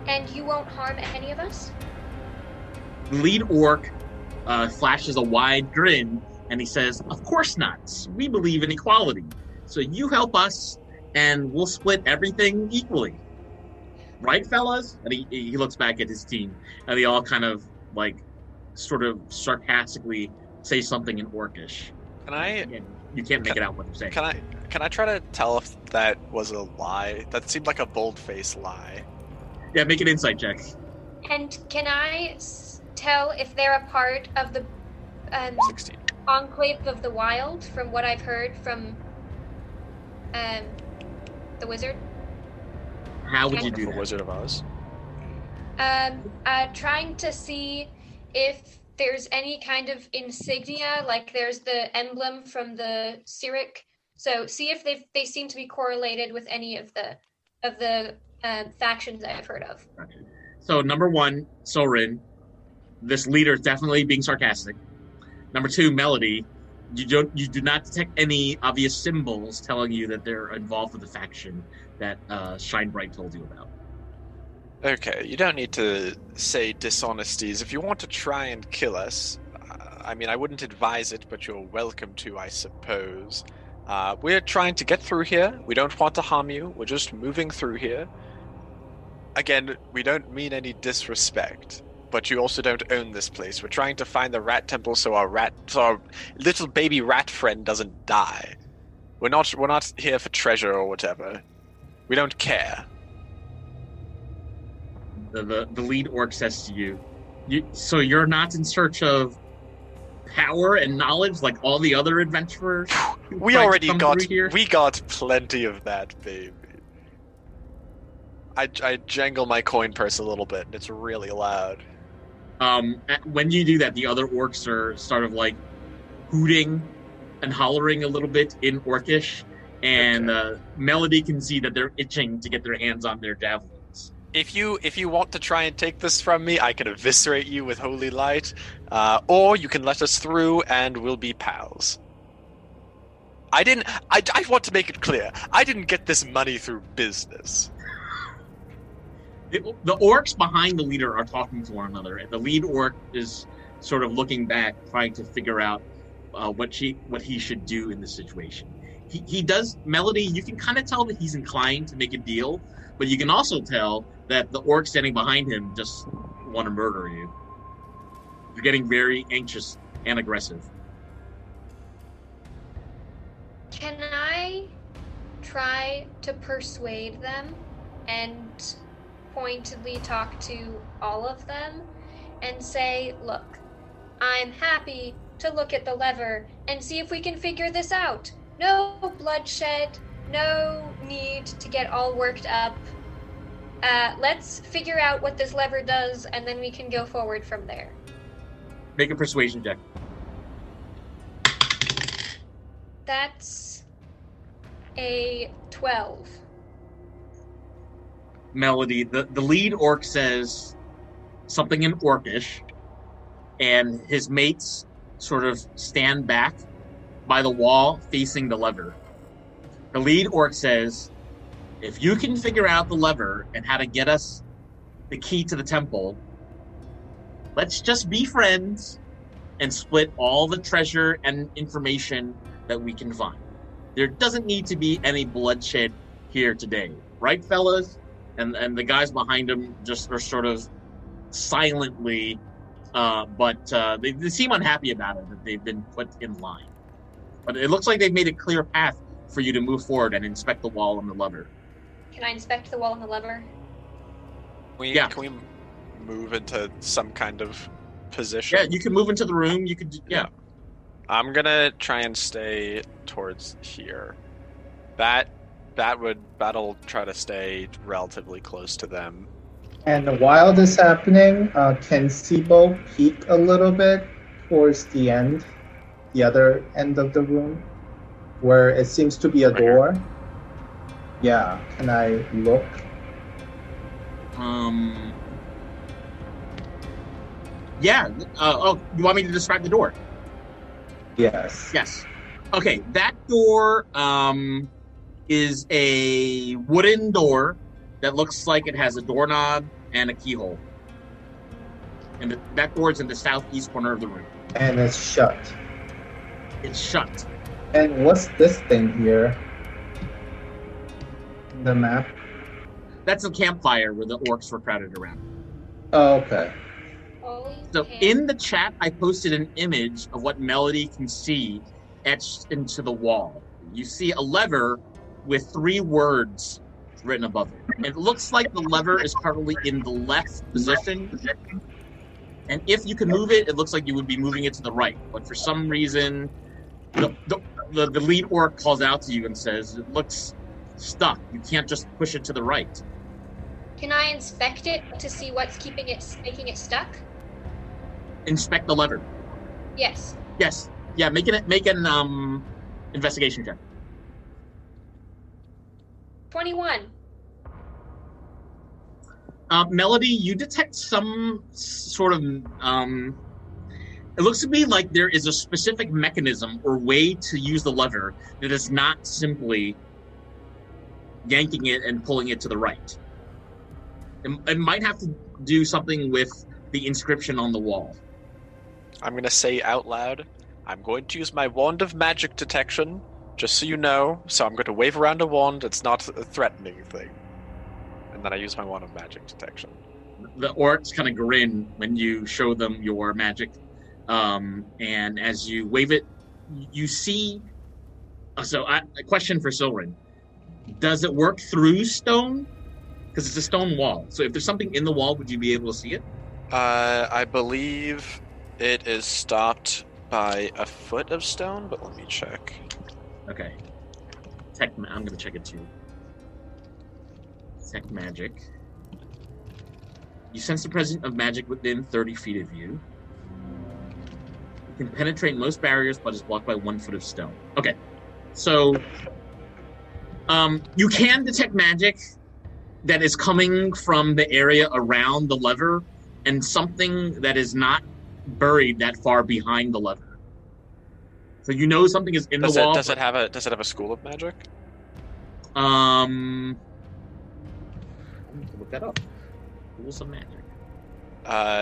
And you won't harm any of us? The lead orc flashes a wide grin, and he says, "Of course not. We believe in equality. So you help us, and we'll split everything equally. Right, fellas?" And he looks back at his team, and they all kind of, like, sort of sarcastically say something in Orcish. Can I? And you can't make it out what they're saying. Can I try to tell if that was a lie? That seemed like a bold-faced lie. Yeah, make an insight check. And can I tell if they're a part of the 16. Enclave of the Wild, from what I've heard from the wizard? How would you do that? Wizard of Oz? Trying to see if there's any kind of insignia, like there's the emblem from the Cyric. So see if they seem to be correlated with any of the factions I've heard of. So number 1, Sorin, this leader is definitely being sarcastic. Number 2, Melody, you do not detect any obvious symbols telling you that they're involved with the faction that Shine Bright told you about. Okay, you don't need to say dishonesties. If you want to try and kill us, I mean, I wouldn't advise it, but you're welcome to, I suppose. We're trying to get through here. We don't want to harm you. We're just moving through here. Again, we don't mean any disrespect, but you also don't own this place. We're trying to find the rat temple so our little baby rat friend doesn't die. We're not here for treasure or whatever. We don't care. The lead orc says to you, so you're not in search of power and knowledge like all the other adventurers? We got plenty of that, baby. I jangle my coin purse a little bit, and it's really loud. When you do that, the other orcs are sort of like hooting and hollering a little bit in Orcish, and Melody can see that they're itching to get their hands on their javelins. If you want to try and take this from me, I can eviscerate you with holy light, or you can let us through and we'll be pals. I want to make it clear, I didn't get this money through business. The orcs behind the leader are talking to one another, and the lead orc is sort of looking back, trying to figure out what he should do in this situation. He does, Melody, you can kind of tell that he's inclined to make a deal, but you can also tell that the orcs standing behind him just want to murder you. You're getting very anxious and aggressive. Can I try to persuade them and pointedly talk to all of them and say, look, I'm happy to look at the lever and see if we can figure this out. No bloodshed, no need to get all worked up. Let's figure out what this lever does, and then we can go forward from there. Make a persuasion check. That's a 12. Melody, the lead orc says something in Orcish, and his mates sort of stand back by the wall facing the lever. The lead orc says, if you can figure out the lever and how to get us the key to the temple, let's just be friends and split all the treasure and information that we can find. There doesn't need to be any bloodshed here today. Right, fellas? And the guys behind him just are sort of silently, but they seem unhappy about it, that they've been put in line. But it looks like they've made a clear path for you to move forward and inspect the wall and the lever. Can I inspect the wall and the lever? Can we move into some kind of position? Yeah, you can move into the room. You could, yeah. I'm gonna try and stay towards here. That'll try to stay relatively close to them. And while this is happening, can Sibo peek a little bit towards the other end of the room, where it seems to be a door? Yeah, can I look? Yeah. You want me to describe the door? Yes. Yes. Okay, that door is a wooden door that looks like it has a doorknob and a keyhole. And that door is in the southeast corner of the room. And it's shut. It's shut. And what's this thing here? The map? That's a campfire where the orcs were crowded around. Oh, okay. So in the chat, I posted an image of what Melody can see etched into the wall. You see a lever with 3 words written above it. It looks like the lever is currently in the left position. And if you can move it, it looks like you would be moving it to the right. But for some reason, the lead orc calls out to you and says, it looks stuck. You can't just push it to the right. Can I inspect it to see what's making it stuck? Inspect the lever. Yes. Yes. Yeah, make an investigation check. 21. Melody, you detect some sort of it looks to me like there is a specific mechanism or way to use the lever that is not simply yanking it and pulling it to the right. It might have to do something with the inscription on the wall. I'm going to say out loud, I'm going to use my wand of magic detection, just so you know. So I'm going to wave around a wand. It's not a threatening thing. And then I use my wand of magic detection. The orcs kind of grin when you show them your magic. And as you wave it, you see... a question for Silrin. Does it work through stone? Because it's a stone wall. So if there's something in the wall, would you be able to see it? I believe it is stopped by a foot of stone, but let me check. Okay. I'm going to check it too. Tech magic. You sense the presence of magic within 30 feet of you. You can penetrate most barriers, but is blocked by 1 foot of stone. Okay. So, you can detect magic that is coming from the area around the lever and something that is not buried that far behind the lever. So you know something is in the wall. Does it have a school of magic? Look that up. Schools of magic.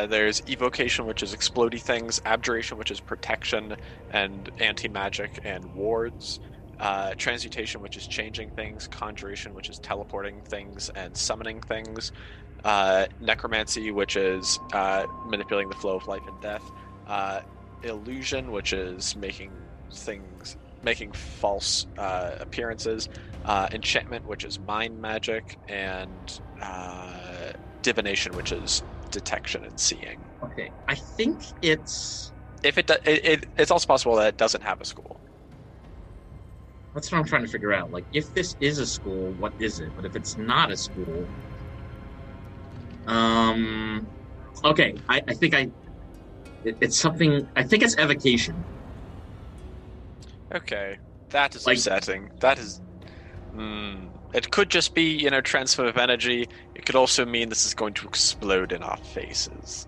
There's evocation, which is explodey things, abjuration, which is protection and anti-magic and wards, transmutation, which is changing things, conjuration, which is teleporting things and summoning things, necromancy, which is manipulating the flow of life and death, illusion, which is making false appearances, enchantment, which is mind magic, and divination, which is detection and seeing. Okay, I think it's... If it's also possible that it doesn't have a school. That's what I'm trying to figure out. Like, if this is a school, what is it? But if it's not a school, okay, I think it's something. I think it's evocation. Okay, that is Like- upsetting. That is. It could just be, transfer of energy. It could also mean this is going to explode in our faces.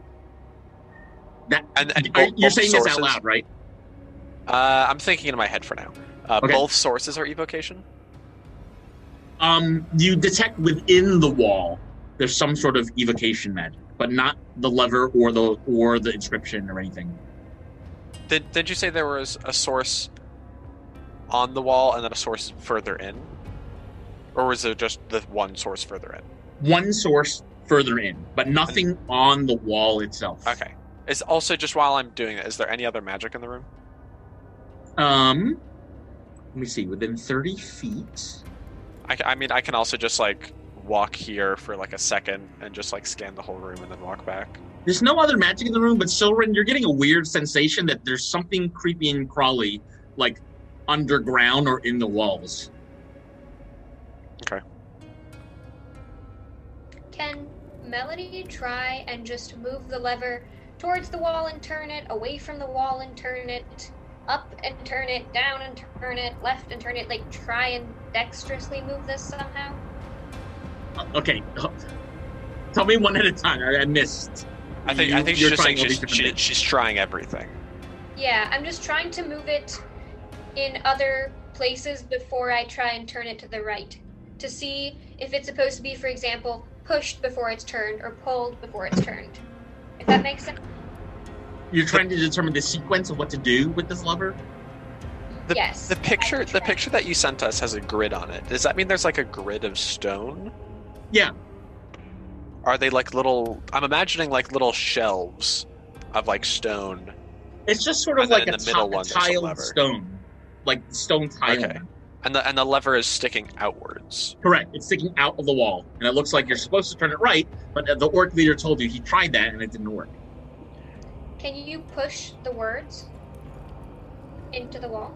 That And you're both saying this out sources- loud, right? I'm thinking in my head for now. Okay. Both sources are evocation? You detect within the wall there's some sort of evocation magic, but not the lever or the inscription or anything. Did you say there was a source on the wall and then a source further in? Or was it just the one source further in? One source further in, but nothing on the wall itself. Okay. Is also, just while I'm doing it, is there any other magic in the room? Let me see. Within 30 feet. I mean, I can also just walk here for a second and just scan the whole room and then walk back. There's no other magic in the room, but Silrin, you're getting a weird sensation that there's something creepy and crawly, underground or in the walls. Okay. Can Melody try and just move the lever towards the wall and turn it, away from the wall and turn it, up and turn it, down and turn it, left and turn it, try and dexterously move this somehow? Okay. Tell me one at a time. I missed. I think she's You're just saying trying all these different things. she's trying everything. Yeah, I'm just trying to move it in other places before I try and turn it to the right, to see if it's supposed to be, for example, pushed before it's turned or pulled before it's turned. If that makes sense? You're trying to determine the sequence of what to do with this lever? Yes. The picture I can try. that you sent us has a grid on it. Does that mean there's a grid of stone? Yeah. Are they little? I'm imagining little shelves of stone. It's just sort of And then like in a the middle one, there's a tiled lever. stone. Like stone tiling. Okay. And the lever is sticking outwards. Correct. It's sticking out of the wall. And it looks like you're supposed to turn it right, but the orc leader told you he tried that and it didn't work. Can you push the words into the wall?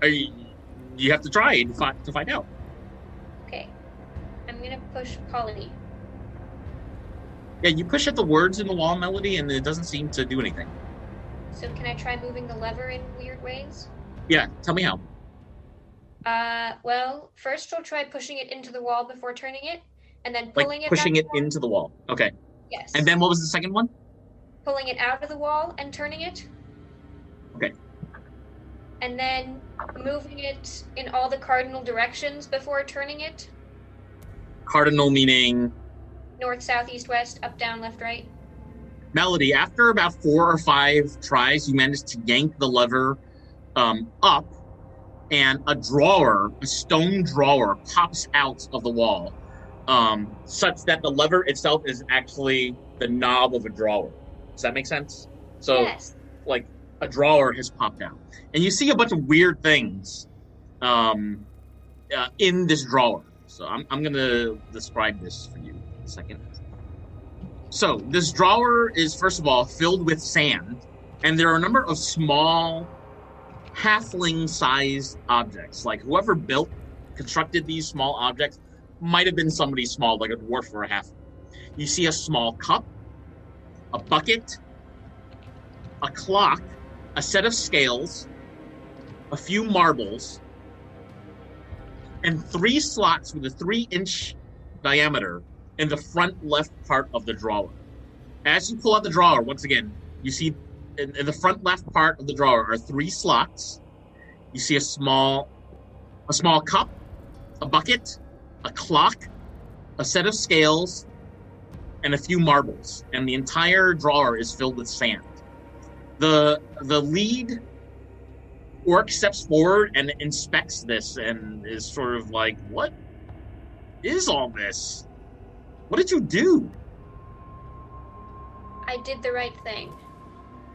You have to try to find out. Okay. I'm gonna push Polly. Yeah, you push at the words in the wall, Melody, and it doesn't seem to do anything. So can I try moving the lever in weird ways? Yeah, tell me how. Well, first we'll try pushing it into the wall before turning it, and then Like pulling it pushing back it into the wall. Okay. Yes. And then what was the second one? Pulling it out of the wall and turning it. Okay. And then moving it in all the cardinal directions before turning it. Cardinal meaning North, south, east, west, up, down, left, right. Melody. After about 4 or 5 tries, you managed to yank the lever up, and a stone drawer, pops out of the wall, such that the lever itself is actually the knob of a drawer. Does that make sense? So, Yes. like, a drawer has popped out, and you see a bunch of weird things in this drawer. So I'm gonna describe this for you in a second. So this drawer is, first of all, filled with sand, and there are a number of small halfling-sized objects. Like whoever constructed these small objects might have been somebody small, like a dwarf or a halfling. You see a small cup, a bucket, a clock, a set of scales, a few marbles, and 3 slots with a 3-inch diameter in the front left part of the drawer. As you pull out the drawer, once again, you see in the front left part of the drawer are 3 slots. You see a small cup, a bucket, a clock, a set of scales, and a few marbles. And the entire drawer is filled with sand. The lead orc steps forward and inspects this and is sort of like, what is all this? What did you do? I did the right thing.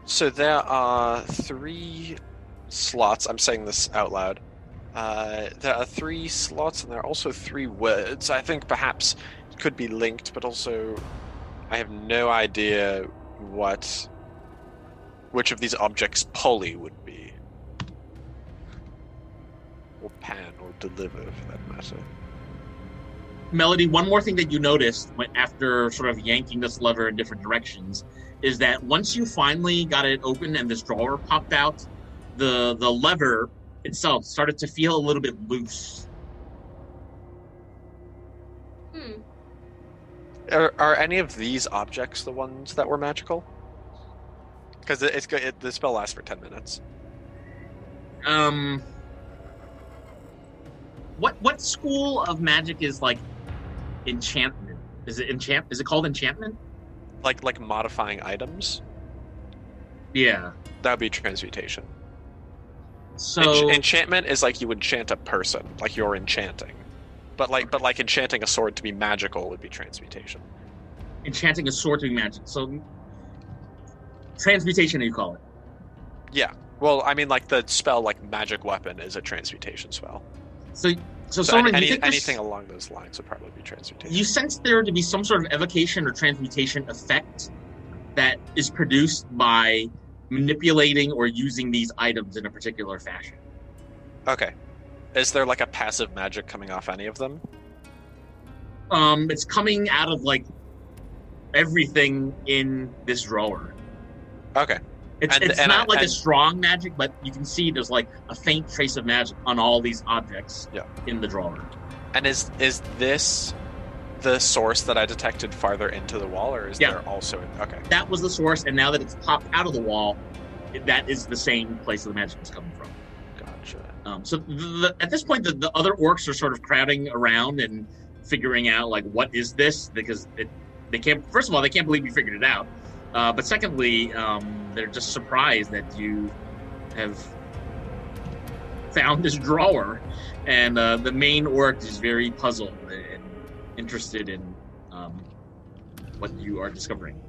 So there are 3 slots. I'm saying this out loud. There are 3 slots, and there are also 3 words. I think perhaps it could be linked, but also I have no idea which of these objects Polly would be. pan or deliver, for that matter. Melody, one more thing that you noticed after sort of yanking this lever in different directions is that once you finally got it open and this drawer popped out, the lever itself started to feel a little bit loose. Are any of these objects the ones that were magical? Because the spell lasts for 10 minutes. What school of magic is like enchantment? Is it called enchantment? Like modifying items? Yeah. That would be transmutation. So enchantment is like you enchant a person, like you're enchanting. But like enchanting a sword to be magical would be transmutation. Enchanting a sword to be magic. So transmutation, you call it? Yeah. Well, I mean, like the spell, like magic weapon, is a transmutation spell. So anything along those lines would probably be transmutation. You sense there to be some sort of evocation or transmutation effect that is produced by manipulating or using these items in a particular fashion. Okay. Is there like a passive magic coming off any of them? It's coming out of like everything in this drawer. Okay. It's not like a strong magic, but you can see there's like a faint trace of magic on all these objects in the drawer. And is this the source that I detected farther into the wall, or is there also... Okay. That was the source, and now that it's popped out of the wall, that is the same place that the magic is coming from. Gotcha. So at this point, the other orcs are sort of crowding around and figuring out, like, what is this? Because they can't... First of all, they can't believe you figured it out. But secondly, they're just surprised that you have found this drawer, and the main orc is very puzzled and interested in what you are discovering.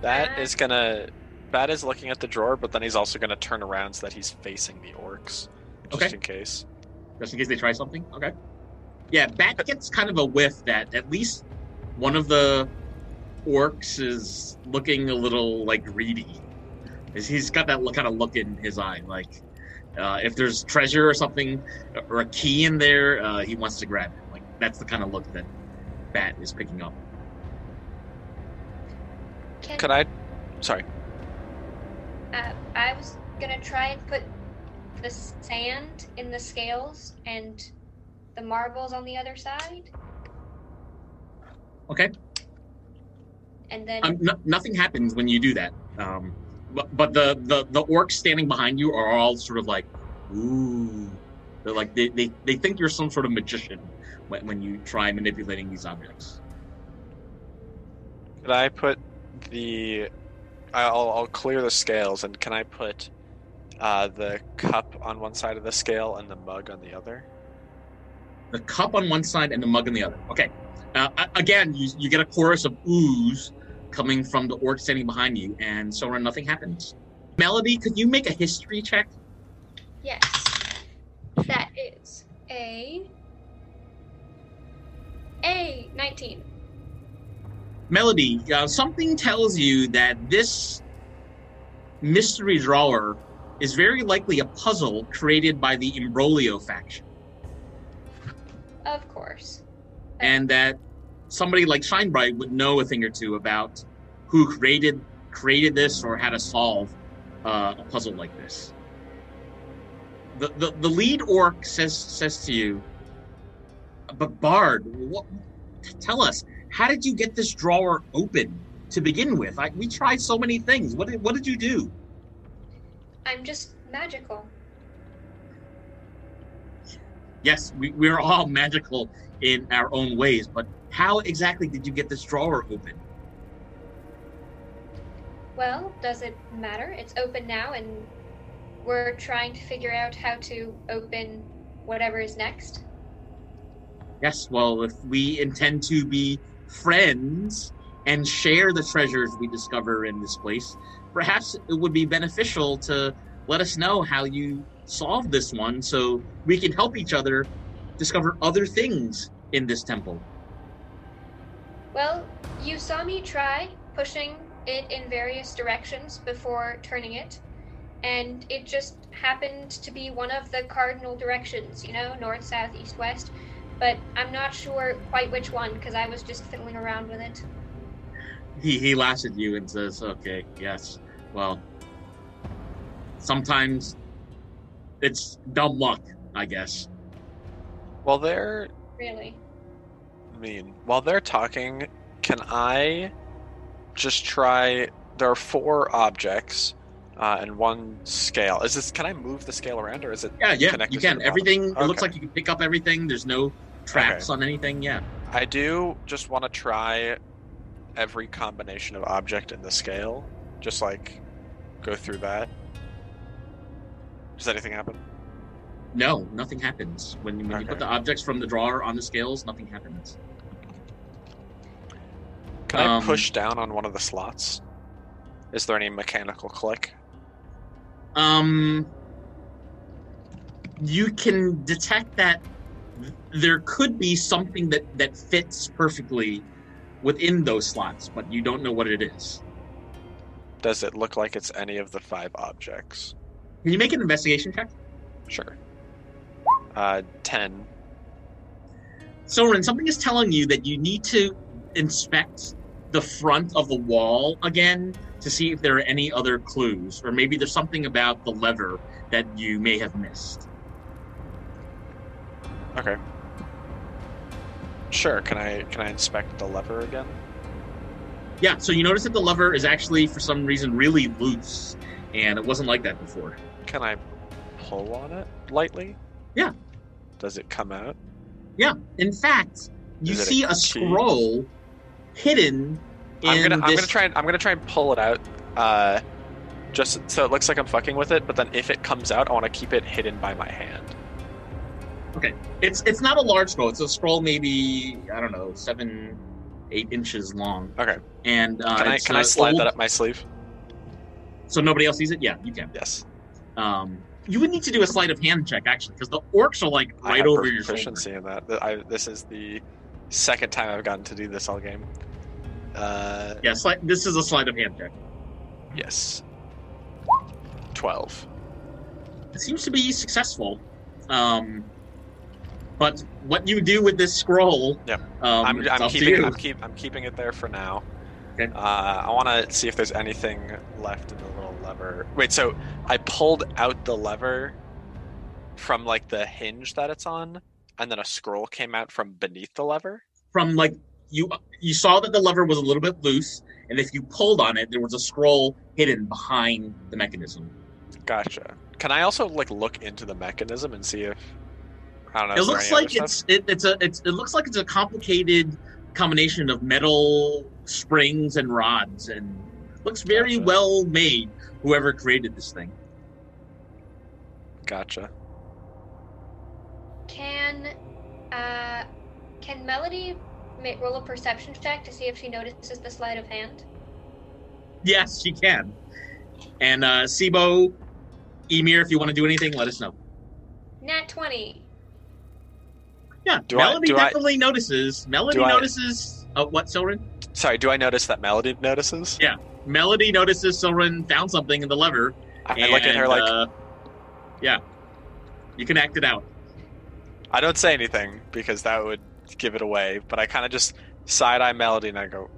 Bat is looking at the drawer, but then he's also gonna turn around so that he's facing the orcs, just in case. Just in case they try something? Okay. Yeah, Bat gets kind of a whiff that at least one of the orcs is looking a little, like, greedy. He's got that kind of look in his eye, like, if there's treasure or something, or a key in there, he wants to grab it. Like, that's the kind of look that Bat is picking up. Sorry. I was gonna try and put the sand in the scales and the marbles on the other side. Okay. And then nothing happens when you do that. But the orcs standing behind you are all sort of like, ooh. They're like they think you're some sort of magician when you try manipulating these objects. Could I put I'll clear the scales, and can I put the cup on one side of the scale and the mug on the other? The cup on one side and the mug on the other. Okay. Again, you get a chorus of oohs coming from the orc standing behind you, and so nothing happens. Melody, could you make a history check? Yes. That is a 19. Melody, something tells you that this mystery drawer is very likely a puzzle created by the Imbroglio faction. Of course. And that somebody like Shinebright would know a thing or two about who created this or how to solve a puzzle like this. The lead orc says to you, but Bard, tell us, how did you get this drawer open to begin with? We tried so many things. What did you do? I'm just magical. Yes, we're all magical in our own ways, but how exactly did you get this drawer open? Well, does it matter? It's open now, and we're trying to figure out how to open whatever is next. Yes, well, if we intend to be friends and share the treasures we discover in this place, perhaps it would be beneficial to let us know how you solved this one so we can help each other discover other things in this temple. Well, you saw me try pushing it in various directions before turning it, and it just happened to be one of the cardinal directions, you know, north, south, east, west. But I'm not sure quite which one because I was just fiddling around with it. He laughs at you and says, "Okay, yes. Well, sometimes it's dumb luck, I guess." While they're Really? while they're talking, can I just try? There are 4 objects and 1 scale. Is this? Can I move the scale around, or is it? Yeah, connected you to can. the Everything. bottom? It looks Okay. like you can pick up everything. There's no traps on anything. Yeah. I do just want to try every combination of object in the scale. Just like go through that. Does anything happen? No, nothing happens when you Okay. put the objects from the drawer on the scales. Nothing happens. Can I push down on one of the slots? Is there any mechanical click? You can detect that there could be something that fits perfectly within those slots, but you don't know what it is. Does it look like it's any of the 5 objects? Can you make an investigation check? Sure. 10. Soren, something is telling you that you need to inspect the front of the wall again to see if there are any other clues, or maybe there's something about the lever that you may have missed. Okay. Sure. Can I inspect the lever again? Yeah, so you notice that the lever is actually, for some reason, really loose, and it wasn't like that before. Can I pull on it lightly? Yeah. Does it come out? Yeah, in fact, you Is it see a a key? scroll hidden in I'm gonna this... try and pull it out. Just so it looks like I'm fucking with it, but then if it comes out, I want to keep it hidden by my hand. Okay, it's not a large scroll. It's a scroll maybe, I don't know, 7-8 inches long. Okay. And Can I slide that up my sleeve? So nobody else sees it? Yeah, you can. Yes. You would need to do a sleight of hand check, actually, because the orcs are like I right have over your shoulder. proficiency in that. This is the second time I've gotten to do this all game. Yeah, this is a sleight of hand check. Yes. 12. It seems to be successful. But what you do with this scroll? Yep. I'm keeping I'm keeping it there for now. Okay. I want to see if there's anything left in the little lever. Wait, so I pulled out the lever from like the hinge that it's on, and then a scroll came out from beneath the lever? From like you saw that the lever was a little bit loose, and if you pulled on it, there was a scroll hidden behind the mechanism. Gotcha. Can I also like look into the mechanism and see if I don't know? It looks like it looks like it's a complicated combination of metal springs and rods, and looks very Gotcha. well made. Whoever created this thing. Gotcha. Can Melody roll a perception check to see if she notices the sleight of hand? Yes, she can. And Sibo, Emir, if you want to do anything, let us know. Nat 20. Yeah, Melody definitely notices. Melody notices. What, Soren? Sorry, do I notice that Melody notices? Yeah, Melody notices Soren found something in the lever. I look at her like, yeah, you can act it out. I don't say anything because that would give it away, but I kind of just side-eye Melody and I go,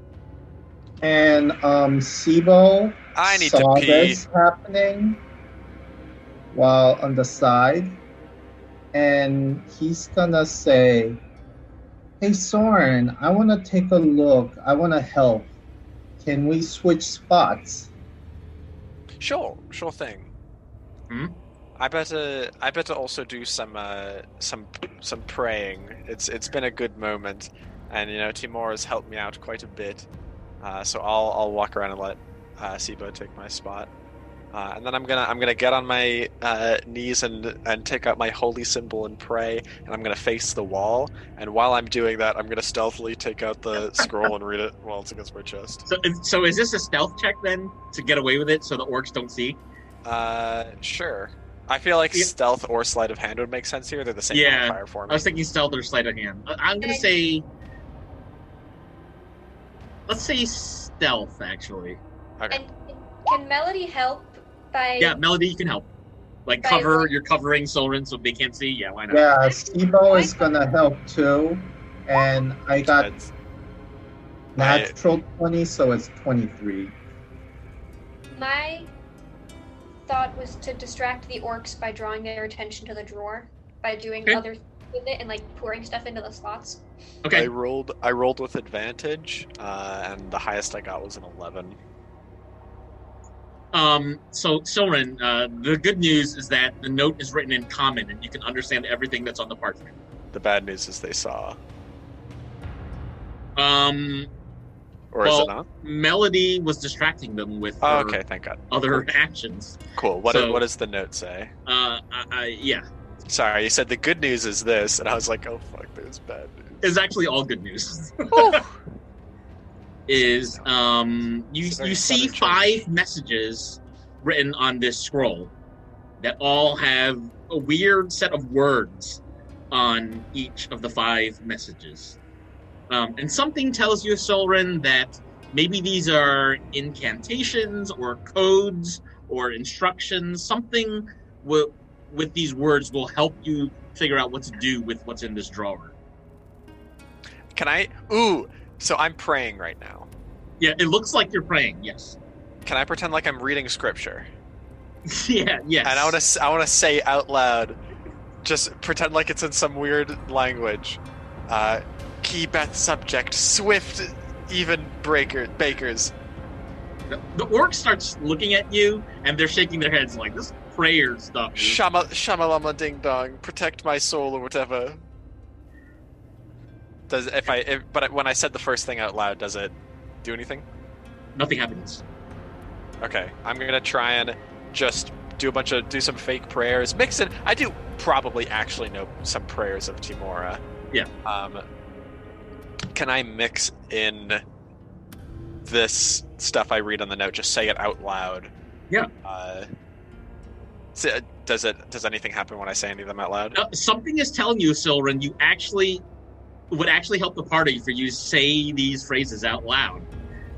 And Sibo I need saw to pee. this happening while on the side, and he's gonna say, "Hey Soren, I want to take a look. I want to help. Can we switch spots?" Sure thing. Hmm? I better also do some praying. It's been a good moment, and you know Timur has helped me out quite a bit. So I'll walk around and let Sibo take my spot, and then I'm gonna get on my knees and take out my holy symbol and pray, and I'm gonna face the wall. And while I'm doing that, I'm gonna stealthily take out the scroll and read it while it's against my chest. So is this a stealth check then to get away with it so the orcs don't see? Sure. I feel like stealth or sleight of hand would make sense here. They're the same modifier for me. I was thinking stealth or sleight of hand. I'm gonna say, let's say stealth actually. Okay. And can Melody help by Yeah, Melody, you can help. Like By cover, roll- you're covering Soren so they can't see. Yeah, why not? Yeah, Sibo is gonna help too. And I got That's- natural 20, so it's 23. my thought was to distract the orcs by drawing their attention to the drawer by doing Okay. other things with it and like pouring stuff into the slots. Okay. I rolled with advantage, and the highest I got was an 11. So Soren, the good news is that the note is written in common and you can understand everything that's on the parchment. The bad news is they saw. Well, Or is it not? Melody was distracting them with Oh, her okay, thank God. other actions. Cool. What So- does the note say? Yeah, Sorry, you said the good news is this, and I was like, oh fuck, there's bad news. it's actually all good news. Is It's a you very see sudden 5 change. messages written on this scroll that all have a weird set of words on each of the 5 messages. And something tells you, Soren, that maybe these are incantations or codes or instructions. Something with these words will help you figure out what to do with what's in this drawer. Can I? Ooh, so I'm praying right now. Yeah, it looks like you're praying. Yes. Can I pretend like I'm reading scripture? Yeah. Yes. And I want to say out loud, just pretend like it's in some weird language. Key BETH subject, swift, even bakers. The orc starts looking at you, and they're shaking their heads like this prayer stuff. Is... Shamalama ding dong, protect my soul or whatever. But when I said the first thing out loud, does it do anything? Nothing happens. Okay, I'm gonna try and just do some fake prayers. Mix it. I do probably actually know some prayers of Timora. Yeah. Can I mix in this stuff I read on the note? Just say it out loud. Yeah. Does anything happen when I say any of them out loud? Something is telling you, Silren, would actually help the party for you to say these phrases out loud,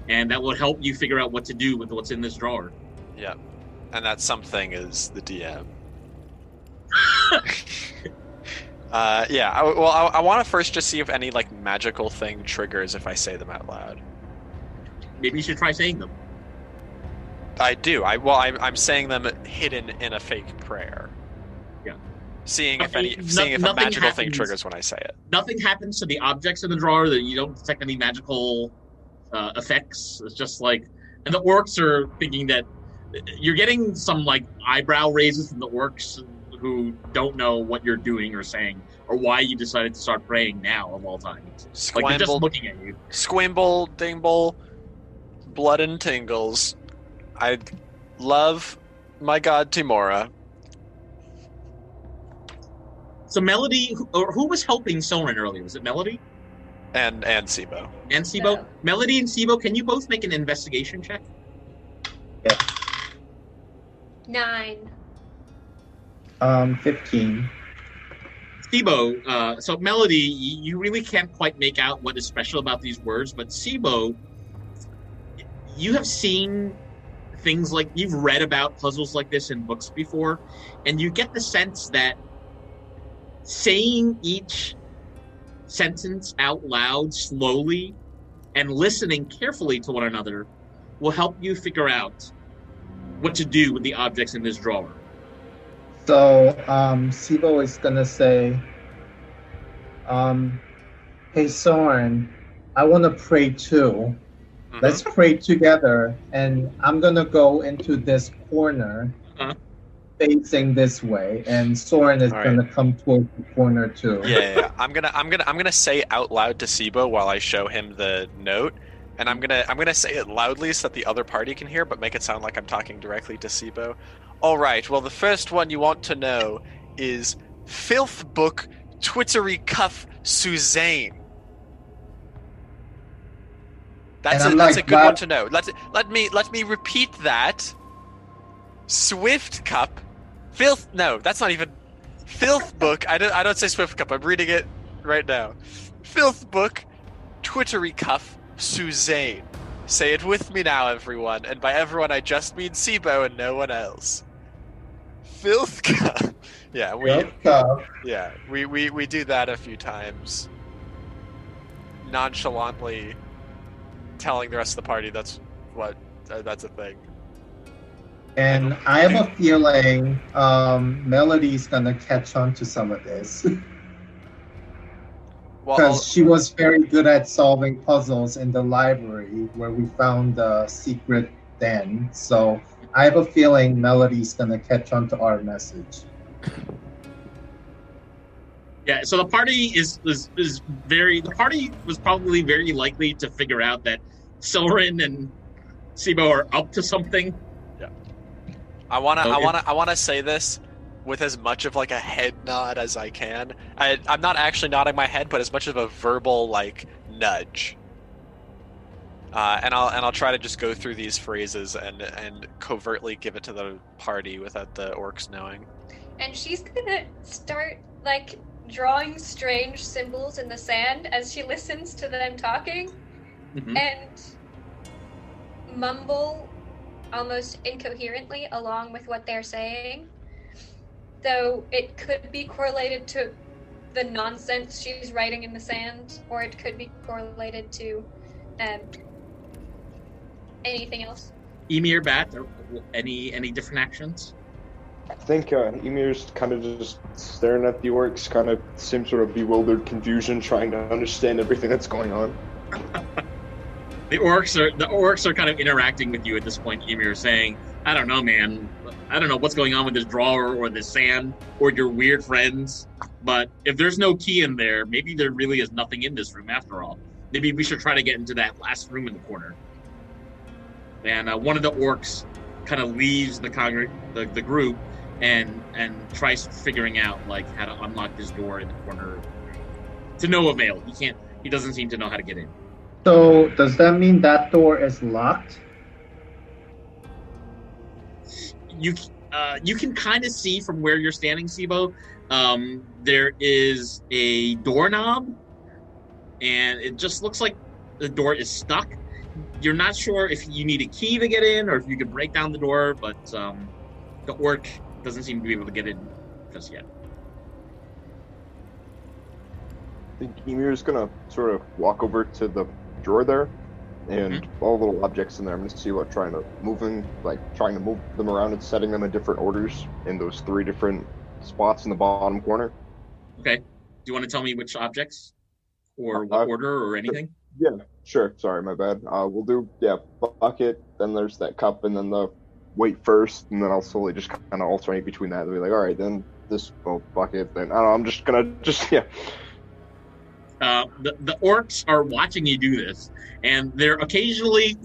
and that would help you figure out what to do with what's in this drawer. Yeah, and that something is the DM. I want to first just see if any like magical thing triggers if I say them out loud. Maybe you should try saying them. I do. I'm saying them hidden in a fake prayer. Yeah. Seeing if Okay, a nothing magical thing happens. triggers when I say it. Nothing happens to the objects in the drawer. That you don't detect any magical effects. It's just like, and the orcs are thinking that you're getting some like eyebrow raises from the orcs who don't know what you're doing or saying or why you decided to start praying now of all times. Like they're just Squamble, looking at you. squimble, dingble, blood and tingles. I love my god Timora. So Melody, who was helping Soren earlier? Was it Melody And Sibo. and Sibo? No. Melody and Sibo, can you both make an investigation check? 9. 15. Sibo, so Melody, you really can't quite make out what is special about these words, but Sibo, you have seen things like, you've read about puzzles like this in books before, and you get the sense that saying each sentence out loud slowly and listening carefully to one another will help you figure out what to do with the objects in this drawer. So, Sibo is gonna say, hey Soren, I wanna pray too. Uh-huh. Let's pray together, and I'm gonna go into this corner, Uh-huh. facing this way, and Soren is All right. gonna come towards the corner too. Yeah. I'm gonna say out loud to Sibo while I show him the note, and I'm gonna say it loudly so that the other party can hear, but make it sound like I'm talking directly to Sibo. All right. Well, the first one you want to know is Filth Book Twittery Cuff Suzanne. That's And I'm that's like, a good "What?" one to know. Let me repeat that. Swift Cup, Filth. No, that's not even Filth Book. I don't say Swift Cup. I'm reading it right now. Filth Book, Twittery Cuff, Suzanne. Say it with me now, everyone. And by everyone, I just mean Sibo and no one else. Filth cup. Yeah, we do that a few times. Nonchalantly telling the rest of the party that's a thing. And I have a feeling Melody's gonna catch on to some of this. Because she was very good at solving puzzles in the library where we found the secret den. So I have a feeling Melody's gonna catch on to our message. Yeah, so the party the party was probably very likely to figure out that Silrin and Sibo are up to something. Yeah. I wanna say this with as much of like a head nod as I can. I'm not actually nodding my head, but as much of a verbal like nudge. And I'll try to just go through these phrases and covertly give it to the party without the orcs knowing. And she's gonna start like drawing strange symbols in the sand as she listens to them talking, and mumble almost incoherently along with what they're saying. Though it could be correlated to the nonsense she's writing in the sand, or it could be correlated to anything else. Emir, Bat, any different actions? I think Emir's kind of just staring at the orcs, kind of same sort of bewildered confusion, trying to understand everything that's going on. The orcs are kind of interacting with you at this point, Emir, saying, I don't know, man. I don't know what's going on with this drawer or this sand or your weird friends, but if there's no key in there, maybe there really is nothing in this room after all. Maybe we should try to get into that last room in the corner. And one of the orcs kind of leaves the group and tries figuring out like how to unlock this door in the corner. To no avail. He doesn't seem to know how to get in. So does that mean that door is locked? You can kind of see from where you're standing, Sibo. There is a doorknob, and it just looks like the door is stuck. You're not sure if you need a key to get in or if you can break down the door, but the orc doesn't seem to be able to get in just yet. I think Emir's gonna sort of walk over to the drawer there, and all the little objects in there. I'm gonna see what trying to move them around and setting them in different orders in those 3 different spots in the bottom corner. Okay. Do you want to tell me which objects or what order or anything? Yeah, sure. Sorry, my bad. We'll do bucket. Then there's that cup, and then the weight first, and then I'll slowly just kind of alternate between that. They'll be like, all right, then this bucket. Then I don't know. I'm just gonna The orcs are watching you do this, and they're occasionally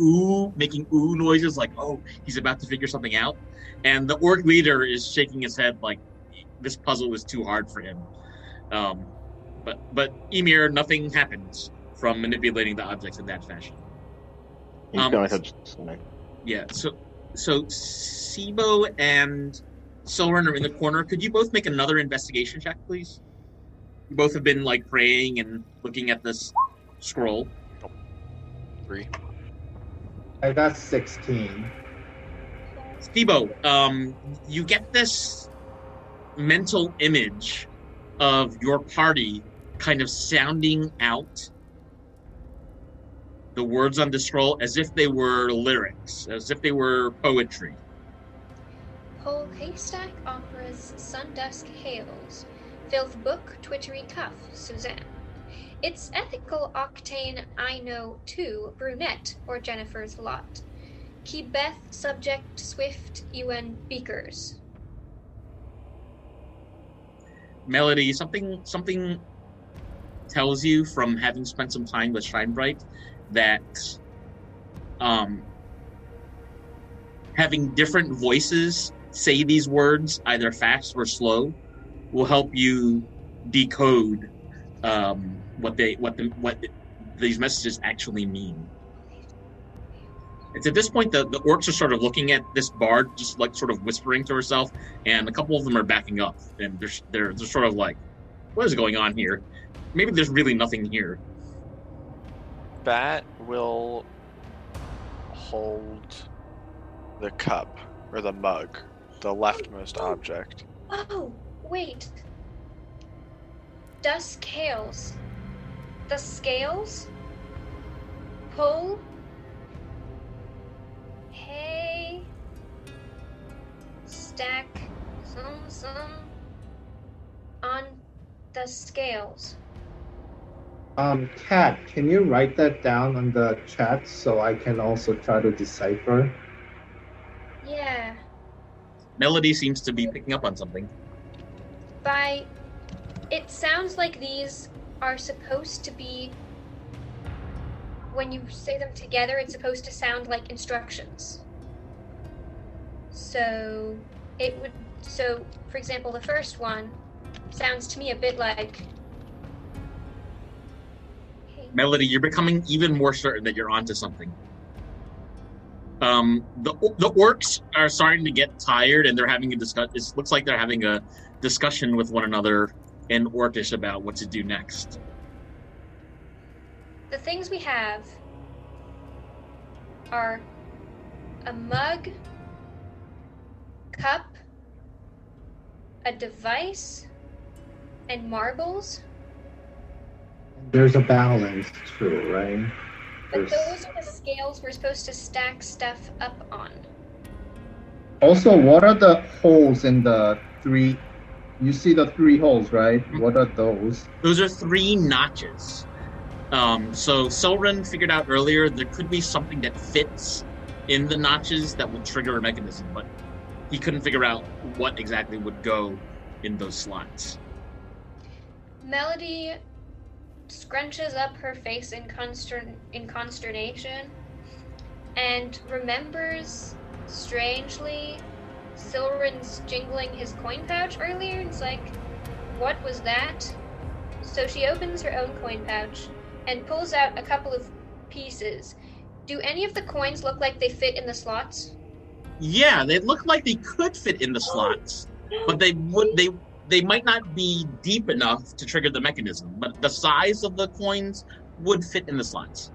making noises like, oh, he's about to figure something out. And the orc leader is shaking his head like this puzzle is too hard for him. But Emir, nothing happens from manipulating the objects in that fashion. Yeah, so Sibo and Silrin are in the corner. Could you both make another investigation check, please? You both have been like praying and looking at this scroll. 3. I got 16. Sibo, you get this mental image of your party kind of sounding out the words on the scroll as if they were lyrics, as if they were poetry. Whole haystack operas, sundusk hails. Filth book, twittery cuff, Suzanne. It's ethical octane, I know too, brunette, or Jennifer's lot. Key BETH, subject, swift, EWAN, BEAKERS. Melody, something tells you from having spent some time with Shinebright that having different voices say these words, either fast or slow, will help you decode what these messages actually mean. It's at this point the orcs are sort of looking at this bard, just like sort of whispering to herself, and a couple of them are backing up, and they're sort of like, "What is going on here? Maybe there's really nothing here." Bat will hold the cup or the mug, the leftmost object. Oh, wait. DUSK scales. The scales pull stack some on the scales. Kat, can you write that down on the chat so I can also try to decipher? Yeah. Melody seems to be picking up on something. It sounds like these are supposed to be, when you say them together, it's supposed to sound like instructions. So for example, the first one sounds to me a bit like, Melody, you're becoming even more certain that you're onto something. The orcs are starting to get tired, and they're having a discussion. It looks like they're having a discussion with one another in Orcish about what to do next. the things we have are a mug, cup, a device, and marbles. There's a balance too, right? But those are the scales we're supposed to stack stuff up on. Also, what are the holes in the three? You see the three holes, right? What are those? Those are 3 notches. So Silren figured out earlier there could be something that fits in the notches that would trigger a mechanism, but he couldn't figure out what exactly would go in those slots. Melody scrunches up her face in consternation and remembers strangely Silren's jingling his coin pouch earlier. It's like, what was that? So she opens her own coin pouch and pulls out a couple of pieces. Do any of the coins look like they fit in the slots? Yeah, they look like they could fit in the slots, but they might not be deep enough to trigger the mechanism, but the size of the coins would fit in the slots.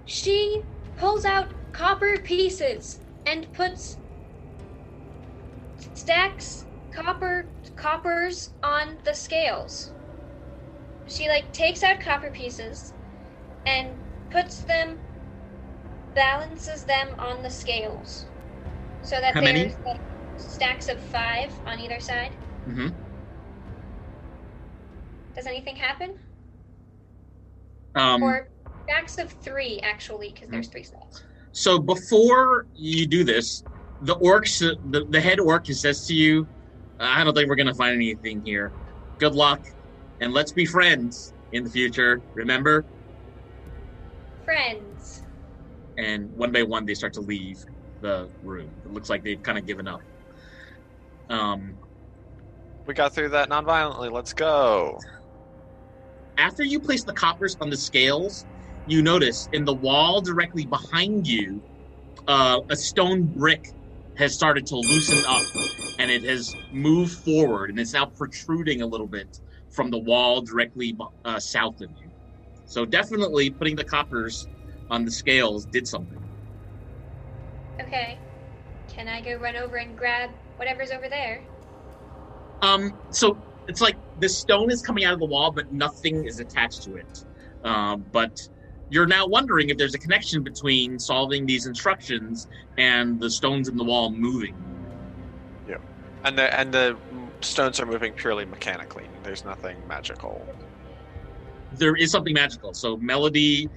She pulls out copper pieces and stacks coppers on the scales. She takes out copper pieces and balances them on the scales so that How many? there's stacks of 5 on either side. Mm-hmm. Does anything happen? Um, Or stacks of 3 actually, because there's 3 stacks. So before you do this, the orcs, the head orc says to you, I don't think we're going to find anything here. Good luck, and let's be friends in the future, remember? Friends. And one by one, they start to leave the room. It looks like they've kind of given up. We got through that non-violently. Let's go. After you place the coppers on the scales, you notice in the wall directly behind you, a stone brick has started to loosen up, and it has moved forward, and it's now protruding a little bit from the wall directly south of you. So definitely putting the coppers on the scales did something. Okay. Can I go run over and grab whatever's over there? So it's like the stone is coming out of the wall, but nothing is attached to it. But you're now wondering if there's a connection between solving these instructions and the stones in the wall moving. Yeah, and the stones are moving purely mechanically. There's nothing magical. There is something magical. So Melody.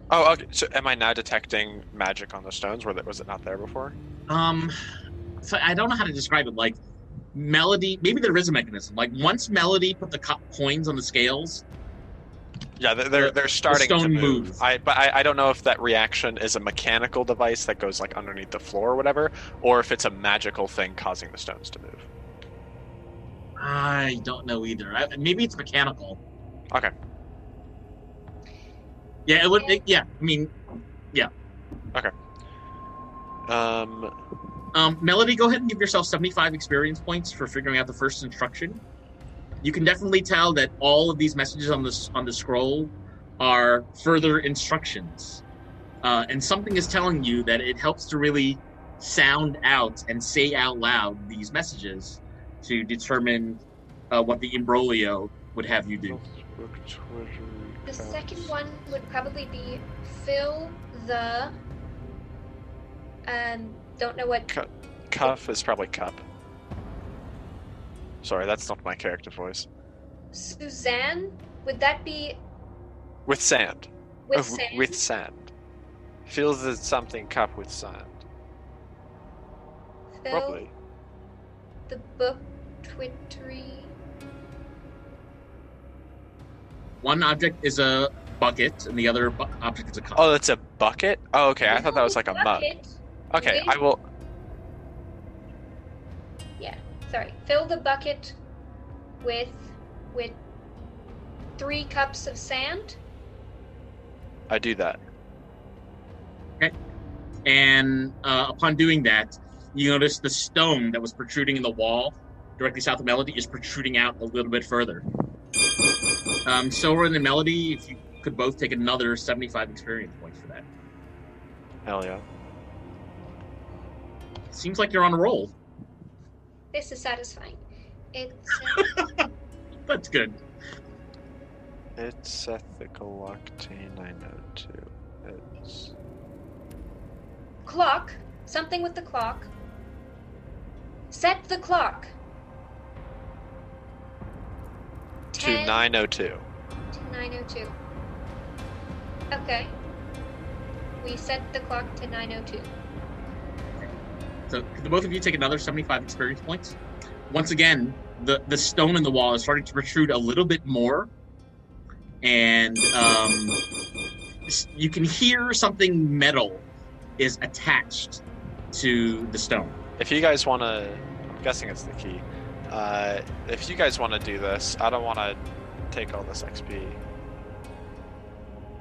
Oh, okay. So am I now detecting magic on the stones? Was it not there before? So I don't know how to describe it. Like Melody, maybe there is a mechanism. Like once Melody put the coins on the scales. Yeah, they're starting to move. But I don't know if that reaction is a mechanical device that goes underneath the floor or whatever, or if it's a magical thing causing the stones to move. I don't know either. Maybe it's mechanical. Okay. Yeah, it would. Yeah, I mean, yeah. Okay. Melody, go ahead and give yourself 75 experience points for figuring out the first instruction. You can definitely tell that all of these messages on the scroll are further instructions. And something is telling you that it helps to really sound out and say out loud these messages to determine what the imbroglio would have you do. The second one would probably be fill the. Don't know what. Cuff is probably cup. Sorry, that's not my character voice. Suzanne, would that be With sand. with sand? With sand. Feels as something cup with sand. Fill Probably. the book twittery. One object is a bucket, and the other object is a cup. Oh, it's a bucket? Oh, okay. I thought that was like a mug. Bucket. Okay, Wait. I will. Sorry. Fill the bucket with 3 cups of sand. I do that. And upon doing that, you notice the stone that was protruding in the wall directly south of Melody is protruding out a little bit further. Silver and Melody, if you could both take another 75 experience points for that. Hell yeah. Seems like you're on a roll. This is satisfying. It's That's good. It's ethical octane 902. It's clock. Something with the clock. Set the clock. to 902. To 9:02. Okay. We set the clock to 9:02. So could the both of you take another 75 experience points? Once again, the stone in the wall is starting to protrude a little bit more, and you can hear something metal is attached to the stone. If you guys want to, I'm guessing it's the key. If you guys want to do this, I don't want to take all this XP.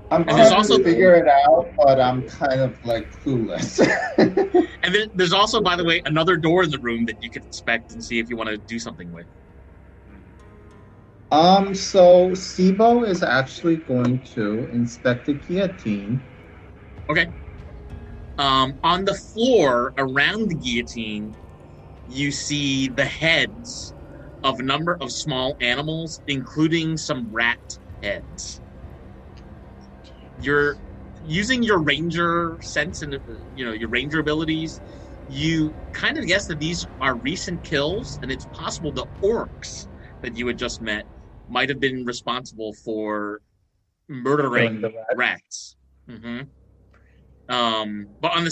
I'm And there's trying also- to figure it out, but I'm kind of like clueless. And then there's also, by the way, another door in the room that you could inspect and see if you want to do something with. So Sibo is actually going to inspect the guillotine. Okay. On the floor around the guillotine, you see the heads of a number of small animals, including some rat heads. You're using your ranger sense and your ranger abilities. You kind of guess that these are recent kills, and it's possible the orcs that you had just met might have been responsible for murdering Killing the rats. Mm-hmm. But at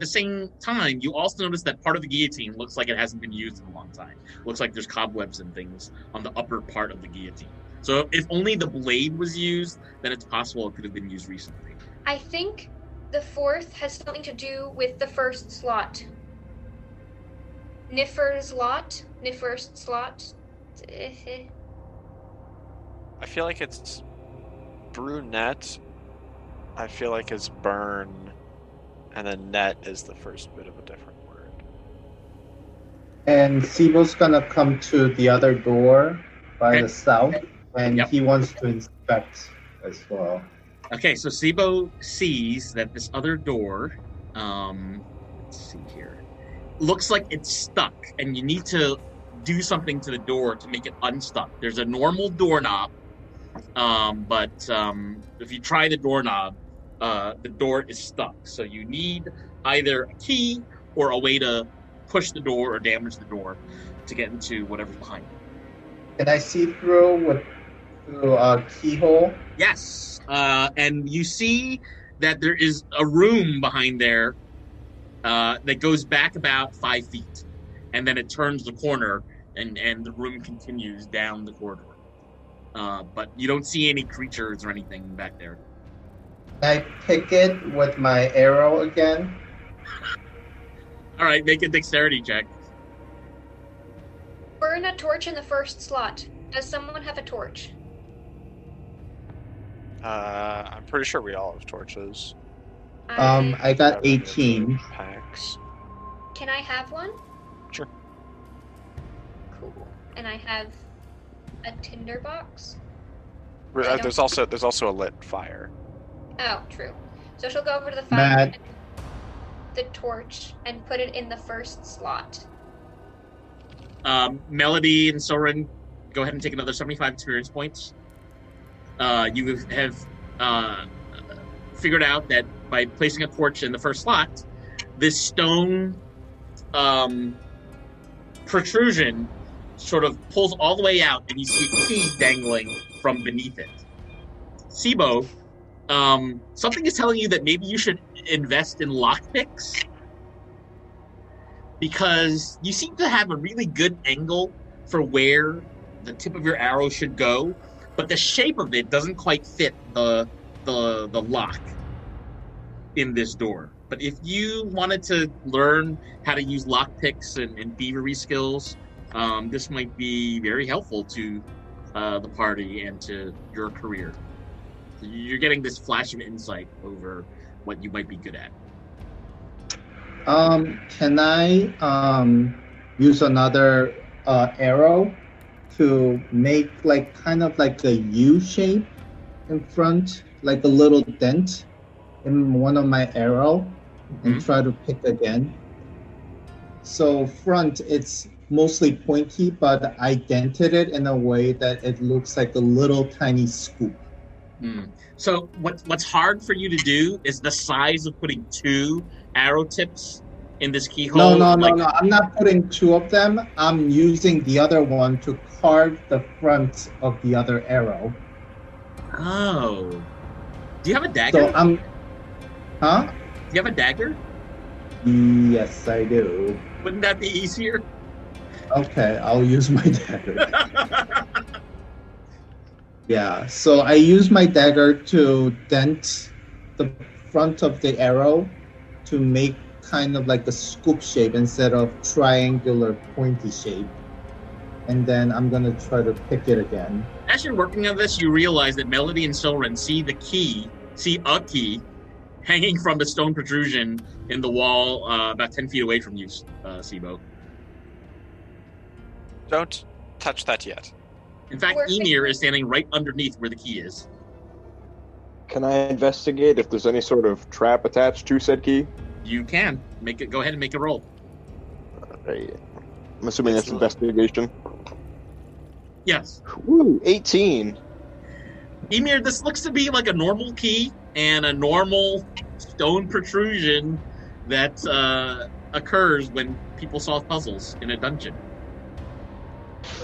the same time, you also notice that part of the guillotine looks like it hasn't been used in a long time. Looks like there's cobwebs and things on the upper part of the guillotine. So if only the blade was used, then it's possible it could have been used recently. I think the fourth has something to do with the first slot. Niffer's lot. Niffer's slot. I feel like it's brunette. I feel like it's burn, and then net is the first bit of a different word. And Sibo's gonna come to the other door by Okay. the south, and Yep. he wants to inspect as well. Okay, so Sibo sees that this other door, let's see here, looks like it's stuck, and you need to do something to the door to make it unstuck. There's a normal doorknob, but if you try the doorknob, the door is stuck. So you need either a key or a way to push the door or damage the door to get into whatever's behind it. Can I see through a keyhole? Yes, and you see that there is a room behind there that goes back about 5 feet, and then it turns the corner, and the room continues down the corridor. But you don't see any creatures or anything back there. Can I pick it with my arrow again? All right, make a dexterity check. Burn a torch in the first slot. Does someone have a torch? I'm pretty sure we all have torches. I got 18. Packs. Can I have one? Sure. Cool. And I have a tinderbox. There's also a lit fire. Oh, true. So she'll go over to the Matt. fire, the torch, and put it in the first slot. Melody and Soren, go ahead and take another 75 experience points. You have figured out that by placing a torch in the first slot, this stone protrusion sort of pulls all the way out, and you see a key dangling from beneath it. Sibo, something is telling you that maybe you should invest in lockpicks, because you seem to have a really good angle for where the tip of your arrow should go, but the shape of it doesn't quite fit the lock in this door. But if you wanted to learn how to use lockpicks and thievery skills, this might be very helpful to the party and to your career. So you're getting this flash of insight over what you might be good at. Can I use another arrow to make like kind of like a U shape in front, like a little dent in one of my arrow, and try to pick again? So front, it's mostly pointy, but I dented it in a way that it looks like a little tiny scoop. So what's hard for you to do is the size of putting 2 arrow tips in this keyhole. No. I'm not putting 2 of them. I'm using the other one to carve the front of the other arrow. Oh. Do you have a dagger? So Huh? Do you have a dagger? Yes, I do. Wouldn't that be easier? Okay, I'll use my dagger. Yeah, so I use my dagger to dent the front of the arrow to make kind of like a scoop shape instead of triangular pointy shape. And then I'm gonna try to pick it again. As you're working on this, you realize that Melody and Soren see a key hanging from the stone protrusion in the wall about 10 feet away from you, Sibo. Don't touch that yet. In fact, Emir is standing right underneath where the key is. Can I investigate if there's any sort of trap attached to said key? You can. Go ahead and make a roll. Alright. I'm assuming that's investigation. Yes. Woo, 18. Emir, this looks to be like a normal key and a normal stone protrusion that occurs when people solve puzzles in a dungeon.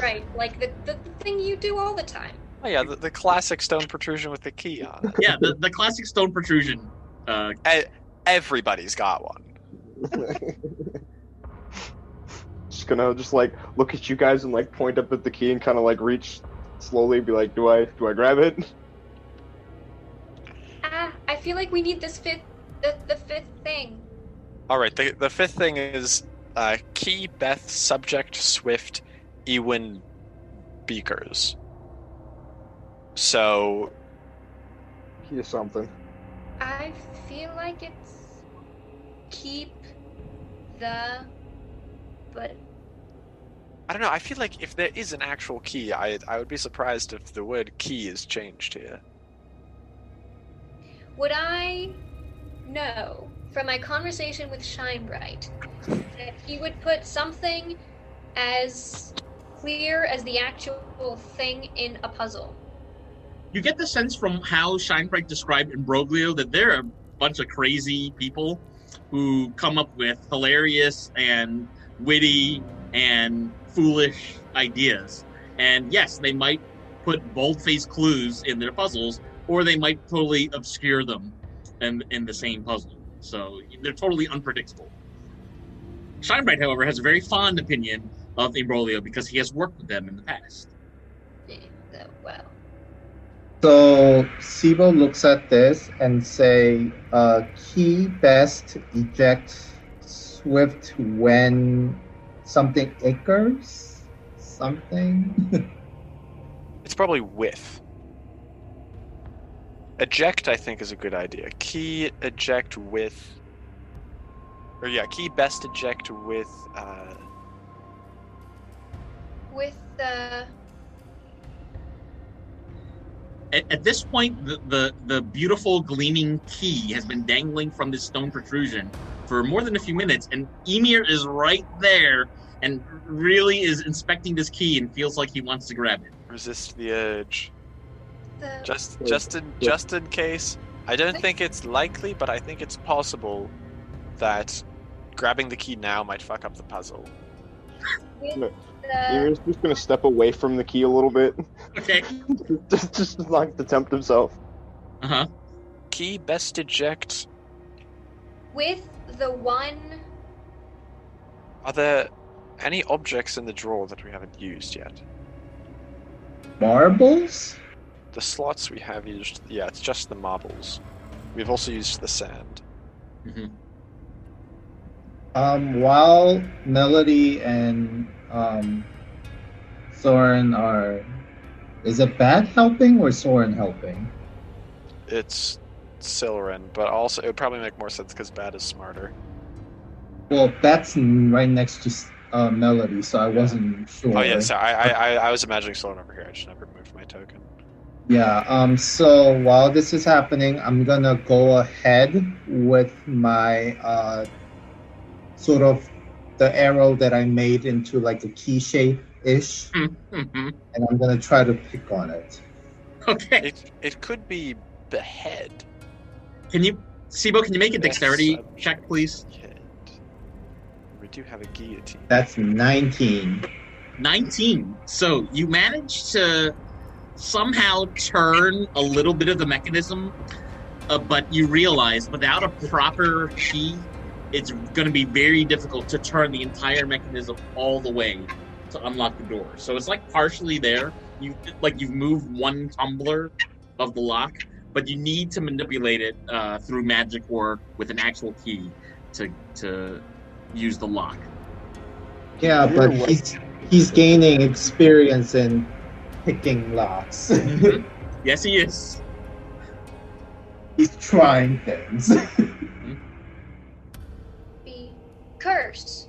Right, like the thing you do all the time. Oh yeah, the classic stone protrusion with the key on it. Yeah, the classic stone protrusion. Everybody's got one. Just gonna like look at you guys and like point up at the key and kind of like reach slowly, be like, do I grab it? I feel like we need this the fifth thing. All right, the fifth thing is key, BETH, subject, swift, EWAN, BEAKERS. So Here's something. I feel like it's keep but I don't know. I feel like if there is an actual key, I would be surprised if the word key is changed here. would I know from my conversation with Shinebright that he would put something as clear as the actual thing in a puzzle? You get the sense from how Shinebright described Imbroglio that they're a bunch of crazy people who come up with hilarious and witty and foolish ideas. And yes, they might put bold-faced clues in their puzzles, or they might totally obscure them in the same puzzle. So they're totally unpredictable. Shinebright, however, has a very fond opinion of Imbroglio because he has worked with them in the past. Well, So Sibo looks at this and say, key, best, eject, swift when something occurs? Something? It's probably with. Eject, I think, is a good idea. Key, eject with. Or yeah, key, best, eject with. with At this point, the beautiful gleaming key has been dangling from this stone protrusion for more than a few minutes, and Emir is right there and really is inspecting this key and feels like he wants to grab it. Resist the urge. The Just in case. I don't think it's likely, but I think it's possible that grabbing the key now might fuck up the puzzle. with Emir's just gonna step away from the key a little bit. Okay. just like to tempt himself. Uh-huh. Key best eject. with the one. Are there any objects in the drawer that we haven't used yet? Marbles? The slots we have used, yeah, it's just the marbles. We've also used the sand. Mm-hmm. While Melody and Soren are, is it Bad helping or Soren helping? It's Silren, but also it would probably make more sense because Bad is smarter. Well, that's right next to Melody, so I wasn't sure. Oh yeah, so I was imagining Silren over here. I just never moved my token. Yeah, so while this is happening, I'm gonna go ahead with my sort of the arrow that I made into like a key shape-ish, Mm-hmm. and I'm gonna try to pick on it. Okay. It could be behead. Sibo, can you make a dexterity Yes, check, please? Head. We do have a guillotine. That's 19. 19. So you managed to somehow turn a little bit of the mechanism, but you realize without a proper key, it's going to be very difficult to turn the entire mechanism all the way to unlock the door. So it's like partially there. You've moved one tumbler of the lock, but you need to manipulate it through magic or with an actual key to use the lock. Yeah, but he's gaining experience in picking locks. Yes, he is. He's trying things. Be cursed.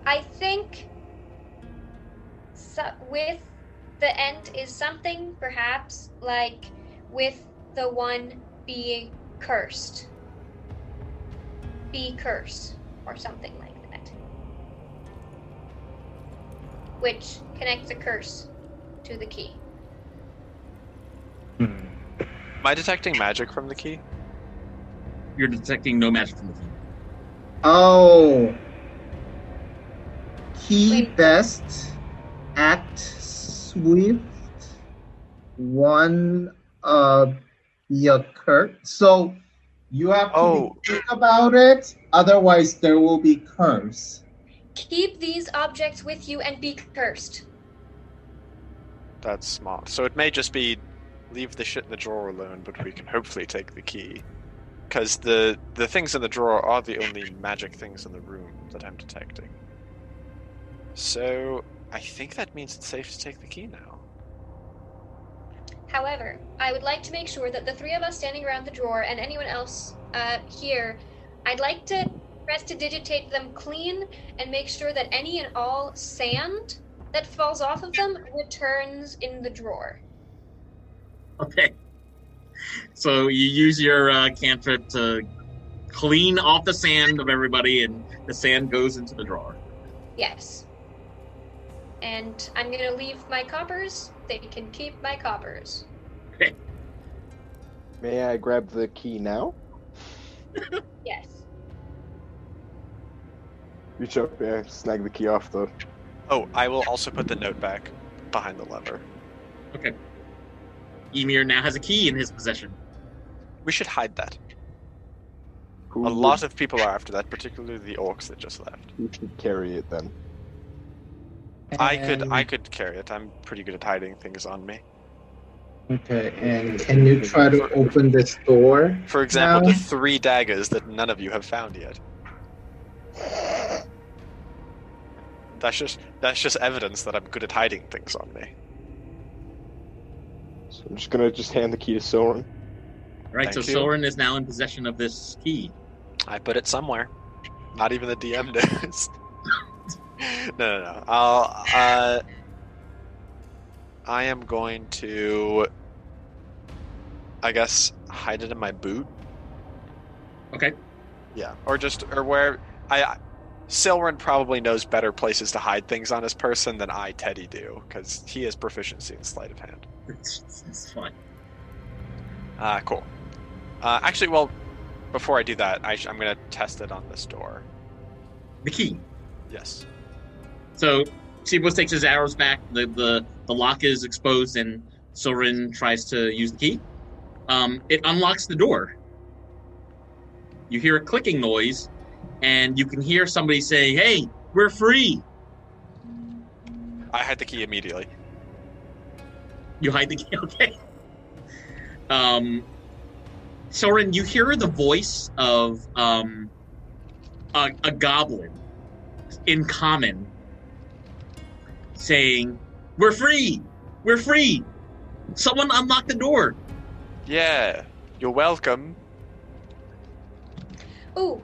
I think with the end is something perhaps like with the one being cursed. Be cursed or something like that. Which connects a curse to the key. Am I detecting magic from the key? You're detecting no magic from the key. Oh. Key Wait. best, act swift, one be a curse. So you have to be quick about it, otherwise there will be curse. Keep these objects with you and be cursed. That's smart. So it may just be leave the shit in the drawer alone, but we can hopefully take the key. Because the things in the drawer are the only magic things in the room that I'm detecting. So I think that means it's safe to take the key now. However, I would like to make sure that the three of us standing around the drawer and anyone else here, I'd like to prestidigitate them clean and make sure that any and all sand that falls off of them returns in the drawer. Okay. So you use your cantrip to clean off the sand of everybody, and the sand goes into the drawer. Yes. And I'm going to leave my coppers. They can keep my coppers. Okay. May I grab the key now? Yes. Reach up, yeah, snag the key off the. Oh, I will also put the note back behind the lever. Okay. Emir now has a key in his possession. We should hide that. Who A lot of people are after that, particularly the orcs that just left. Who should carry it then? I could carry it. I'm pretty good at hiding things on me. Okay, and can you try to open this door? For example, now? the 3 daggers that none of you have found yet. That's just evidence that I'm good at hiding things on me. So I'm just gonna hand the key to Soren. Right, Thank so you. Soren is now in possession of this key. I put it somewhere. Not even the DM knows. No. I am going to I guess, hide it in my boot. Okay. Yeah, or where Silren probably knows better places to hide things on his person than I, Teddy, do, because he has proficiency in sleight of hand. It's fine. Cool. Actually, well, before I do that, I'm going to test it on this door. The key. Yes. So Seabos takes his arrows back. The lock is exposed, and Silren tries to use the key. It unlocks the door. You hear a clicking noise, and you can hear somebody saying, "Hey, we're free." I hide the key immediately. You hide the key, okay? Silren, you hear the voice of a goblin in common saying, "We're free! We're free! Someone unlock the door!" Yeah, you're welcome. Ooh,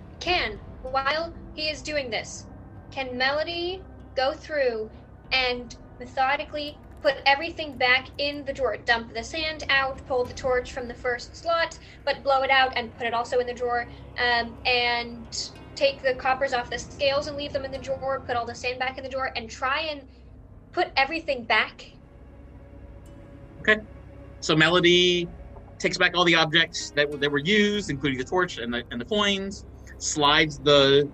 while he is doing this, can Melody go through and methodically put everything back in the drawer? Dump the sand out, pull the torch from the first slot, but blow it out and put it also in the drawer, and take the coppers off the scales and leave them in the drawer, put all the sand back in the drawer, and try and put everything back. Okay. So Melody takes back all the objects that were used, including the torch and the coins, slides the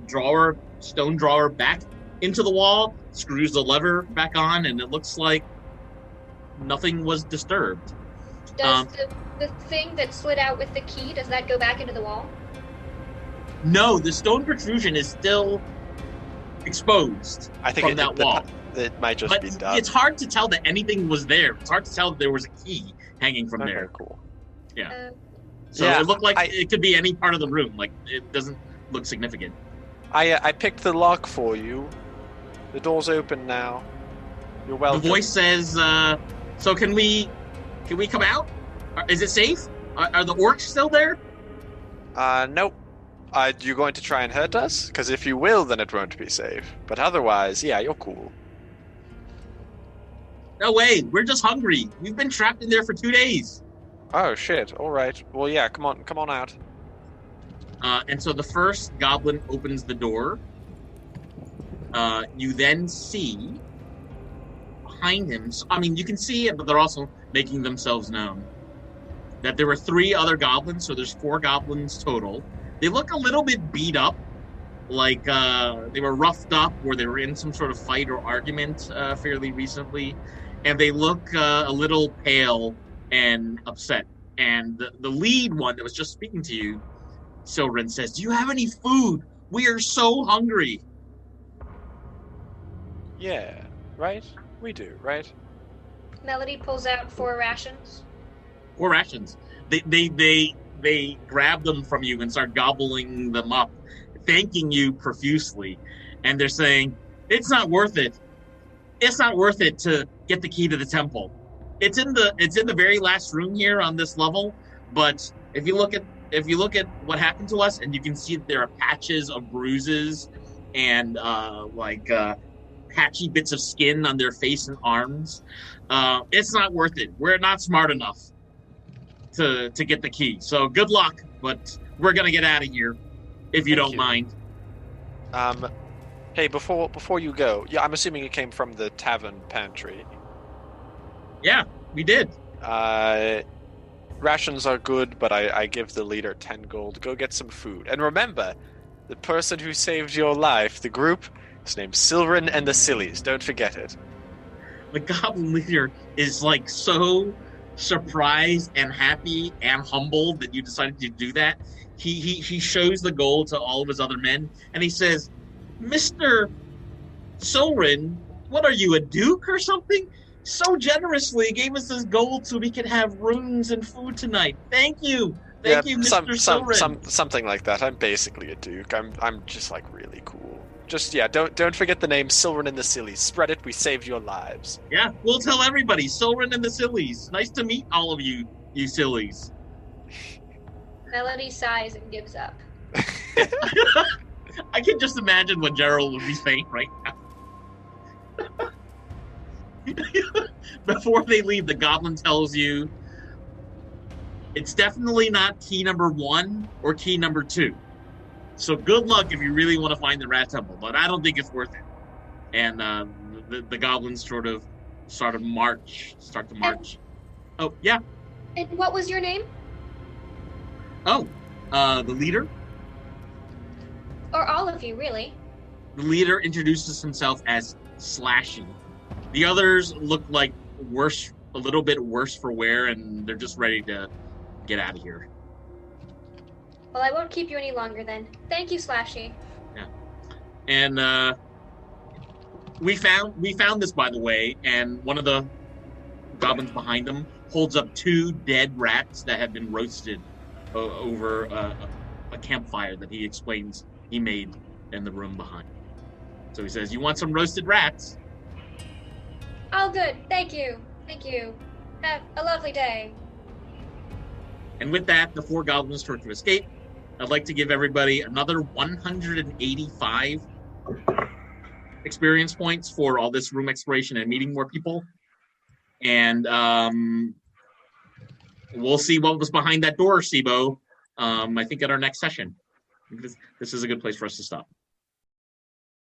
stone drawer back into the wall, screws the lever back on, and it looks like nothing was disturbed. Does the thing that slid out with the key, does that go back into the wall? No, the stone protrusion is still exposed I think from that wall. It might just But be done. it's hard to tell that anything was there. It's hard to tell that there was a key hanging from there. Cool. Yeah. So Yeah, it looked like it could be any part of the room. Like, it doesn't look significant. I picked the lock for you. The door's open now. You're welcome. The voice says, "So can we come out? Is it safe? Are the orcs still there?" Nope. Are you going to try and hurt us? Because if you will, then it won't be safe. But otherwise, yeah, you're cool. No way. We're just hungry. We've been trapped in there for 2 days. Oh shit! All right. Well, yeah. Come on out. And so the first goblin opens the door. You then see behind him. I mean, you can see it, but they're also making themselves known. That there were 3 other goblins, so there's 4 goblins total. They look a little bit beat up, like they were roughed up, or they were in some sort of fight or argument fairly recently, and they look a little pale and upset. And the lead one that was just speaking to you, Silren, says, "Do you have any food? We are so hungry." Yeah. Right. We do. Right. Melody pulls out 4 rations. 4 rations. They grab them from you and start gobbling them up, thanking you profusely. And they're saying, "It's not worth it. It's not worth it to get the key to the temple. It's in the very last room here on this level. But if you look at what happened to us, and you can see that there are patches of bruises and patchy bits of skin on their face and arms, it's not worth it. We're not smart enough to get the key. So good luck, but we're gonna get out of here if you don't mind." Hey, before you go, yeah, I'm assuming it came from the tavern pantry. Yeah, we did. Rations are good, but I give the leader 10 gold. Go get some food. And remember, the person who saved your life, the group, is named Silren and the Sillies. Don't forget it. The goblin leader is like so surprised and happy and humbled that you decided to do that. He shows the gold to all of his other men, and he says, "Mr. Silren, what are you, a duke or something? So generously gave us this gold so we could have rooms and food tonight. Thank you. Thank you, Mr. Silren." Something like that. I'm basically a duke. I'm just like really cool. Just don't forget the name Silren and the Sillies. Spread it. We saved your lives. Yeah, we'll tell everybody. Silren and the Sillies. Nice to meet all of you sillies. Melody sighs and gives up. I can just imagine what Gerald would be saying right now. Before they leave, the goblin tells you, It's definitely not key number 1 or key number 2. So good luck if you really want to find the rat temple, but I don't think it's worth it. And the goblins sort to march. Oh, yeah. And what was your name? Oh, the leader? Or all of you, really? The leader introduces himself as Slashy. The others look like a little bit worse for wear, and they're just ready to get out of here. Well, I won't keep you any longer then. Thank you, Slashy. Yeah. And we found this, by the way, and one of the goblins behind them holds up 2 dead rats that have been roasted over a campfire that he explains he made in the room behind. So he says, "You want some roasted rats?" All good. Thank you. Thank you. Have a lovely day. And with that, the 4 goblins start to escape. I'd like to give everybody another 185 experience points for all this room exploration and meeting more people. And we'll see what was behind that door, Sibo. I think at our next session. This is a good place for us to stop.